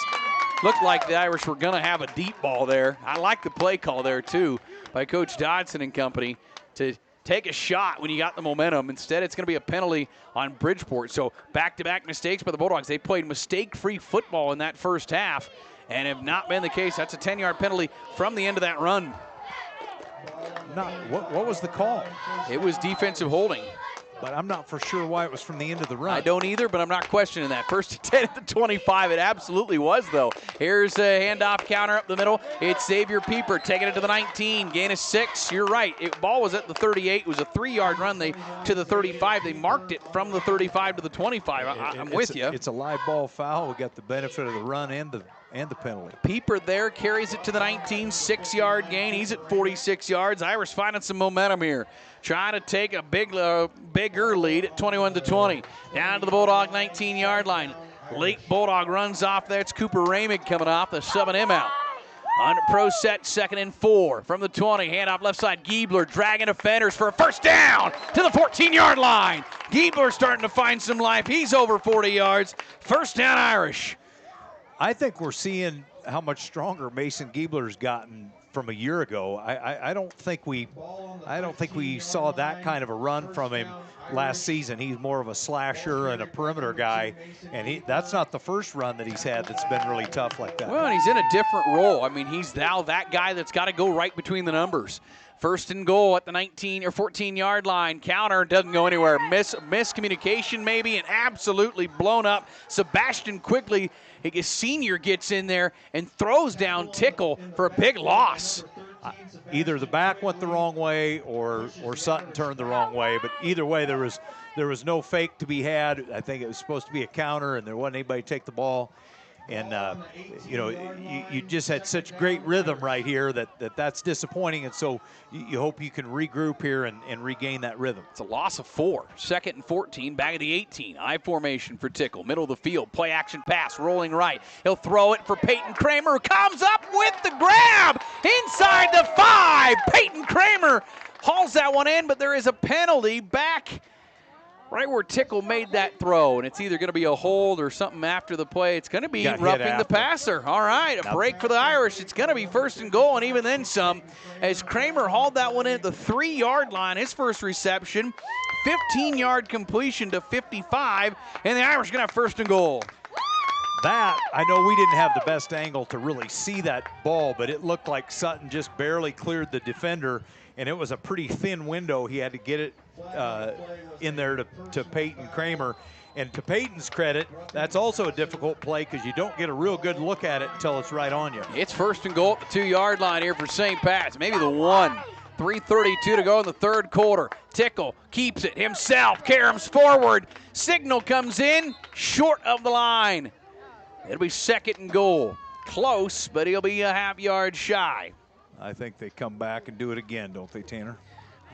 looked like the Irish were going to have a deep ball there. I like the play call there, too, by Coach Dodson and company to take a shot when you got the momentum. Instead, it's going to be a penalty on Bridgeport. So back-to-back mistakes by the Bulldogs. They played mistake-free football in that first half, and have not been the case. That's a 10-yard penalty from the end of that run. What was the call? It was defensive holding. but I'm not for sure why it was from the end of the run. I don't either, but I'm not questioning that. First and 10 at the 25. It absolutely was, though. Here's a handoff counter up the middle. It's Xavier Pieper taking it to the 19. Gain of 6. You're right. Ball was at the 38. It was a 3-yard run to the 35. They marked it from the 35 to the 25. I'm with you. It's a live ball foul. We got the benefit of the run and the penalty. Pieper there carries it to the 19, 6-yard gain. He's at 46 yards. Irish finding some momentum here. Trying to take a bigger lead at 21-20. Down to the Bulldog 19-yard line. Late Bulldog runs off there. It's Cooper Ramig coming off. They're subbing him out. Under pro set, 2nd and 4 from the 20. Handoff left side. Giebler dragging defenders for a first down to the 14-yard line. Giebler starting to find some life. He's over 40 yards. First down, Irish. I think we're seeing how much stronger Mason Giebler's gotten from a year ago. I don't think we saw that kind of a run from him last season. He's more of a slasher and a perimeter guy, and that's not the first run that he's had that's been really tough like that. Well, and he's in a different role. I mean, he's now that guy that's got to go right between the numbers. First and goal at the 19 or 14-yard line. Counter doesn't go anywhere. Miscommunication maybe, and absolutely blown up. Sebastian Quigley, senior, gets in there and throws down Tickle for a big loss. Either the back went the wrong way or Sutton turned the wrong way, but either way there was no fake to be had. I think it was supposed to be a counter, and there wasn't anybody to take the ball. And, you just had such great rhythm right here that's disappointing. And so you hope you can regroup here and regain that rhythm. It's a loss of 4. 2nd and 14, back of the 18. I formation for Tickle. Middle of the field, play action pass, rolling right. He'll throw it for Peyton Kramer, who comes up with the grab inside the 5. Peyton Kramer hauls that one in, but there is a penalty back right where Tickle made that throw, and it's either going to be a hold or something after the play. It's going to be roughing the passer. All right, a break for the Irish. It's going to be 1st and goal, and even then some, as Kramer hauled that one in at the 3-yard line, his first reception, 15-yard completion to 55, and the Irish going to have 1st and goal. That, I know we didn't have the best angle to really see that ball, but it looked like Sutton just barely cleared the defender, and it was a pretty thin window. He had to get it in there to Peyton Kramer. And to Peyton's credit, that's also a difficult play because you don't get a real good look at it until it's right on you. It's 1st and goal at the 2-yard line here for St. Pat's. Maybe the 1. 3:32 to go in the 3rd quarter. Tickle keeps it himself, caroms forward. Signal comes in, short of the line. It'll be 2nd and goal. Close, but he'll be a half-yard shy. I think they come back and do it again, don't they, Tanner?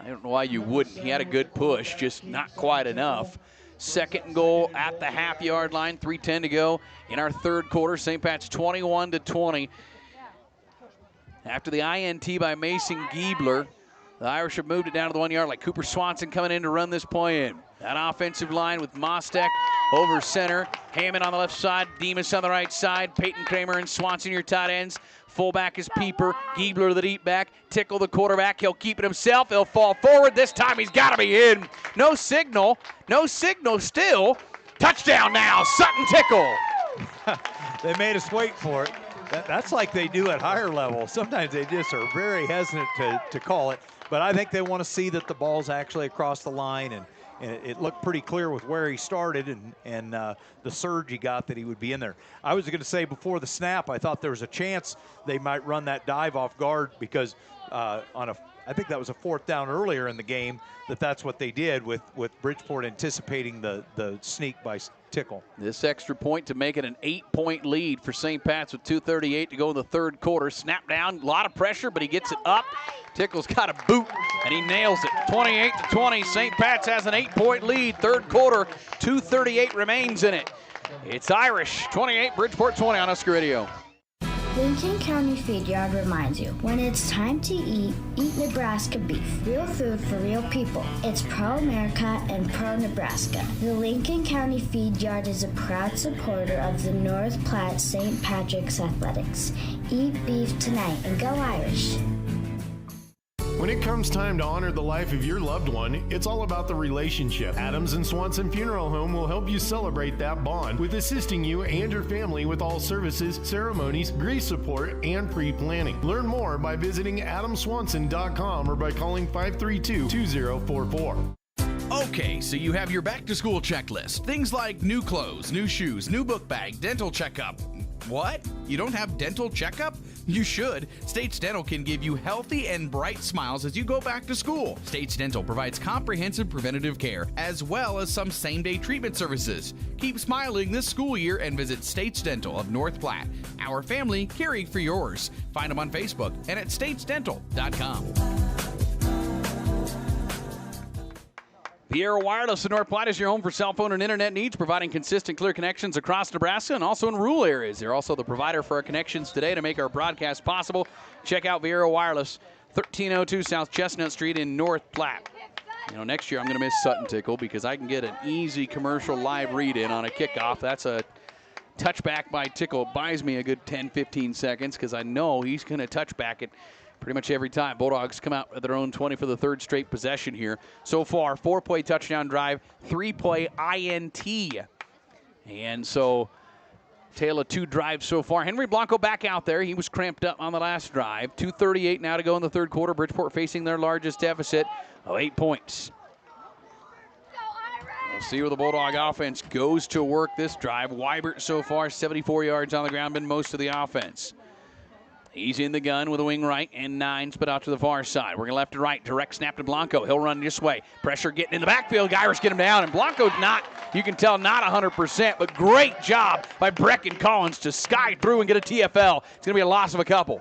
I don't know why you wouldn't. He had a good push, just not quite enough. 2nd and goal at the half-yard line, 3:10 to go in our 3rd quarter. St. Pat's 21-20. After the INT by Mason Giebler, the Irish have moved it down to the 1-yard line. Cooper Swanson coming in to run this play in. That offensive line with Mostek over center. Hammond on the left side, Demas on the right side. Peyton Kramer and Swanson, your tight ends. Fullback is Pieper. Giebler the deep back. Tickle the quarterback. He'll keep it himself. He'll fall forward. This time he's got to be in. No signal. No signal still. Touchdown now. Sutton Tickle. They made us wait for it. That's like they do at higher levels. Sometimes they just are very hesitant to call it. But I think they want to see that the ball's actually across the line, and it looked pretty clear with where he started and the surge he got that he would be in there. I was going to say before the snap, I thought there was a chance they might run that dive off guard because I think that was a 4th down earlier in the game that's what they did with Bridgeport anticipating the sneak by Tickle. This extra point to make it an 8-point lead for St. Pat's with 2:38 to go in the 3rd quarter. Snap down, a lot of pressure, but he gets it up. Tickle's got a boot, and he nails it. 28-20, St. Pat's has an 8-point lead. 3rd quarter, 2:38 remains in it. It's Irish 28, Bridgeport 20 on Husker Radio. Lincoln County Feed Yard reminds you, when it's time to eat Nebraska beef. Real food for real people. It's pro-America and pro-Nebraska. The Lincoln County Feed Yard is a proud supporter of the North Platte St. Patrick's Athletics. Eat beef tonight and go Irish. When it comes time to honor the life of your loved one, it's all about the relationship. Adams and Swanson Funeral Home will help you celebrate that bond with assisting you and your family with all services, ceremonies, grief support, and pre-planning. Learn more by visiting adamswanson.com or by calling 532-2044. Okay, so you have your back-to-school checklist. Things like new clothes, new shoes, new book bag, dental checkup. What? You don't have dental checkup? You should. States Dental can give you healthy and bright smiles as you go back to school. States Dental provides comprehensive preventative care as well as some same-day treatment services. Keep smiling this school year and visit States Dental of North Platte. Our family caring for yours. Find them on Facebook and at statesdental.com. Viera Wireless in North Platte is your home for cell phone and internet needs, providing consistent, clear connections across Nebraska and also in rural areas. They're also the provider for our connections today to make our broadcast possible. Check out Viera Wireless, 1302 South Chestnut Street in North Platte. You know, next year I'm going to miss Sutton Tickle because I can get an easy commercial live read-in on a kickoff. That's a touchback by Tickle. It buys me a good 10, 15 seconds because I know he's going to touchback it pretty much every time. Bulldogs come out with their own 20 for the third straight possession here. So far, 4-play touchdown drive, 3-play INT. And so, tale of 2 drives so far. Henry Blanco back out there. He was cramped up on the last drive. 2:38 now to go in the third quarter. Bridgeport facing their largest deficit of 8 points. We'll see where the Bulldog offense goes to work this drive. Weibert so far, 74 yards on the ground, been most of the offense. He's in the gun with a wing right and 9 split out to the far side. We're going left to right. Direct snap to Blanco. He'll run this way. Pressure getting in the backfield. Irish get him down. And Blanco's not, you can tell, not 100%, but great job by Brecken Collins to sky through and get a TFL. It's going to be a loss of a couple.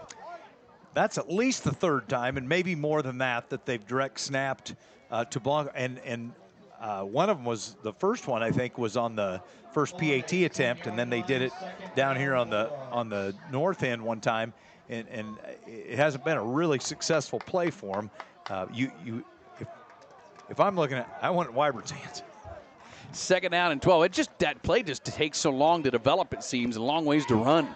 That's at least the third time, and maybe more than that they've direct snapped to Blanco. And one of them was, the first one I think was on the first PAT attempt, and then they did it down here on the north end one time. And it hasn't been a really successful play for him. If I'm looking at, I want Weibert's hands. 2nd down and 12. That play just takes so long to develop, it seems, and long ways to run.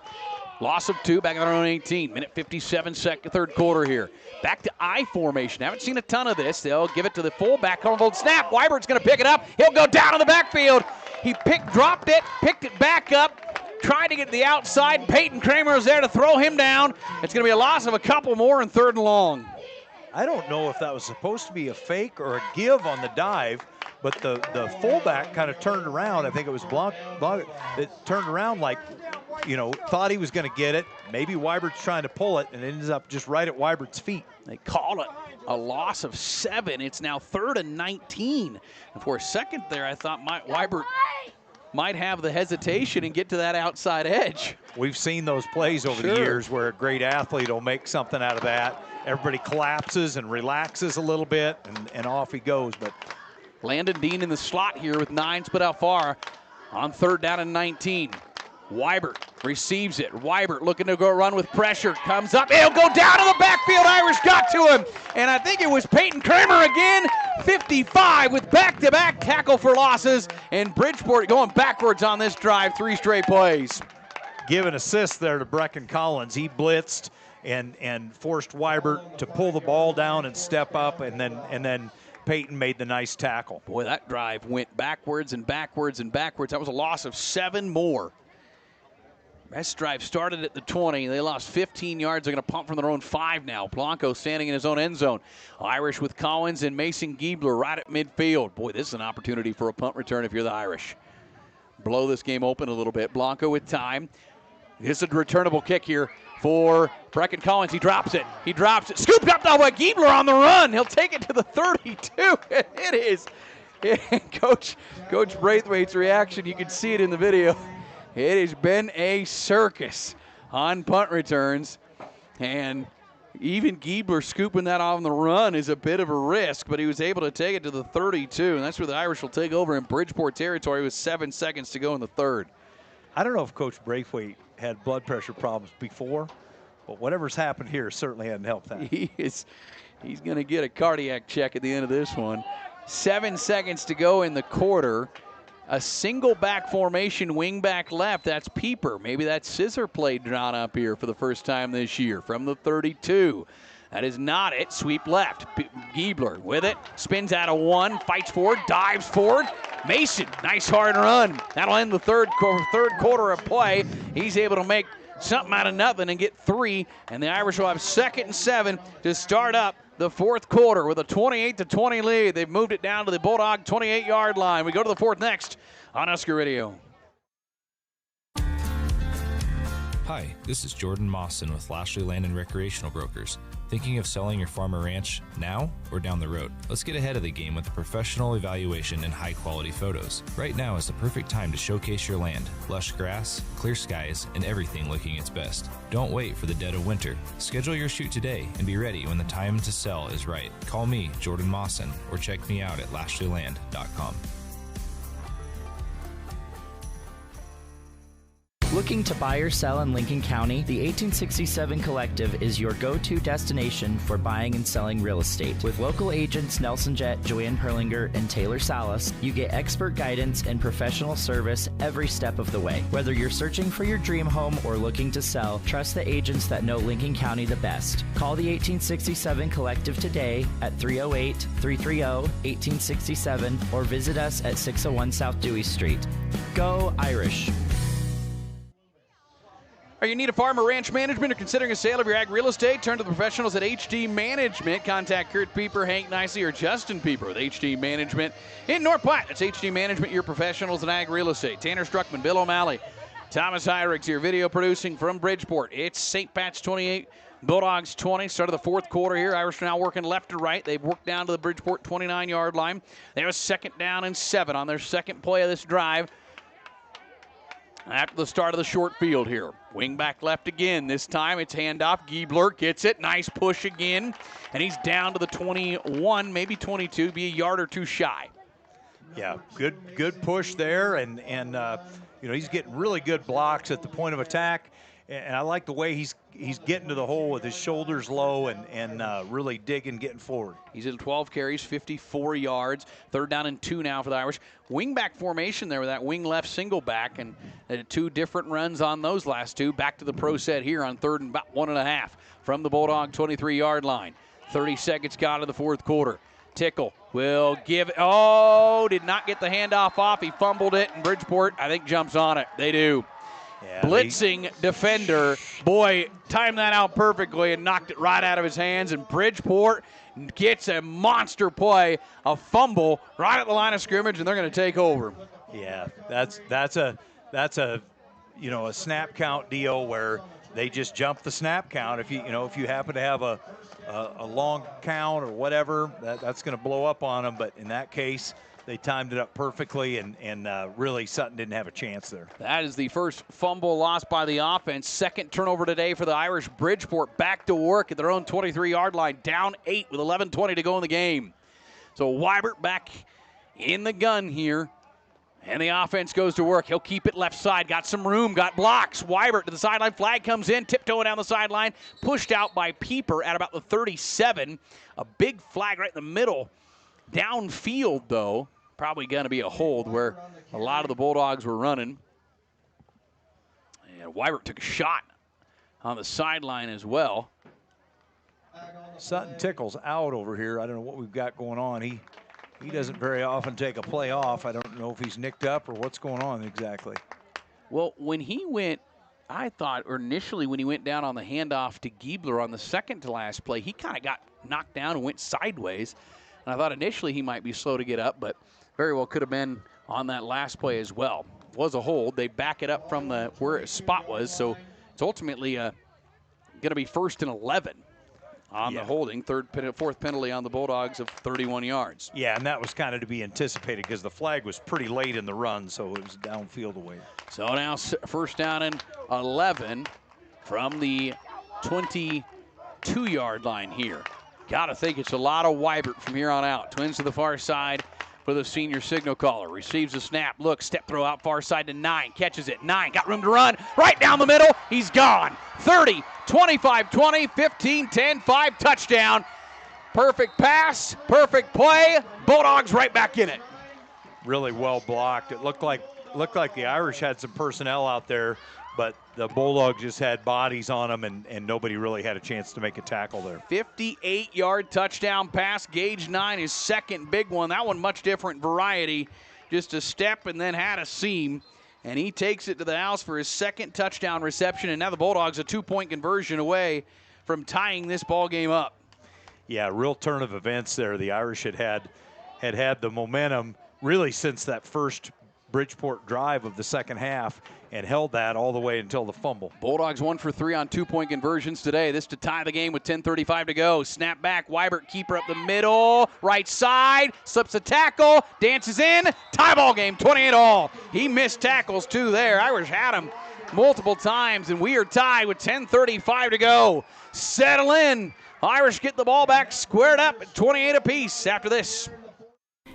Loss of 2 back at their own 18. Minute 57, third quarter here. Back to I formation. Haven't seen a ton of this. They'll give it to the fullback. Hold snap. Weibert's going to pick it up. He'll go down in the backfield. He dropped it, picked it back up. Tried to get to the outside. Peyton Kramer is there to throw him down. It's going to be a loss of a couple more in 3rd and long. I don't know if that was supposed to be a fake or a give on the dive, but the fullback kind of turned around. I think it was Blanc. It turned around like, thought he was going to get it. Maybe Weibert's trying to pull it, and it ends up just right at Weibert's feet. They call it a loss of 7. It's now 3rd and 19. And for a second there, I thought Weibert might have the hesitation and get to that outside edge. We've seen those plays over the years where a great athlete will make something out of that. Everybody collapses and relaxes a little bit, and off he goes. But Landon Dean in the slot here with 9 split out far on 3rd down and 19. Weibert receives it. Weibert looking to go run with pressure. Comes up. He'll go down to the backfield. Irish got to him. And I think it was Peyton Kramer again. 55 with back-to-back tackle for losses. And Bridgeport going backwards on this drive. 3 straight plays. Give an assist there to Brecken Collins. He blitzed and forced Weibert to pull the ball down and step up. And then Peyton made the nice tackle. Boy, that drive went backwards and backwards and backwards. That was a loss of 7 more. This drive started at the 20. They lost 15 yards. They're going to pump from their own 5 now. Blanco standing in his own end zone. Irish with Collins and Mason Giebler right at midfield. Boy, this is an opportunity for a punt return if you're the Irish. Blow this game open a little bit. Blanco with time. This is a returnable kick here for Brecken Collins. He drops it. Scooped up now by Giebler on the run. He'll take it to the 32. It is. Coach Braithwaite's reaction, you can see it in the video. It has been a circus on punt returns, and even Giebler scooping that on the run is a bit of a risk, but he was able to take it to the 32, and that's where the Irish will take over in Bridgeport territory with 7 seconds to go in the 3rd. I don't know if Coach Braithwaite had blood pressure problems before, but whatever's happened here certainly hasn't helped that. He's going to get a cardiac check at the end of this one. 7 seconds to go in the quarter. A single back formation, wing back left. That's Pieper. Maybe that scissor play drawn up here for the first time this year from the 32. That is not it. Sweep left. Giebler with it. Spins out of 1. Fights forward. Dives forward. Mason. Nice hard run. That'll end the third quarter of play. He's able to make something out of nothing and get 3. And the Irish will have 2nd and 7 to start up the fourth quarter with a 28-20 lead. They've moved it down to the Bulldog 28-yard line. We go to the fourth next on Husker Radio. Hi, this is Jordan Mawson with Lashley Land and Recreational Brokers. Thinking of selling your farm or ranch now or down the road? Let's get ahead of the game with a professional evaluation and high-quality photos. Right now is the perfect time to showcase your land. Lush grass, clear skies, and everything looking its best. Don't wait for the dead of winter. Schedule your shoot today and be ready when the time to sell is right. Call me, Jordan Mawson, or check me out at lashleyland.com. Looking to buy or sell in Lincoln County? The 1867 Collective is your go-to destination for buying and selling real estate. With local agents Nelson Jett, Joanne Perlinger, and Taylor Salas, you get expert guidance and professional service every step of the way. Whether you're searching for your dream home or looking to sell, trust the agents that know Lincoln County the best. Call the 1867 Collective today at 308-330-1867 or visit us at 601 South Dewey Street. Go Irish! Are you in need of farm or ranch management or considering a sale of your ag real estate? Turn to the professionals at HD Management. Contact Kurt Pieper, Hank Nicey, or Justin Pieper with HD Management in North Platte. It's HD Management, your professionals in ag real estate. Tanner Struckman, Bill O'Malley, Thomas Hyrix here, video producing from Bridgeport. It's St. Pat's 28, Bulldogs 20. Start of the fourth quarter here. Irish are now working left to right. They've worked down to the Bridgeport 29-yard line. They have a 2nd down and 7 on their second play of this drive. After the start of the short field here. Wing back left again. This time it's handoff. Giebler gets it. Nice push again. And he's down to the 21, maybe 22, be a yard or two shy. Yeah, good push there. And he's getting really good blocks at the point of attack. And I like the way he's getting to the hole with his shoulders low and really digging, getting forward. He's in 12 carries, 54 yards. 3rd down and 2 now for the Irish. Wing-back formation there with that wing left single back, and 2 different runs on those last 2. Back to the pro set here on 3rd and about 1.5 from the Bulldog 23-yard line. 30 seconds gone in the fourth quarter. Tickle will give it. Oh, did not get the handoff off. He fumbled it, and Bridgeport, I think, jumps on it. They do. Yeah, blitzing defender, boy, timed that out perfectly and knocked it right out of his hands. And Bridgeport gets a monster play, a fumble right at the line of scrimmage, and they're going to take over. Yeah, that's a snap count deal where they just jump the snap count. If you happen to have a long count or whatever, that's going to blow up on them. But in that case, they timed it up perfectly, and really Sutton didn't have a chance there. That is the first fumble lost by the offense. 2nd turnover today for the Irish. Bridgeport back to work at their own 23-yard line, down 8 with 11:20 to go in the game. So Weibert back in the gun here, and the offense goes to work. He'll keep it left side, got some room, got blocks. Weibert to the sideline, flag comes in, tiptoeing down the sideline, pushed out by Pieper at about the 37. A big flag right in the middle. Downfield, though, probably going to be a hold where a lot of the Bulldogs were running. And Weibert took a shot on the sideline as well. Sutton Tickle's out over here. I don't know what we've got going on. He doesn't very often take a play off. I don't know if he's nicked up or what's going on exactly. Well, when he went, I thought, or initially when he went down on the handoff to Giebler on the second to last play, he kind of got knocked down and went sideways. And I thought initially he might be slow to get up, but very well could have been on that last play as well. Was a hold. They back it up from where his spot was, so it's ultimately going to be 1st and 11 on the holding. 4th penalty on the Bulldogs of 31 yards. Yeah, and that was kind of to be anticipated because the flag was pretty late in the run, so it was downfield away. So now 1st down and 11 from the 22-yard line here. Got to think it's a lot of Weibert from here on out. Twins to the far side for the senior signal caller. Receives a snap, look, step throw out far side to 9. Catches it, 9, got room to run. Right down the middle, he's gone. 30, 25, 20, 15, 10, 5, touchdown. Perfect pass, perfect play. Bulldogs right back in it. Really well blocked. It looked like the Irish had some personnel out there, but the Bulldogs just had bodies on them, and nobody really had a chance to make a tackle there. 58-yard touchdown pass. Gauge 9, his second big one. That one much different variety. Just a step and then had a seam. And he takes it to the house for his 2nd touchdown reception. And now the Bulldogs a 2-point conversion away from tying this ball game up. Yeah, real turn of events there. The Irish had the momentum really since that first Bridgeport drive of the second half and held that all the way until the fumble. Bulldogs 1 for 3 on 2-point conversions today. This to tie the game with 10:35 to go. Snap back, Weibert, keeper up the middle, right side, slips a tackle, dances in, tie ball game, 28-all. He missed tackles too there. Irish had him multiple times, and we are tied with 10:35 to go. Settle in. Irish get the ball back squared up at 28 apiece after this.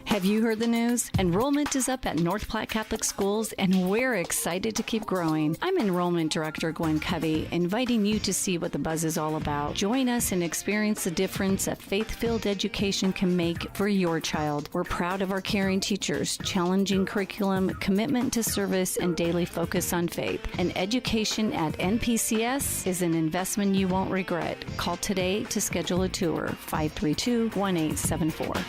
Have you heard the news? Enrollment is up at North Platte Catholic Schools, and we're excited to keep growing. I'm Enrollment Director Gwen Covey, inviting you to see what the buzz is all about. Join us and experience the difference a faith-filled education can make for your child. We're proud of our caring teachers, challenging curriculum, commitment to service, and daily focus on faith. An education at NPCS is an investment you won't regret. Call today to schedule a tour, 532-1874.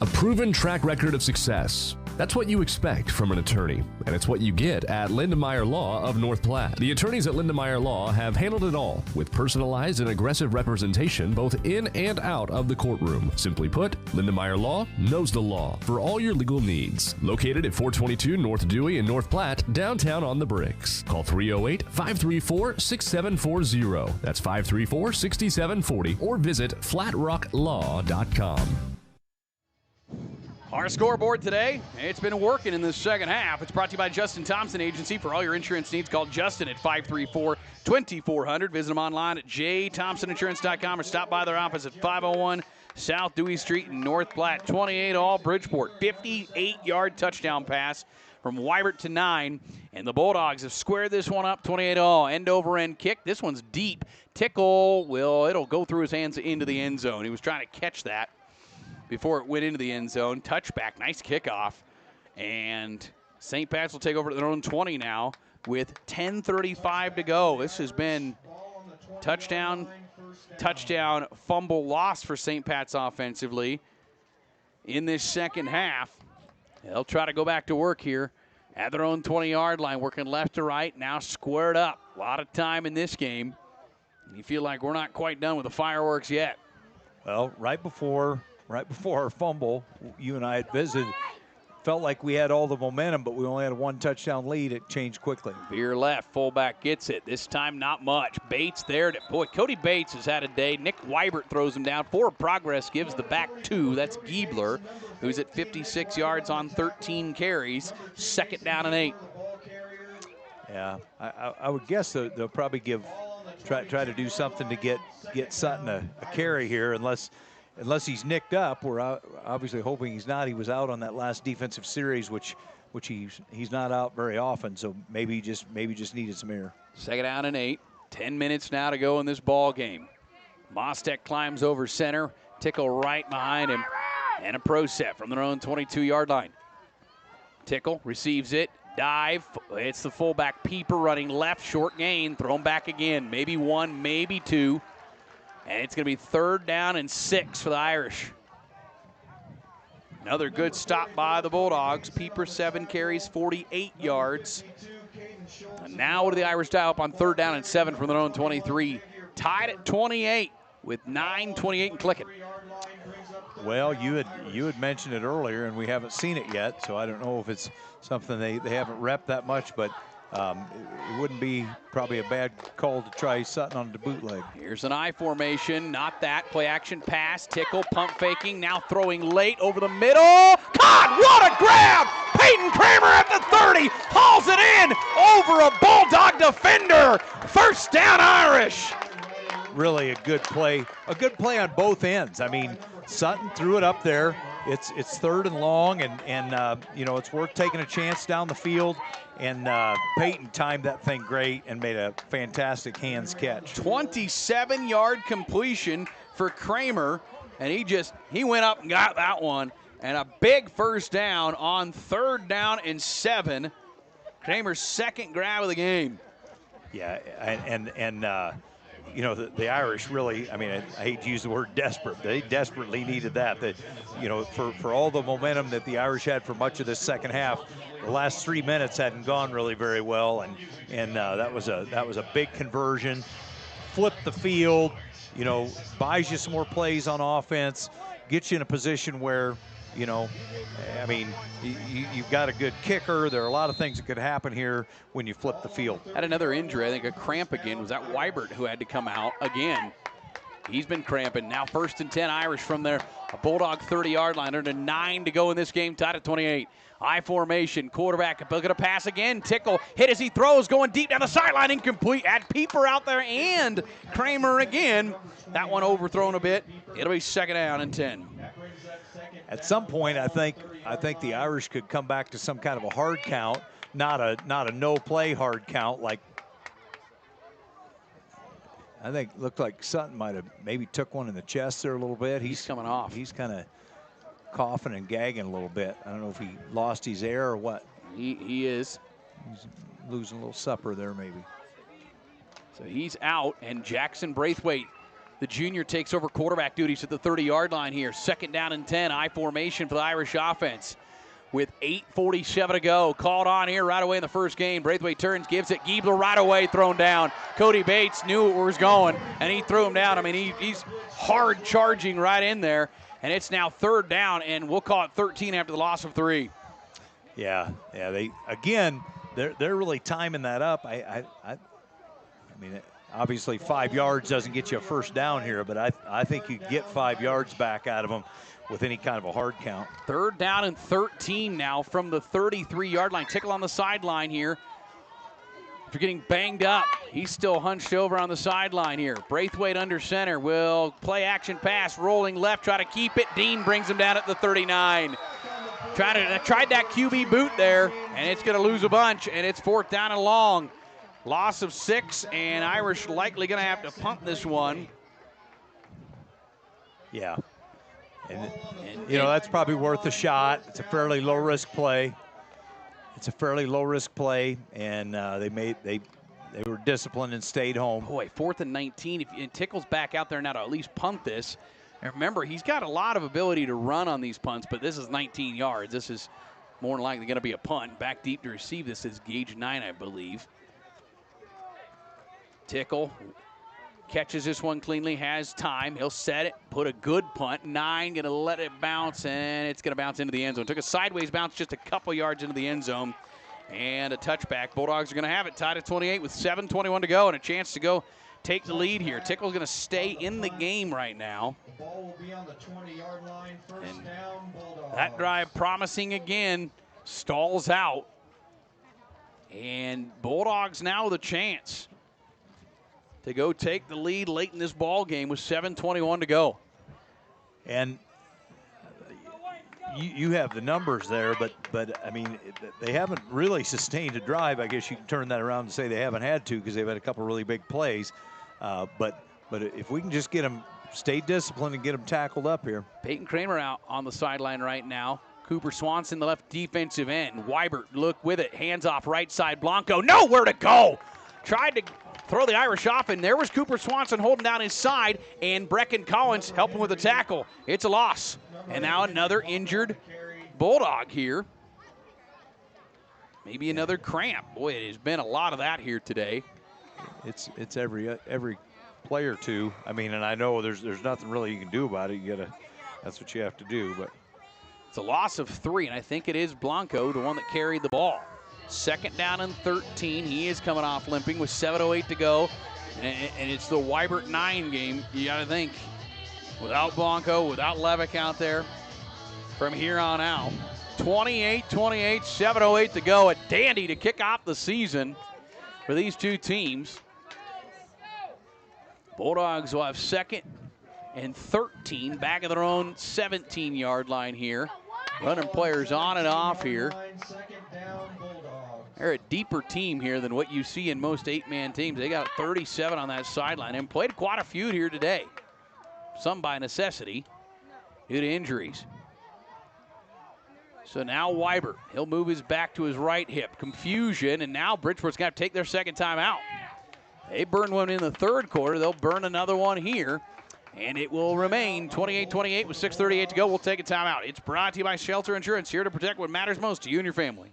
A proven track record of success. That's what you expect from an attorney, and it's what you get at Lindemeyer Law of North Platte. The attorneys at Lindemeyer Law have handled it all with personalized and aggressive representation both in and out of the courtroom. Simply put, Lindemeyer Law knows the law for all your legal needs. Located at 422 North Dewey in North Platte, downtown on the Bricks. Call 308-534-6740. That's 534-6740, or visit flatrocklaw.com. Our scoreboard today, it's been working in this second half. It's brought to you by Justin Thompson Agency. For all your insurance needs, call Justin at 534-2400. Visit them online at jthompsoninsurance.com or stop by their office at 501 South Dewey Street in North Platte. 28-all Bridgeport. 58-yard touchdown pass from Weibert to 9. And the Bulldogs have squared this one up, 28-all. End-over-end kick. This one's deep. Tickle, it'll go through his hands into the end zone. He was trying to catch that before it went into the end zone. Touchback, nice kickoff. And St. Pat's will take over to their own 20 now with 10:35 to go. This has been touchdown, fumble, loss for St. Pat's offensively in this second half. They'll try to go back to work here at their own 20-yard line, working left to right, now squared up. A lot of time in this game. And you feel like we're not quite done with the fireworks yet. Well, right before our fumble, you and I had visited, felt like we had all the momentum, but we only had a 1 touchdown lead. It changed quickly. Veer left, fullback gets it. This time not much. Bates there. Boy, Cody Bates has had a day. Nick Weibert throws him down. Forward progress gives the back 2. That's Giebler, who's at 56 yards on 13 carries. 2nd down and 8. Yeah, I would guess they'll probably try to do something to get Sutton a carry here, unless he's nicked up. We're obviously hoping he's not. He was out on that last defensive series, which he's not out very often. So maybe just needed some air. 2nd down and 8. 10 minutes now to go in this ball game. Mostek climbs over center. Tickle right behind him, and a pro set from their own 22-yard line. Tickle receives it. Dive. It's the fullback Pieper running left. Short gain. Throw him back again. Maybe 1, maybe 2. And it's going to be 3rd down and 6 for the Irish. Another good stop by the Bulldogs. Pieper 7 carries, 48 yards. And now what do the Irish dial up on 3rd down and 7 from their own 23? Tied at 28 with 9:28 and clicking. Well, you had mentioned it earlier, and we haven't seen it yet, so I don't know if it's something they haven't repped that much, but it wouldn't be probably a bad call to try Sutton on the bootleg. Here's an I formation, not that. Play action pass, Tickle, pump faking, now throwing late over the middle. God, what a grab! Peyton Kramer at the 30, hauls it in over a Bulldog defender. 1st down Irish. Really a good play on both ends. I mean, Sutton threw it up there. It's 3rd and long, and it's worth taking a chance down the field. And Peyton timed that thing great and made a fantastic hands catch. 27-yard completion for Kramer, and he went up and got that one. And a big 1st down on 3rd down and 7. Kramer's 2nd grab of the game. Yeah, and the Irish really, I hate to use the word desperate. They desperately needed that. For all the momentum that the Irish had for much of this second half, the last 3 minutes hadn't gone really very well, and that was a big conversion. flip the field, you know, buys you some more plays on offense, gets you in a position where, you know, I mean, you've got a good kicker. There are a lot of things that could happen here when you flip the field. Had another injury, I think a cramp again. Was that Weibert who had to come out again? He's been cramping. Now 1st and 10, Irish from their Bulldog 30-yard line. Under 9 to go in this game, tied at 28. I formation, quarterback going to pass again. Tickle hit as he throws, going deep down the sideline, incomplete. Had Pieper out there and Kramer again. That one overthrown a bit. It'll be 2nd down and 10. At some point, I think the Irish could come back to some kind of a hard count, not a no play hard count like. I think looked like Sutton might have maybe took one in the chest there a little bit. He's coming off. He's kind of coughing and gagging a little bit. I don't know if he lost his air or what. He is. He's losing a little supper there maybe. So he's out, and Jackson Braithwaite, the junior, takes over quarterback duties at the 30-yard line here. 2nd down and 10, I formation for the Irish offense. With 8:47 to go, called on here right away in the first game. Braithwaite turns, gives it. Giebler right away, thrown down. Cody Bates knew it was going, and he threw him down. I mean, he's hard charging right in there, and it's now 3rd down, and we'll call it 13 after the loss of 3. Yeah. They're really timing that up. I mean, obviously 5 yards doesn't get you a 1st down here, but I think you get 5 yards back out of them with any kind of a hard count. 3rd down and 13 now from the 33-yard line. Tickle on the sideline here. If you're getting banged up, he's still hunched over on the sideline here. Braithwaite under center will play action pass, rolling left, try to keep it. Dean brings him down at the 39. Tried that QB boot there, and it's going to lose a bunch, and it's 4th down and long. Loss of 6, and Irish likely going to have to punt this one. Yeah. And you know, that's probably worth a shot. It's a fairly low-risk play. And they were disciplined and stayed home. Boy, 4th and 19. If Tickle's back out there now to at least punt this. And remember, he's got a lot of ability to run on these punts, but this is 19 yards. This is more than likely going to be a punt. Back deep to receive this is gauge 9, I believe. Tickle catches this one cleanly, has time. He'll set it, put a good punt. 9, going to let it bounce, and it's going to bounce into the end zone. Took a sideways bounce just a couple yards into the end zone, and a touchback. Bulldogs are going to have it tied at 28 with 7:21 to go and a chance to go take the lead here. Tickle's going to stay in the game right now. The ball will be on the 20-yard line. 1st down, Bulldogs. That drive promising again, stalls out. And Bulldogs now with a chance to go take the lead late in this ball game with 7:21 to go. And you have the numbers there, but I mean, they haven't really sustained a drive. I guess you can turn that around and say they haven't had to because they've had a couple really big plays. But if we can just get them, stay disciplined and get them tackled up here. Peyton Kramer out on the sideline right now. Cooper Swanson, the left defensive end. Weibert, look with it, hands off right side. Blanco, nowhere to go. Tried to throw the Irish off, and there was Cooper Swanson holding down his side, and Brecken Collins helping with the tackle. It's a loss. And now another injured Bulldog here. Maybe another cramp. Boy, it has been a lot of that here today. It's every play or two. I mean, and I know there's nothing really you can do about it. That's what you have to do. But it's a loss of 3, and I think it is Blanco, the one that carried the ball. 2nd down and 13. He is coming off limping with 7:08 to go. And it's the Weibert 9 game. You got to think, without Blanco, without Levick out there, from here on out. 28-28, 7:08 to go. A dandy to kick off the season for these two teams. Bulldogs will have 2nd and 13 back of their own 17-yard line here. Running players on and off here. They're a deeper team here than what you see in most 8-man teams. They got 37 on that sideline and played quite a few here today. Some by necessity due to injuries. So now Weibert, he'll move his back to his right hip. Confusion, and now Bridgeport's got to take their 2nd time out. They burned one in the 3rd quarter. They'll burn another one here. And it will remain 28-28 with 6:38 to go. We'll take a timeout. It's brought to you by Shelter Insurance, here to protect what matters most to you and your family.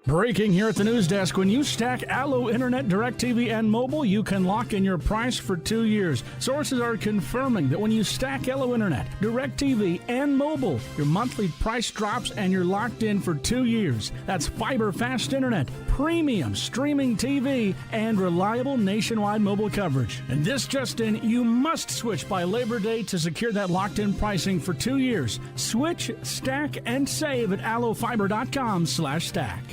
Breaking here at the news desk. When you stack Allo Internet, DirecTV, and mobile, you can lock in your price for 2 years. Sources are confirming that when you stack Allo Internet, DirecTV, and mobile, your monthly price drops and you're locked in for 2 years. That's fiber fast internet, premium streaming TV, and reliable nationwide mobile coverage. And this just in, you must switch by Labor Day to secure that locked-in pricing for 2 years. Switch, stack, and save at allofiber.com/stack.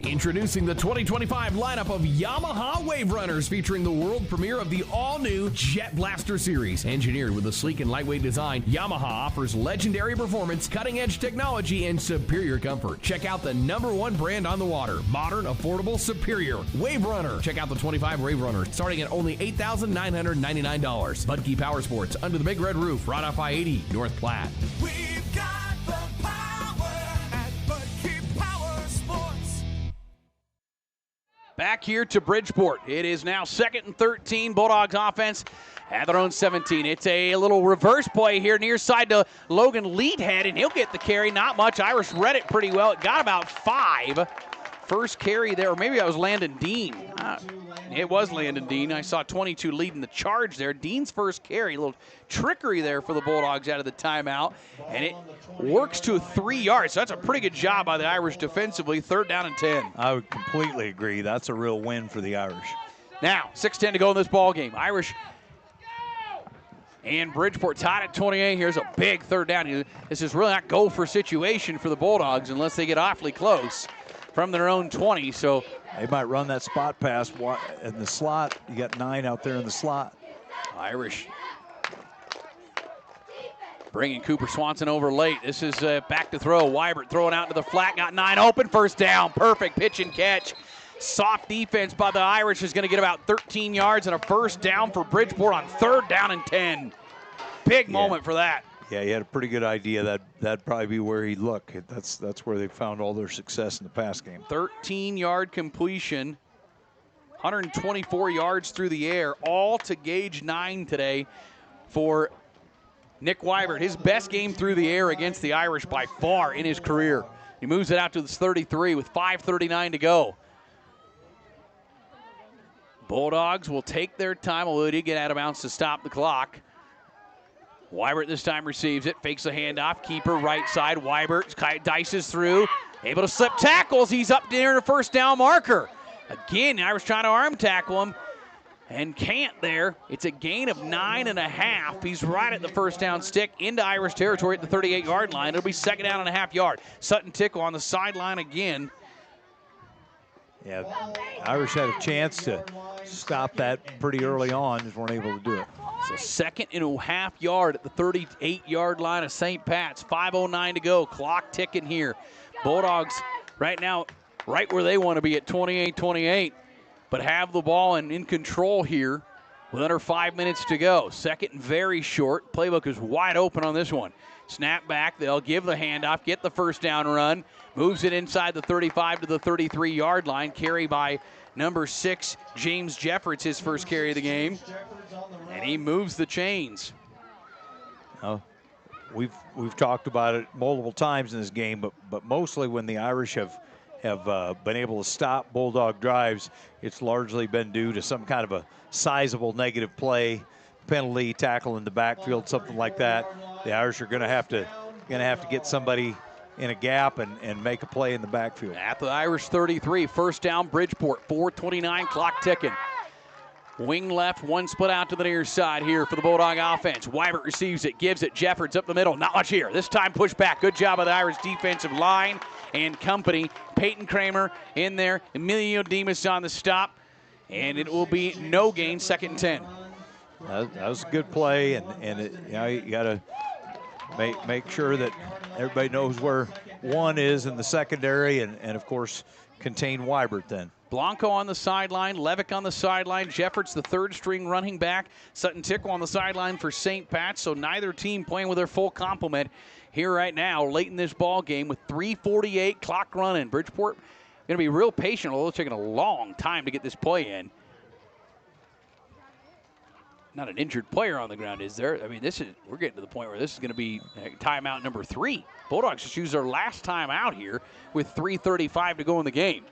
Introducing the 2025 lineup of Yamaha Wave Runners, featuring the world premiere of the all-new Jet Blaster series. Engineered with a sleek and lightweight design, Yamaha offers legendary performance, cutting-edge technology, and superior comfort. Check out the #1 brand on the water. Modern, affordable, superior. Wave Runner. Check out the 25 Wave Runner, starting at only $8,999. Budke Power Sports, under the big red roof, right off I-80, North Platte. We've got the power at Budke Power Sports. Back here to Bridgeport. It is now 2nd and 13. Bulldogs offense at their own 17. It's a little reverse play here near side to Logan Leadhead, and he'll get the carry. Not much. Irish read it pretty well. It got about 5. First carry there, or maybe that was Landon Dean. It was Landon Dean. I saw 22 leading the charge there. Dean's first carry, a little trickery there for the Bulldogs out of the timeout, and it works to 3 yards. So that's a pretty good job by the Irish defensively. 3rd down and 10. I would completely agree. That's a real win for the Irish. Now, 6:10 to go in this ball game. Irish and Bridgeport tied at 28. Here's a big 3rd down. This is really not go-for situation for the Bulldogs unless they get awfully close from their own 20. So they might run that spot pass in the slot. You got 9 out there in the slot. Irish bringing Cooper Swanson over late. This is back to throw. Weibert throwing out to the flat. Got 9 open. 1st down. Perfect pitch and catch. Soft defense by the Irish is going to get about 13 yards and a 1st down for Bridgeport on 3rd down and 10. Big moment for that. Yeah, he had a pretty good idea. That'd probably be where he'd look. That's where they found all their success in the pass game. 13-yard completion, 124 yards through the air, all to gauge 9 today for Nick Weibert. His best game through the air against the Irish by far in his career. He moves it out to his 33 with 5:39 to go. Bulldogs will take their time, although they did get out of bounds to stop the clock. Weibert this time receives it, fakes a handoff, keeper right side. Weibert dices through, able to slip tackles. He's up near the 1st down marker. Again, Irish trying to arm tackle him and can't there. It's a gain of 9.5. He's right at the 1st down stick into Irish territory at the 38-yard line. It'll be 2nd down and a half yard. Sutton Tickle on the sideline again. Yeah, Irish had a chance to stop that pretty early on, just weren't able to do it. So 2nd and a half yard at the 38-yard line of St. Pat's. 5:09 to go. Clock ticking here. Bulldogs right now right where they want to be at 28-28, but have the ball and in control here with under 5 minutes to go. 2nd and very short. Playbook is wide open on this one. Snap back. They'll give the handoff, get the 1st down run. Moves it inside the 35 to the 33-yard line. Carry by number 6, James Jeffords, his first carry of the game. And he moves the chains. We've talked about it multiple times in this game, but mostly when the Irish have been able to stop Bulldog drives, it's largely been due to some kind of a sizable negative play, penalty, tackle in the backfield, something like that. The Irish are going to have to get somebody in a gap and make a play in the backfield. At the Irish 33, 1st down Bridgeport, 4:29, clock ticking. Wing left, one split out to the near side here for the Bulldog offense. Weibert receives it, gives it, Jeffords up the middle, not much here. This time push back, good job by the Irish defensive line and company. Peyton Kramer in there, Emilio Demas on the stop, and it will be no gain, 2nd and 10. That was a good play, and you got to make sure that everybody knows where one is in the secondary, and of course contain Weibert then. Blanco on the sideline, Levick on the sideline, Jeffords the 3rd string running back, Sutton Tickle on the sideline for St. Pat's, so neither team playing with their full complement here right now late in this ball game with 3:48 clock running. Bridgeport going to be real patient, although it's taking a long time to get this play in. not an injured player on the ground, is there? I mean, we're getting to the point where this is going to be timeout number 3. Bulldogs just used their last timeout here with 3:35 to go in the game.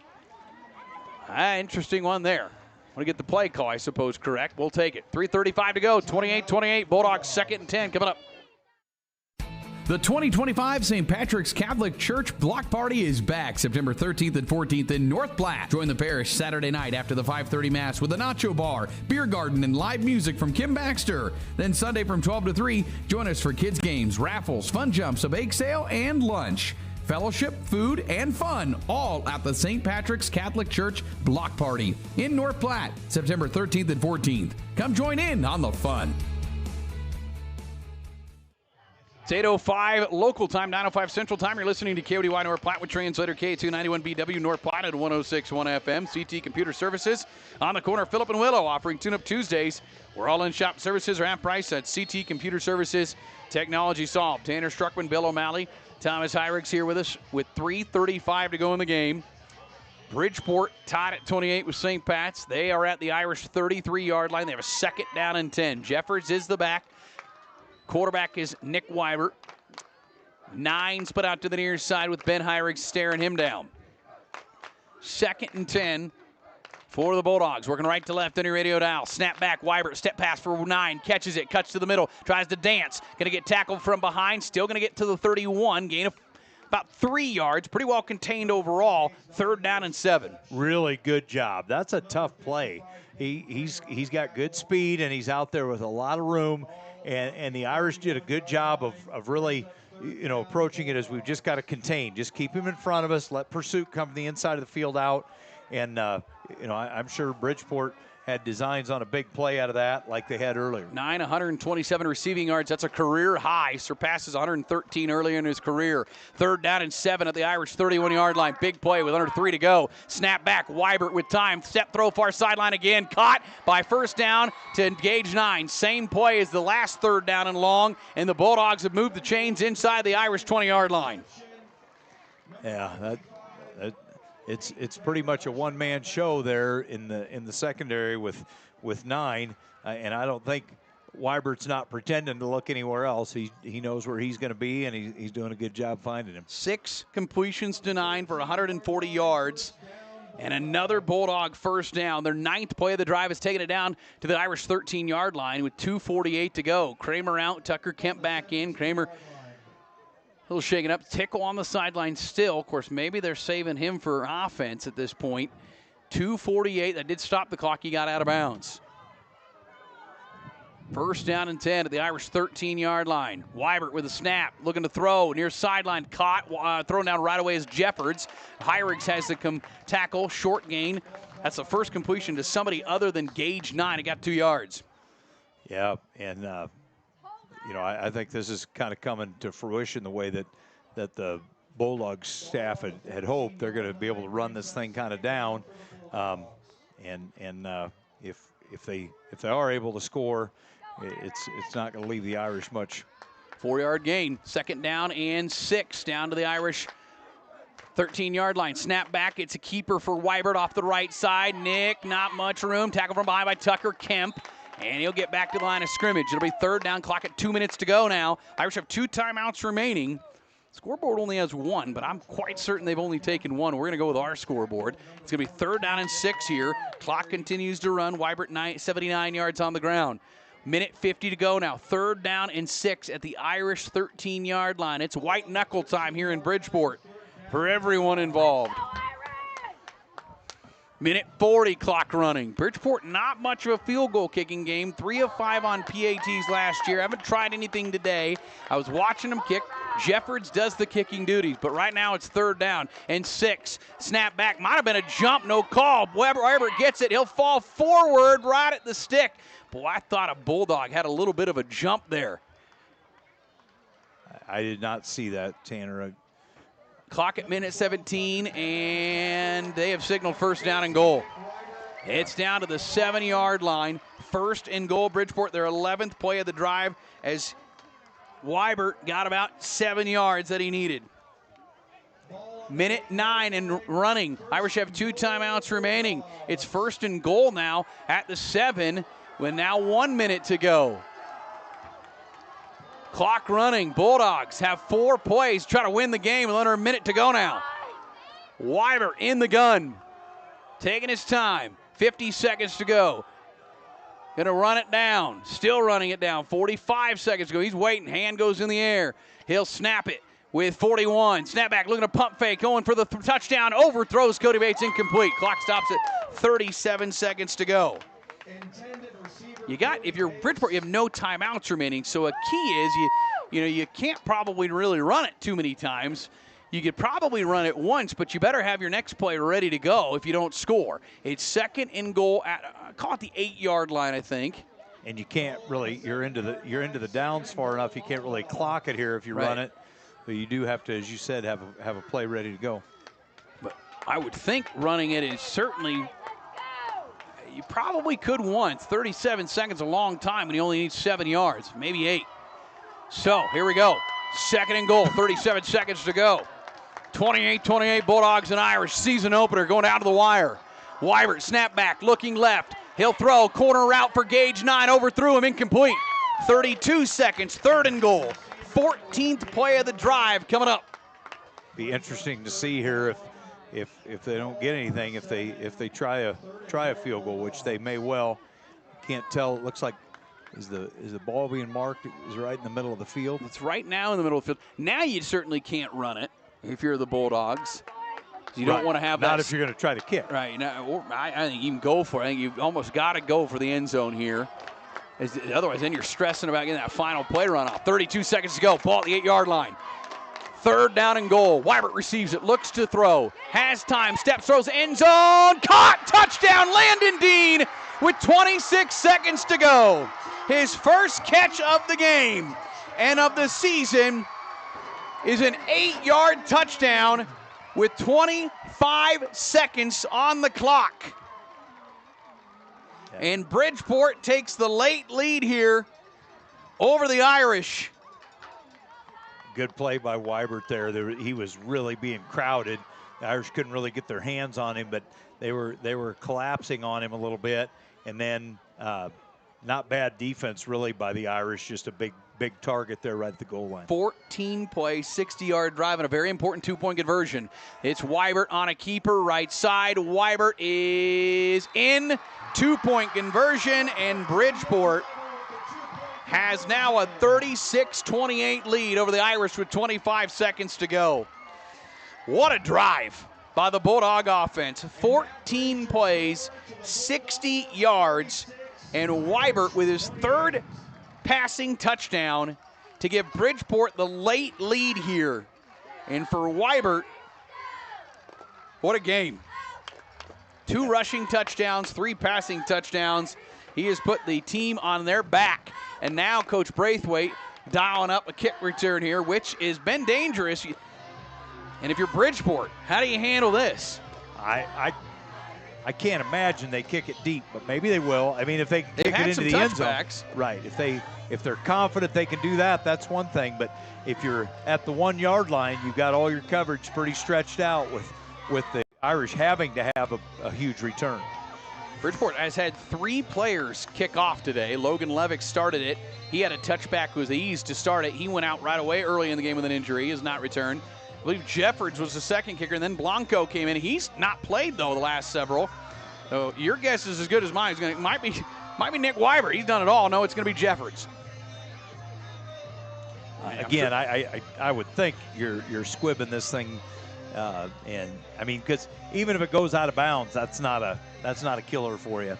Interesting one there. Want to get the play call, I suppose, correct. We'll take it. 3:35 to go, 28-28. Bulldogs 2nd and 10 coming up. The 2025 St. Patrick's Catholic Church Block Party is back September 13th and 14th in North Platte. Join the parish Saturday night after the 5:30 Mass with a nacho bar, beer garden, and live music from Kim Baxter. Then Sunday from 12 to 3, join us for kids' games, raffles, fun jumps, a bake sale, and lunch. Fellowship, food, and fun, all at the St. Patrick's Catholic Church Block Party in North Platte, September 13th and 14th. Come join in on the fun. It's 8:05 local time, 9:05 Central Time. You're listening to KODY North Platte with translator K291BW North Platte at 106.1 FM. CT Computer Services on the corner, Phillip and Willow, offering Tune-Up Tuesdays. Where all-in-shop services are half price at CT Computer Services. Technology solved. Tanner Struckman, Bill O'Malley, Thomas Hyrig's here with us with 3:35 to go in the game. Bridgeport tied at 28 with St. Pat's. They are at the Irish 33-yard line. They have a 2nd down and 10. Jeffords is the back. Quarterback is Nick Weibert. 9 split out to the near side with Ben Hyrig staring him down. 2nd and 10 for the Bulldogs. Working right to left on your radio dial. Snap back, Weibert, step pass for 9. Catches it, cuts to the middle, tries to dance. Going to get tackled from behind. Still going to get to the 31. Gain of about 3 yards. Pretty well contained overall. 3rd down and 7. Really good job. That's a tough play. He's got good speed, and he's out there with a lot of room. And the Irish did a good job of really, approaching it as we've just got to contain. Just keep him in front of us. Let pursuit come from the inside of the field out. And, I'm sure Bridgeport had designs on a big play out of that like they had earlier. 127 receiving yards. That's a career high. Surpasses 113 earlier in his career. 3rd down and 7 at the Irish 31-yard line. Big play with under 3 to go. Snap back. Weibert with time. Step throw far sideline again. Caught by 1st down to engage 9. Same play as the last 3rd down and long. And the Bulldogs have moved the chains inside the Irish 20-yard line. Yeah, it's pretty much a one-man show there in the secondary with 9, and I don't think Weibert's not pretending to look anywhere else. He knows where he's going to be, and he's doing a good job finding him. 6 completions to 9 for 140 yards, and another Bulldog 1st down. Their 9th play of the drive has taken it down to the Irish 13-yard line with 2:48 to go. Kramer out, Tucker Kemp back in. Kramer a little shaken up. Tickle on the sideline still. Of course, maybe they're saving him for offense at this point. 2:48. That did stop the clock. He got out of bounds. 1st down and 10 at the Irish 13-yard line. Weibert with a snap. Looking to throw. Near sideline. Caught. Thrown down right away is Jeffords. Hyrigs has the tackle. Short gain. That's the first completion to somebody other than Gage 9. It got 2 yards. Yeah, and I think this is kind of coming to fruition the way that the Bulldogs staff had hoped. They're going to be able to run this thing kind of down, if they are able to score, it's not going to leave the Irish much. 4-yard gain. 2nd down and 6 down to the Irish 13-yard line. Snap back. It's a keeper for Weibert off the right side. Nick, not much room. Tackle from behind by Tucker Kemp. And he'll get back to the line of scrimmage. It'll be 3rd down, clock at 2 minutes to go now. Irish have 2 timeouts remaining. Scoreboard only has 1, but I'm quite certain they've only taken 1. We're going to go with our scoreboard. It's going to be 3rd down and 6 here. Clock continues to run. Weibert 79 yards on the ground. Minute 50 to go now. 3rd down and 6 at the Irish 13-yard line. It's white knuckle time here in Bridgeport for everyone involved. Minute 40 clock running. Bridgeport, not much of a field goal kicking game. 3 of 5 on PATs last year. Haven't tried anything today. I was watching them kick. Jeffords does the kicking duties, but right now it's 3rd down and 6. Snap back. Might have been a jump, no call. Weber gets it. He'll fall forward right at the stick. Boy, I thought a Bulldog had a little bit of a jump there. I did not see that, Tanner. Clock at minute 17, and they have signaled 1st down and goal. It's down to the 7-yard line. 1st and goal, Bridgeport, their 11th play of the drive as Weibert got about 7 yards that he needed. Minute 9 and running. Irish have 2 timeouts remaining. It's 1st and goal now at the 7. with now 1 minute to go. Clock running. Bulldogs have 4 plays, try to win the game with under a minute to go now. Weiber in the gun, taking his time. 50 seconds to go. Gonna run it down, still running it down. 45 seconds to go. He's waiting, hand goes in the air. He'll snap it with 41. Snap back, looking to pump fake, going for the touchdown. Overthrows Cody Bates, incomplete. Clock stops at 37 seconds to go. You got, if you're Bridgeport, you have no timeouts remaining, so a key is you can't probably really run it too many times. You could probably run it once, but you better have your next play ready to go if you don't score. It's 2nd and goal at, call it the 8-yard line, I think. And you can't really, you're into the downs far enough, you can't really clock it here if you run it. But you do have to, as you said, have a play ready to go. But I would think running it is certainly, you probably could once. 37 seconds, a long time when you only need 7 yards, maybe 8. So here we go. 2nd and goal, 37 seconds to go. 28-28 Bulldogs and Irish season opener going down to the wire. Weiber snap back, looking left. He'll throw, corner route for Gage 9, overthrew him, incomplete. 32 seconds, 3rd and goal. 14th play of the drive coming up. Be interesting to see here if they don't get anything, if they try a field goal, which they may well. Can't tell. It looks like is the ball being marked? Is right in the middle of the field. It's right now in the middle of the field. Now you certainly can't run it if you're the Bulldogs. You don't want to have that. Not if you're going to try to kick. Right. Or I think you can go for it. I think you've almost got to go for the end zone here. Otherwise, then you're stressing about getting that final play run off. 32 seconds to go. Ball at the 8-yard line. 3rd down and goal. Weibert receives it, looks to throw, has time, steps, throws, end zone, caught, touchdown, Landon Dean with 26 seconds to go. His first catch of the game and of the season is an 8-yard touchdown with 25 seconds on the clock. And Bridgeport takes the late lead here over the Irish. Good play by Weibert there. He was really being crowded. The Irish couldn't really get their hands on him, but they were collapsing on him a little bit. And then not bad defense really by the Irish, just a big target there right at the goal line. 14 play, 60-yard drive, and a very important 2-point conversion. It's Weibert on a keeper, right side. Weibert is in. 2-point conversion, and Bridgeport has now a 36-28 lead over the Irish with 25 seconds to go. What a drive by the Bulldog offense. 14 plays, 60 yards, and Weibert with his 3rd passing touchdown to give Bridgeport the late lead here. And for Weibert, what a game. 2 rushing touchdowns, 3 passing touchdowns. He has put the team on their back. And now Coach Braithwaite dialing up a kick return here, which has been dangerous. And if you're Bridgeport, how do you handle this? I can't imagine they kick it deep, but maybe they will. I mean, if they kick it into the end zone. Right. If they're confident they can do that, that's one thing. But if you're at the 1-yard line, you've got all your coverage pretty stretched out with the Irish having to have a huge return. Bridgeport has had 3 players kick off today. Logan Levick started it. He had a touchback with ease to start it. He went out right away early in the game with an injury. He has not returned. I believe Jeffords was the second kicker, and then Blanco came in. He's not played, though, the last several. So your guess is as good as mine. It might be Nick Weibert. He's done it all. No, it's going to be Jeffords. Again, I would think you're squibbing this thing. And I mean, because even if it goes out of bounds, that's not a killer for you.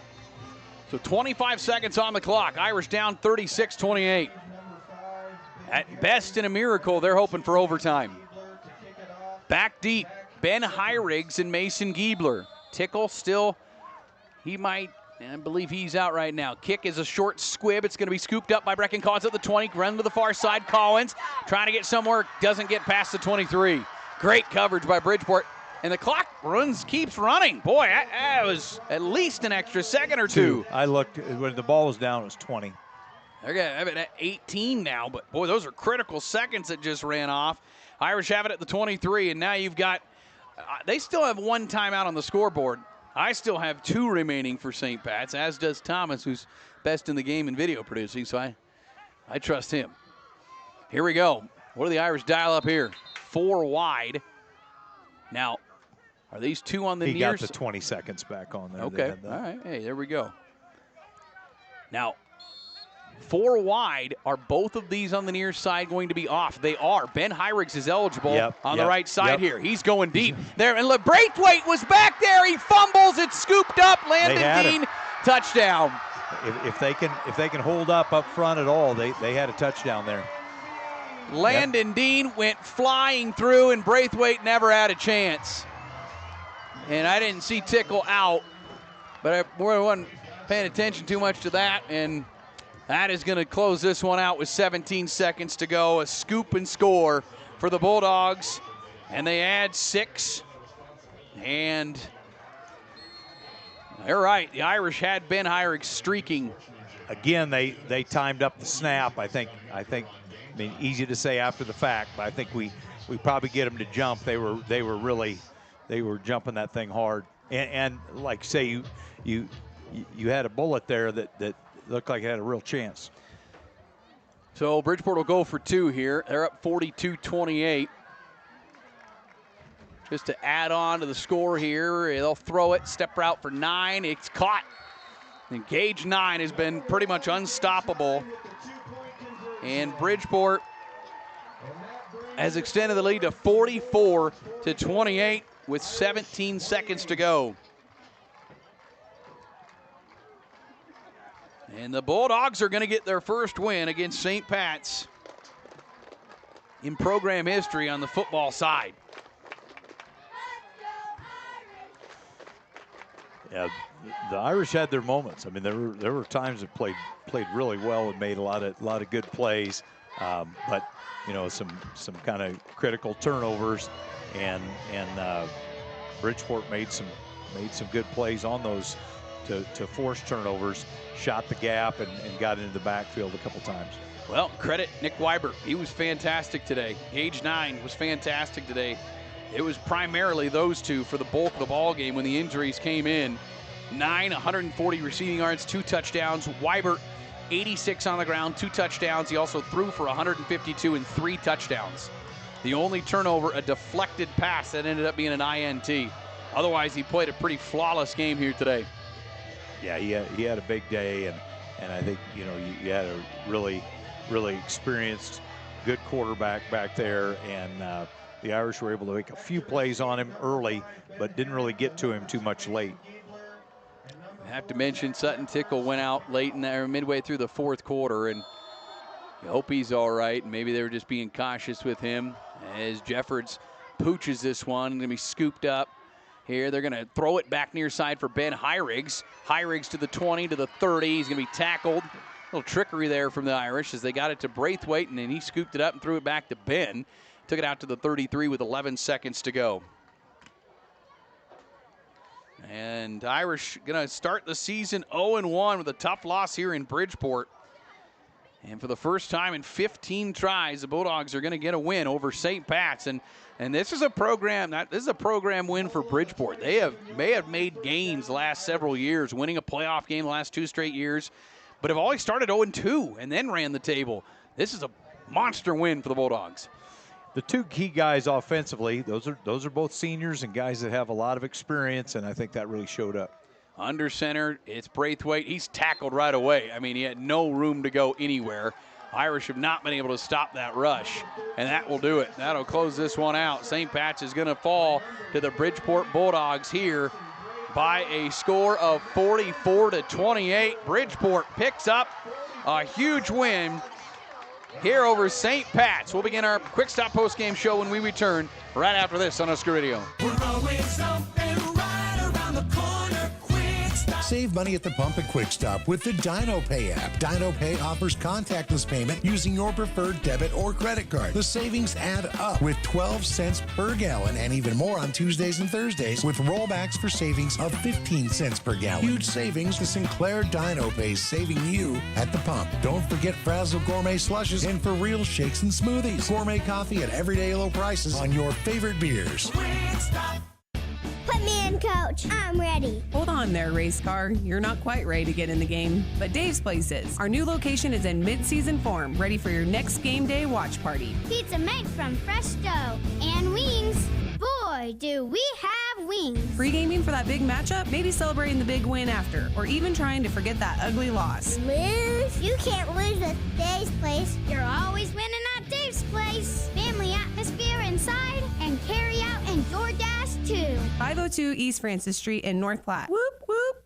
So 25 seconds on the clock. Irish down 36-28. At best, in a miracle, they're hoping for overtime. Back deep, Ben Heirigs and Mason Giebler. Tickle still, I believe he's out right now. Kick is a short squib. It's going to be scooped up by Brecken Collins at the 20. Run to the far side. Collins trying to get somewhere, doesn't get past the 23. Great coverage by Bridgeport. And the clock keeps running. Boy, that was at least an extra second or two. I looked, when the ball was down, it was 20. They're at 18 now, but boy, those are critical seconds that just ran off. Irish have it at the 23, and now you've got, they still have 1 timeout on the scoreboard. I still have 2 remaining for St. Pat's, as does Thomas, who's best in the game in video producing, so I trust him. Here we go. What do the Irish dial up here? 4 wide. Now, are these 2 on the near? He got the 20 seconds back on there. Okay, all right. Hey, there we go. Now, 4 wide. Are both of these on the near side going to be off? They are. Ben Hyrix is eligible on the right side here. He's going deep there. And Braithwaite was back there. He fumbles. It's scooped up. Landon Dean, touchdown. If they can hold up front at all, they had a touchdown there. Landon Dean went flying through, and Braithwaite never had a chance. And I didn't see Tickle out, but I wasn't paying attention too much to that, and that is going to close this one out with 17 seconds to go. A scoop and score for the Bulldogs, and they add 6. And they're right. The Irish had Ben Hyrix streaking. Again, they timed up the snap. I mean, easy to say after the fact, but I think we probably get them to jump. They were jumping that thing hard. And like say you had a bullet there that looked like it had a real chance. So Bridgeport will go for 2 here. They're up 42-28. Just to add on to the score here, they'll throw it, step route for 9. It's caught. And Gage 9 has been pretty much unstoppable. And Bridgeport has extended the lead to 44-28 with 17 seconds to go. And the Bulldogs are going to get their first win against St. Pat's in program history on the football side. Yeah, the Irish had their moments. I mean, there were times that played really well and made a lot of good plays, but you know, some kind of critical turnovers, and Bridgeport made some good plays on those to force turnovers, shot the gap, and got into the backfield a couple times. Well, credit Nick Weibert. He was fantastic today. Gage 9 was fantastic today. It was primarily those 2 for the bulk of the ball game when the injuries came in. 140 receiving yards, 2 touchdowns. Weibert, 86 on the ground, 2 touchdowns. He also threw for 152 and 3 touchdowns. The only turnover, a deflected pass that ended up being an INT. Otherwise, he played a pretty flawless game here today. Yeah, he had a big day, and I think, you know, you had a really experienced, good quarterback back there, and the Irish were able to make a few plays on him early, but didn't really get to him too much late. I have to mention Sutton Tickle went out late in there, midway through the 4th quarter, and you hope he's all right. Maybe they were just being cautious with him as Jeffords pooches this one. Going to be scooped up here. They're going to throw it back near side for Ben Hyrix. Hyrix to the 20, to the 30. He's going to be tackled. A little trickery there from the Irish as they got it to Braithwaite, and then he scooped it up and threw it back to Ben. Took it out to the 33 with 11 seconds to go. And Irish going to start the season 0-1 with a tough loss here in Bridgeport. And for the first time in 15 tries, the Bulldogs are going to get a win over St. Pat's. And this is a program win for Bridgeport. They may have made gains the last several years, winning a playoff game the last 2 straight years, but have always started 0-2 and then ran the table. This is a monster win for the Bulldogs. The 2 key guys offensively, those are both seniors and guys that have a lot of experience, and I think that really showed up. Under center, it's Braithwaite. He's tackled right away. I mean, he had no room to go anywhere. Irish have not been able to stop that rush, and that will do it. That'll close this one out. St. Pat's is going to fall to the Bridgeport Bulldogs here by a score of 44-28. Bridgeport picks up a huge win here over St. Pat's. We'll begin our Quick Stop post-game show when we return right after this on Husker Radio. We're always open right around the corner. Quick Stop. Save money at the pump at Quick Stop with the Dino Pay app. Dino Pay offers contactless payment using your preferred debit or credit card. The savings add up with 12 cents per gallon and even more on Tuesdays and Thursdays with rollbacks for savings of 15 cents per gallon. Huge savings. The Sinclair Dino Pay saving you at the pump. Don't forget Frazzle Gourmet Slushes and For Real Shakes and Smoothies. Gourmet coffee at everyday low prices on your favorite beers. Quick Stop. Put me in, Coach. I'm ready. Hold on there, race car. You're not quite ready to get in the game, but Dave's Place is. Our new location is in mid-season form, ready for your next game day watch party. Pizza made from fresh dough and wings. Boy, do we have wings. Pre-gaming for that big matchup, maybe celebrating the big win after, or even trying to forget that ugly loss. Lose? You can't lose at Dave's Place. You're always winning at Dave's Place. Family atmosphere inside and carry out and DoorDash too. 502 East Francis Street in North Platte. Whoop, whoop.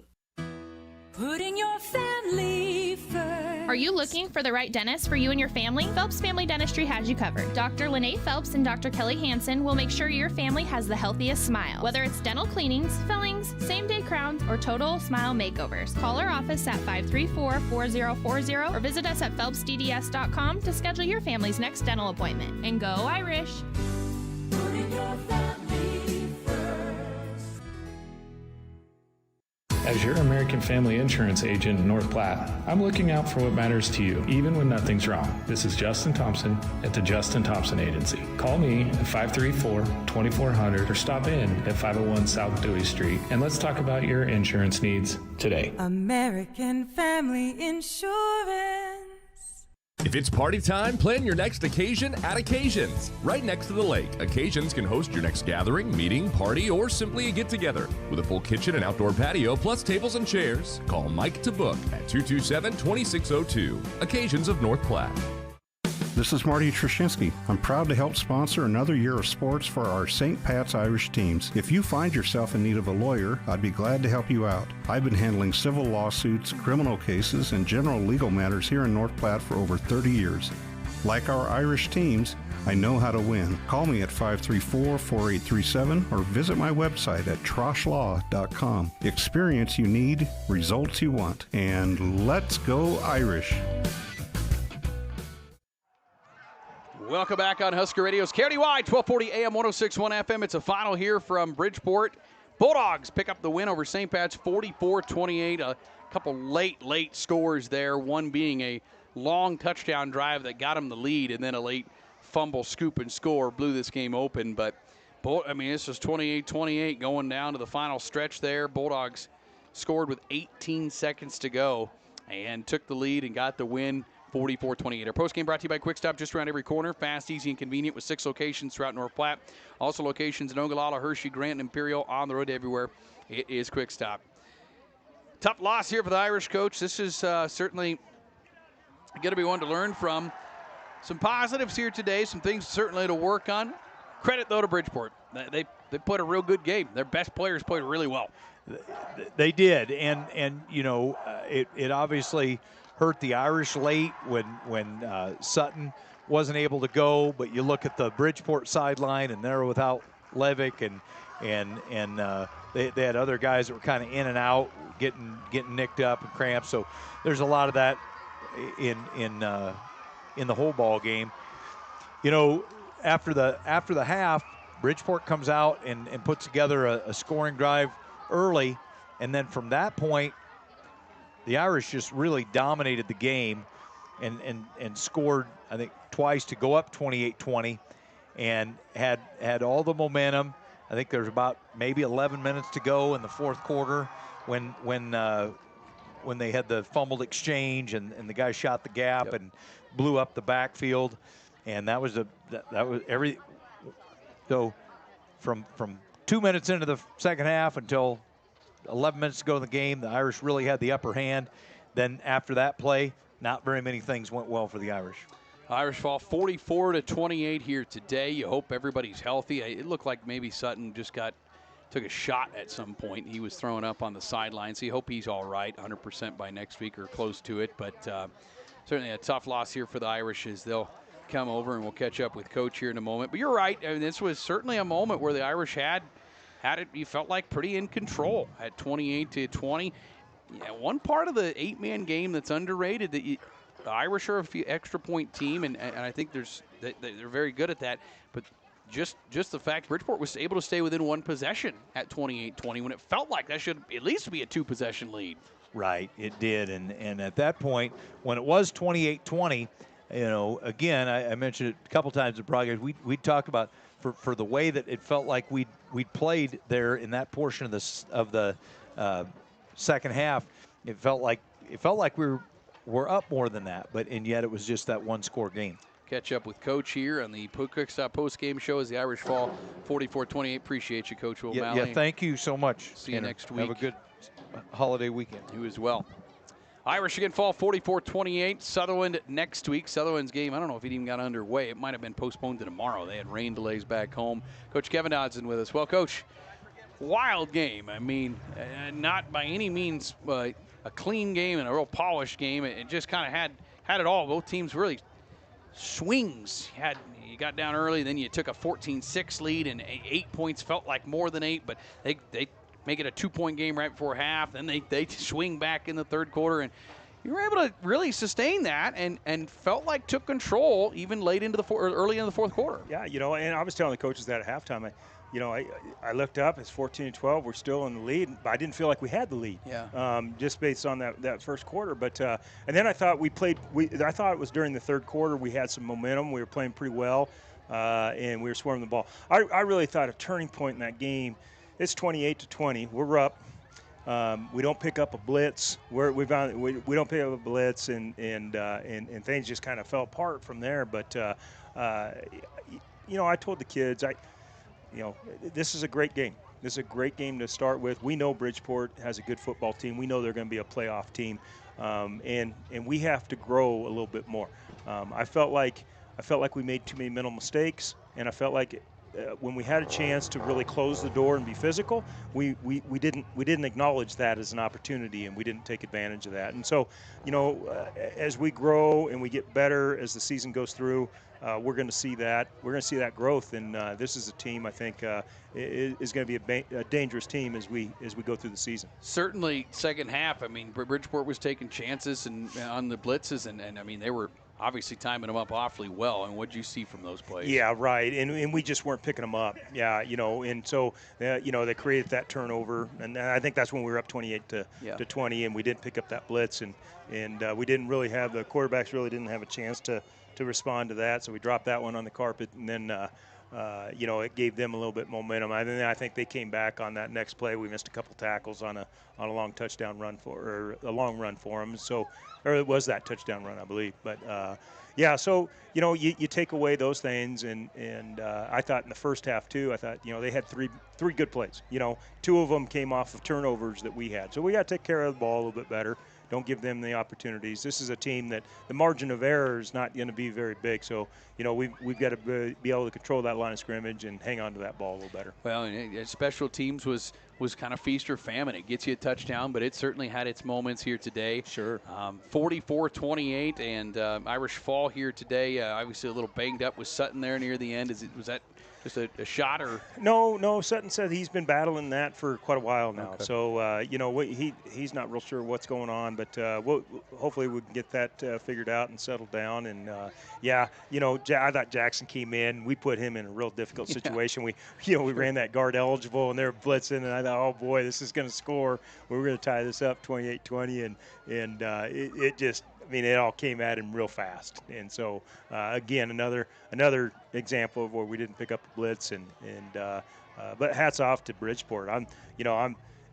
Putting your family first. Are you looking for the right dentist for you and your family? Phelps Family Dentistry has you covered. Dr. Lene Phelps and Dr. Kelly Hansen will make sure your family has the healthiest smile. Whether it's dental cleanings, fillings, same-day crowns, or total smile makeovers. Call our office at 534-4040 or visit us at phelpsdds.com to schedule your family's next dental appointment. And go Irish! Putting your family first. As your American Family Insurance agent in North Platte, I'm looking out for what matters to you, even when nothing's wrong. This is Justin Thompson at the Justin Thompson Agency. Call me at 534-2400 or stop in at 501 South Dewey Street, and let's talk about your insurance needs today. American Family Insurance. If it's party time, plan your next occasion at Occasions. Right next to the lake, Occasions can host your next gathering, meeting, party, or simply a get-together. With a full kitchen and outdoor patio, plus tables and chairs, call Mike to book at 227-2602. Occasions of North Platte. This is Marty Trzcinski. I'm proud to help sponsor another year of sports for our St. Pat's Irish teams. If you find yourself in need of a lawyer, I'd be glad to help you out. I've been handling civil lawsuits, criminal cases, and general legal matters here in North Platte for over 30 years. Like our Irish teams, I know how to win. Call me at 534-4837 or visit my website at troshlaw.com. Experience you need, results you want, and let's go Irish. Welcome back on Husker Radio's KRDY 1240 AM 106.1 FM. It's a final here from Bridgeport. Bulldogs pick up the win over St. Pat's 44-28. A couple late scores there, one being a long touchdown drive that got them the lead, and then a late fumble, scoop, and score blew this game open. But, this was 28-28 going down to the final stretch there. Bulldogs scored with 18 seconds to go and took the lead and got the win. 44-28. Our postgame brought to you by Quick Stop, just around every corner. Fast, easy, and convenient with 6 locations throughout North Platte. Also locations in Ogallala, Hershey, Grant, and Imperial. On the road to everywhere. It is Quick Stop. Tough loss here for the Irish, coach. This is certainly going to be one to learn from. Some positives here today, some things certainly to work on. Credit, though, to Bridgeport. They put a real good game. Their best players played really well. They did, and it obviously hurt the Irish late when Sutton wasn't able to go. But you look at the Bridgeport sideline, and they're without Levick, and they had other guys that were kind of in and out, getting nicked up and cramped. So there's a lot of that in the whole ball game. After the half, Bridgeport comes out and puts together a scoring drive early, and then from that point, the Irish just really dominated the game and scored, I think, twice to go up 28-20, and had all the momentum. I think there's about maybe 11 minutes to go in the fourth quarter when they had the fumbled exchange and the guy shot the gap and blew up the backfield, and that was every. So from 2 minutes into the second half until 11 minutes to go in the game, the Irish really had the upper hand. Then after that play, not very many things went well for the Irish. Irish fall 44-28 here today. You hope everybody's healthy. It looked like maybe Sutton just took a shot at some point. He was thrown up on the sideline, so you hope he's all right, 100% by next week or close to it. But certainly a tough loss here for the Irish as they'll come over, and we'll catch up with Coach here in a moment. But you're right. I mean, this was certainly a moment where the Irish had it, you felt like, pretty in control at 28-20. Yeah, one part of the 8-man game that's underrated, the Irish are a few extra point team, and I think they're very good at that. But just the fact Bridgeport was able to stay within one possession at 28-20 when it felt like that should at least be a 2-possession lead. Right, it did. And at that point, when it was 28-20, again, I mentioned it a couple times in the broadcast, we talked about for the way that it felt like we'd played there in that portion of the second half. It felt like we're up more than that, and yet it was just that one-score game. Catch up with Coach here on the Quick Stop post-game show as the Irish fall 44-28. Appreciate you, Coach O'Malley. Yeah, thank you so much. See you next week. Have a good holiday weekend. You as well. Irish again fall 44-28. Sutherland next week. Sutherland's game, I don't know if it even got underway. It might have been postponed to tomorrow. They had rain delays back home. Coach Kevin Dodson with us. Well, Coach, wild game. I mean, not by any means a clean game and a real polished game. It just kind of had it all. Both teams really swings. You got down early, then you took a 14-6 lead, and 8 points felt like more than 8, but they make it a 2-point game right before half. Then they swing back in the third quarter, and you were able to really sustain that and felt like took control even late into early in the fourth quarter. Yeah, and I was telling the coaches that at halftime. I looked up. It's 14-12. We're still in the lead, but I didn't feel like we had the lead. Yeah. Just based on that first quarter. But and then I thought I thought it was during the third quarter we had some momentum. We were playing pretty well, and we were swarming the ball. I really thought a turning point in that game. It's 28-20. We're up. We don't pick up a blitz. We don't pick up a blitz, and things just kind of fell apart from there. But I told the kids, this is a great game. This is a great game to start with. We know Bridgeport has a good football team. We know they're going to be a playoff team, and we have to grow a little bit more. I felt like we made too many mental mistakes, and I felt like when we had a chance to really close the door and be physical, we didn't acknowledge that as an opportunity, and we didn't take advantage of that. And so, as we grow and we get better as the season goes through, we're going to see that. We're going to see that growth, and this is a team I think is going to be a dangerous team as we go through the season. Certainly, second half. I mean, Bridgeport was taking chances and on the blitzes, and I mean they were obviously timing them up awfully well. And what did you see from those plays? Yeah, right. And we just weren't picking them up. Yeah, and so they created that turnover, and I think that's when we were up 28-20, and we didn't pick up that blitz, and we didn't really have the quarterbacks really didn't have a chance to respond to that, so we dropped that one on the carpet, and then it gave them a little bit momentum. And then I think they came back on that next play. We missed a couple tackles on a long touchdown run or a long run for them. So, or it was that touchdown run, I believe. But so you take away those things, and I thought in the first half too. I thought they had three good plays. Two of them came off of turnovers that we had. So we got to take care of the ball a little bit better. Don't give them the opportunities. This is a team that the margin of error is not going to be very big. So, we've got to be able to control that line of scrimmage and hang on to that ball a little better. Well, and special teams was kind of feast or famine. It gets you a touchdown, but it certainly had its moments here today. Sure. 44-28, and Irish fall here today. Obviously a little banged up with Sutton there near the end. Was that just a shot or? No. Sutton said he's been battling that for quite a while now. Okay. So he's not real sure what's going on, but hopefully we can get that figured out and settled down. And I thought Jackson came in. We put him in a real difficult situation. We ran that guard eligible, and they're blitzing, and I thought, oh boy, this is going to score. We were going to tie this up 28-20, and it just. I mean, it all came at him real fast, and so again, another example of where we didn't pick up a blitz, but hats off to Bridgeport.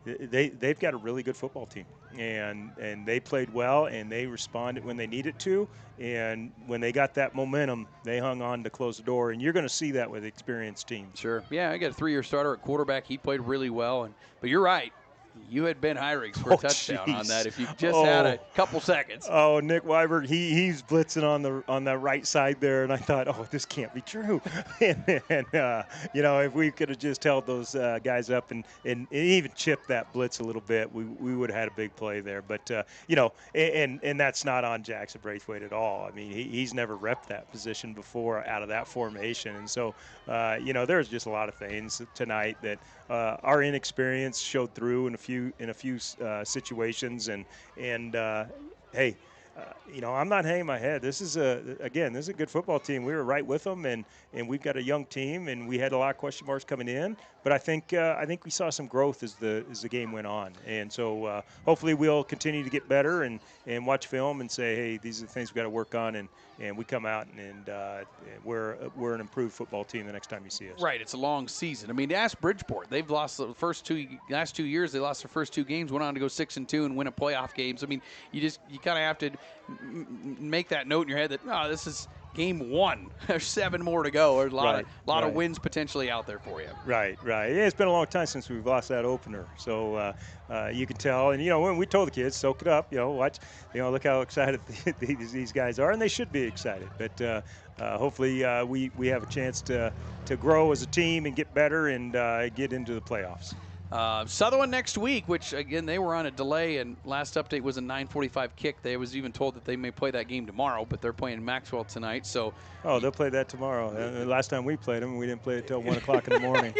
They've got a really good football team, and they played well, and they responded when they needed to, and when they got that momentum, they hung on to close the door, and you're going to see that with experienced teams. Sure, yeah, I got a 3-year starter at quarterback. He played really well, but you're right. You had Ben Heinrichs for a touchdown on that if you just had a couple seconds. Oh, Nick Weiberg, he's blitzing on the right side there, and I thought, oh, this can't be true. and if we could have just held those guys up and even chipped that blitz a little bit, we would have had a big play there. But, and that's not on Jackson Braithwaite at all. I mean, he's never repped that position before out of that formation. And so, there's just a lot of things tonight that our inexperience showed through in a few situations, and hey, I'm not hanging my head. This is a good football team. We were right with them, and we've got a young team, and we had a lot of question marks coming in. But I think we saw some growth as the game went on, and so hopefully we'll continue to get better and watch film and say, hey, these are the things we've got to work on, and we come out and we're an improved football team the next time you see us. Right, it's a long season. I mean, ask Bridgeport. They've lost the last 2 years. They lost their first 2 games, went on to go 6-2 and win a playoff games. I mean, you kind of have to make that note in your head that this is game 1. There's 7 more to go. There's a lot of wins potentially out there for you. Right. Yeah, it's been a long time since we've lost that opener. So you can tell. And when we told the kids, soak it up. Watch. Look how excited these guys are, and they should be excited. But hopefully we have a chance to grow as a team and get better and get into the playoffs. Sutherland next week, which, again, they were on a delay, and last update was a 9:45 kick. They was even told that they may play that game tomorrow, but they're playing Maxwell tonight. So they'll play that tomorrow. Last time we played them, we didn't play it until 1 o'clock in the morning.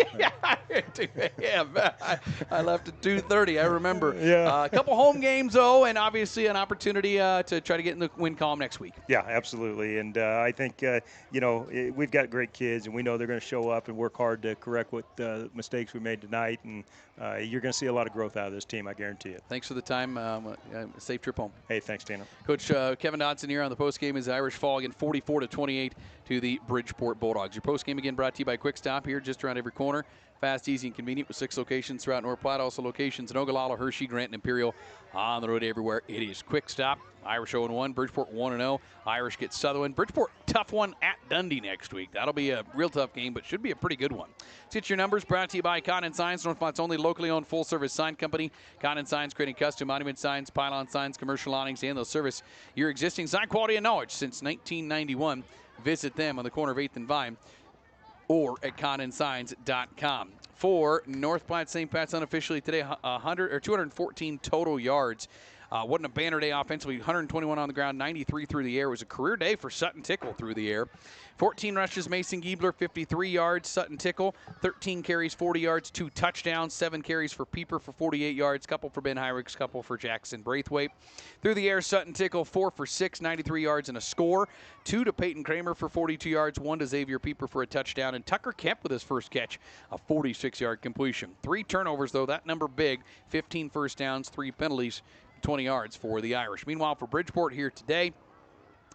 I left at 2:30. I remember. Yeah. A couple home games, though, and obviously an opportunity to try to get in the win column next week. Yeah, absolutely. And I think, we've got great kids, and we know they're going to show up and work hard to correct what mistakes we made tonight. And you're going to see a lot of growth out of this team, I guarantee it. Thanks for the time. Safe trip home. Hey, thanks, Dana. Coach Kevin Dodson here on the postgame as the Irish fall again 44-28 to the Bridgeport Bulldogs. Your postgame again brought to you by Quick Stop here just around every corner. Fast, easy, and convenient with 6 locations throughout North Platte. Also locations in Ogallala, Hershey, Grant, and Imperial. On the road everywhere. It is Quick Stop. Irish 0-1. Bridgeport 1-0. Irish get Sutherland. Bridgeport, tough one at Dundee next week. That'll be a real tough game, but should be a pretty good one. Let's get your numbers brought to you by Condon Signs, North Platte's only locally owned full-service sign company. Condon Signs, creating custom monument signs, pylon signs, commercial awnings, and they'll service your existing sign quality and knowledge since 1991. Visit them on the corner of 8th and Vine or at condonsigns.com. For North Platte St. Pat's unofficially today, 214 total yards. Wasn't a banner day offensively. 121 on the ground, 93 through the air. It was a career day for Sutton Tickle through the air. 14 rushes, Mason Giebler, 53 yards. Sutton Tickle, 13 carries, 40 yards, 2 touchdowns, 7 carries for Pieper for 48 yards, couple for Ben Hyricks, couple for Jackson Braithwaite. Through the air, Sutton Tickle, 4 for 6, 93 yards and a score. 2 to Peyton Kramer for 42 yards, 1 to Xavier Pieper for a touchdown, and Tucker Kemp with his first catch, a 46-yard completion. 3 turnovers, though, that number big, 15 first downs, 3 penalties, 20 yards for the Irish. Meanwhile, for Bridgeport here today,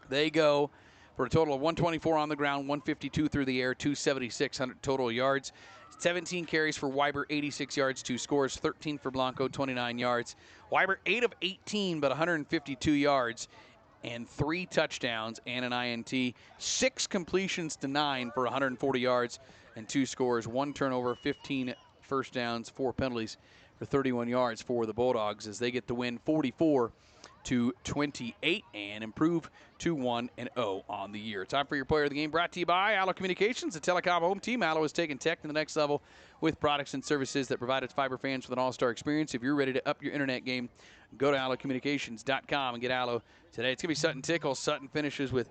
they go for a total of 124 on the ground, 152 through the air, 276 total yards. 17 carries for Weiber, 86 yards, 2 scores, 13 for Blanco, 29 yards. Weiber, 8 of 18, but 152 yards and 3 touchdowns and an INT. 6 completions to 9 for 140 yards and 2 scores, 1 turnover, 15 first downs, 4 penalties for 31 yards for the Bulldogs as they get the win 44-28 and improve to 1-0 on the year. Time for your player of the game, brought to you by Allo Communications, the telecom home team. Allo is taking tech to the next level with products and services that provide its fiber fans with an all-star experience. If you're ready to up your internet game, go to allocommunications.com and get Allo today. It's going to be Sutton Tickle. Sutton finishes with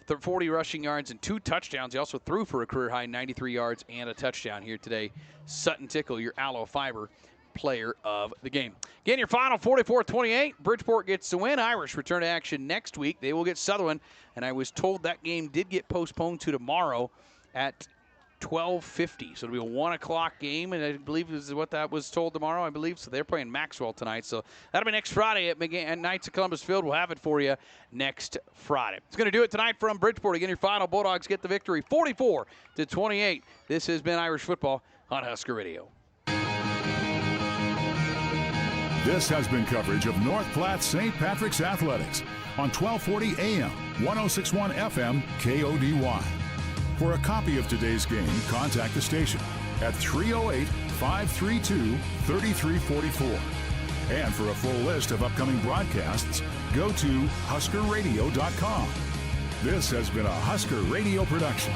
40 rushing yards and 2 touchdowns. He also threw for a career-high 93 yards and a touchdown here today. Sutton Tickle, your Allo Fiber player of the game. Again, your final 44-28. Bridgeport gets the win. Irish return to action next week. They will get Sutherland, and I was told that game did get postponed to tomorrow at 12:50. So it'll be a 1 o'clock game, and I believe is what that was told tomorrow, I believe. So they're playing Maxwell tonight. So that'll be next Friday at Knights of Columbus Field. We'll have it for you next Friday. It's going to do it tonight from Bridgeport. Again, your final Bulldogs get the victory 44-28. This has been Irish Football on Husker Radio. This has been coverage of North Platte St. Patrick's Athletics on 1240 AM, 1061 FM, KODY. For a copy of today's game, contact the station at 308-532-3344. And for a full list of upcoming broadcasts, go to huskerradio.com. This has been a Husker Radio production.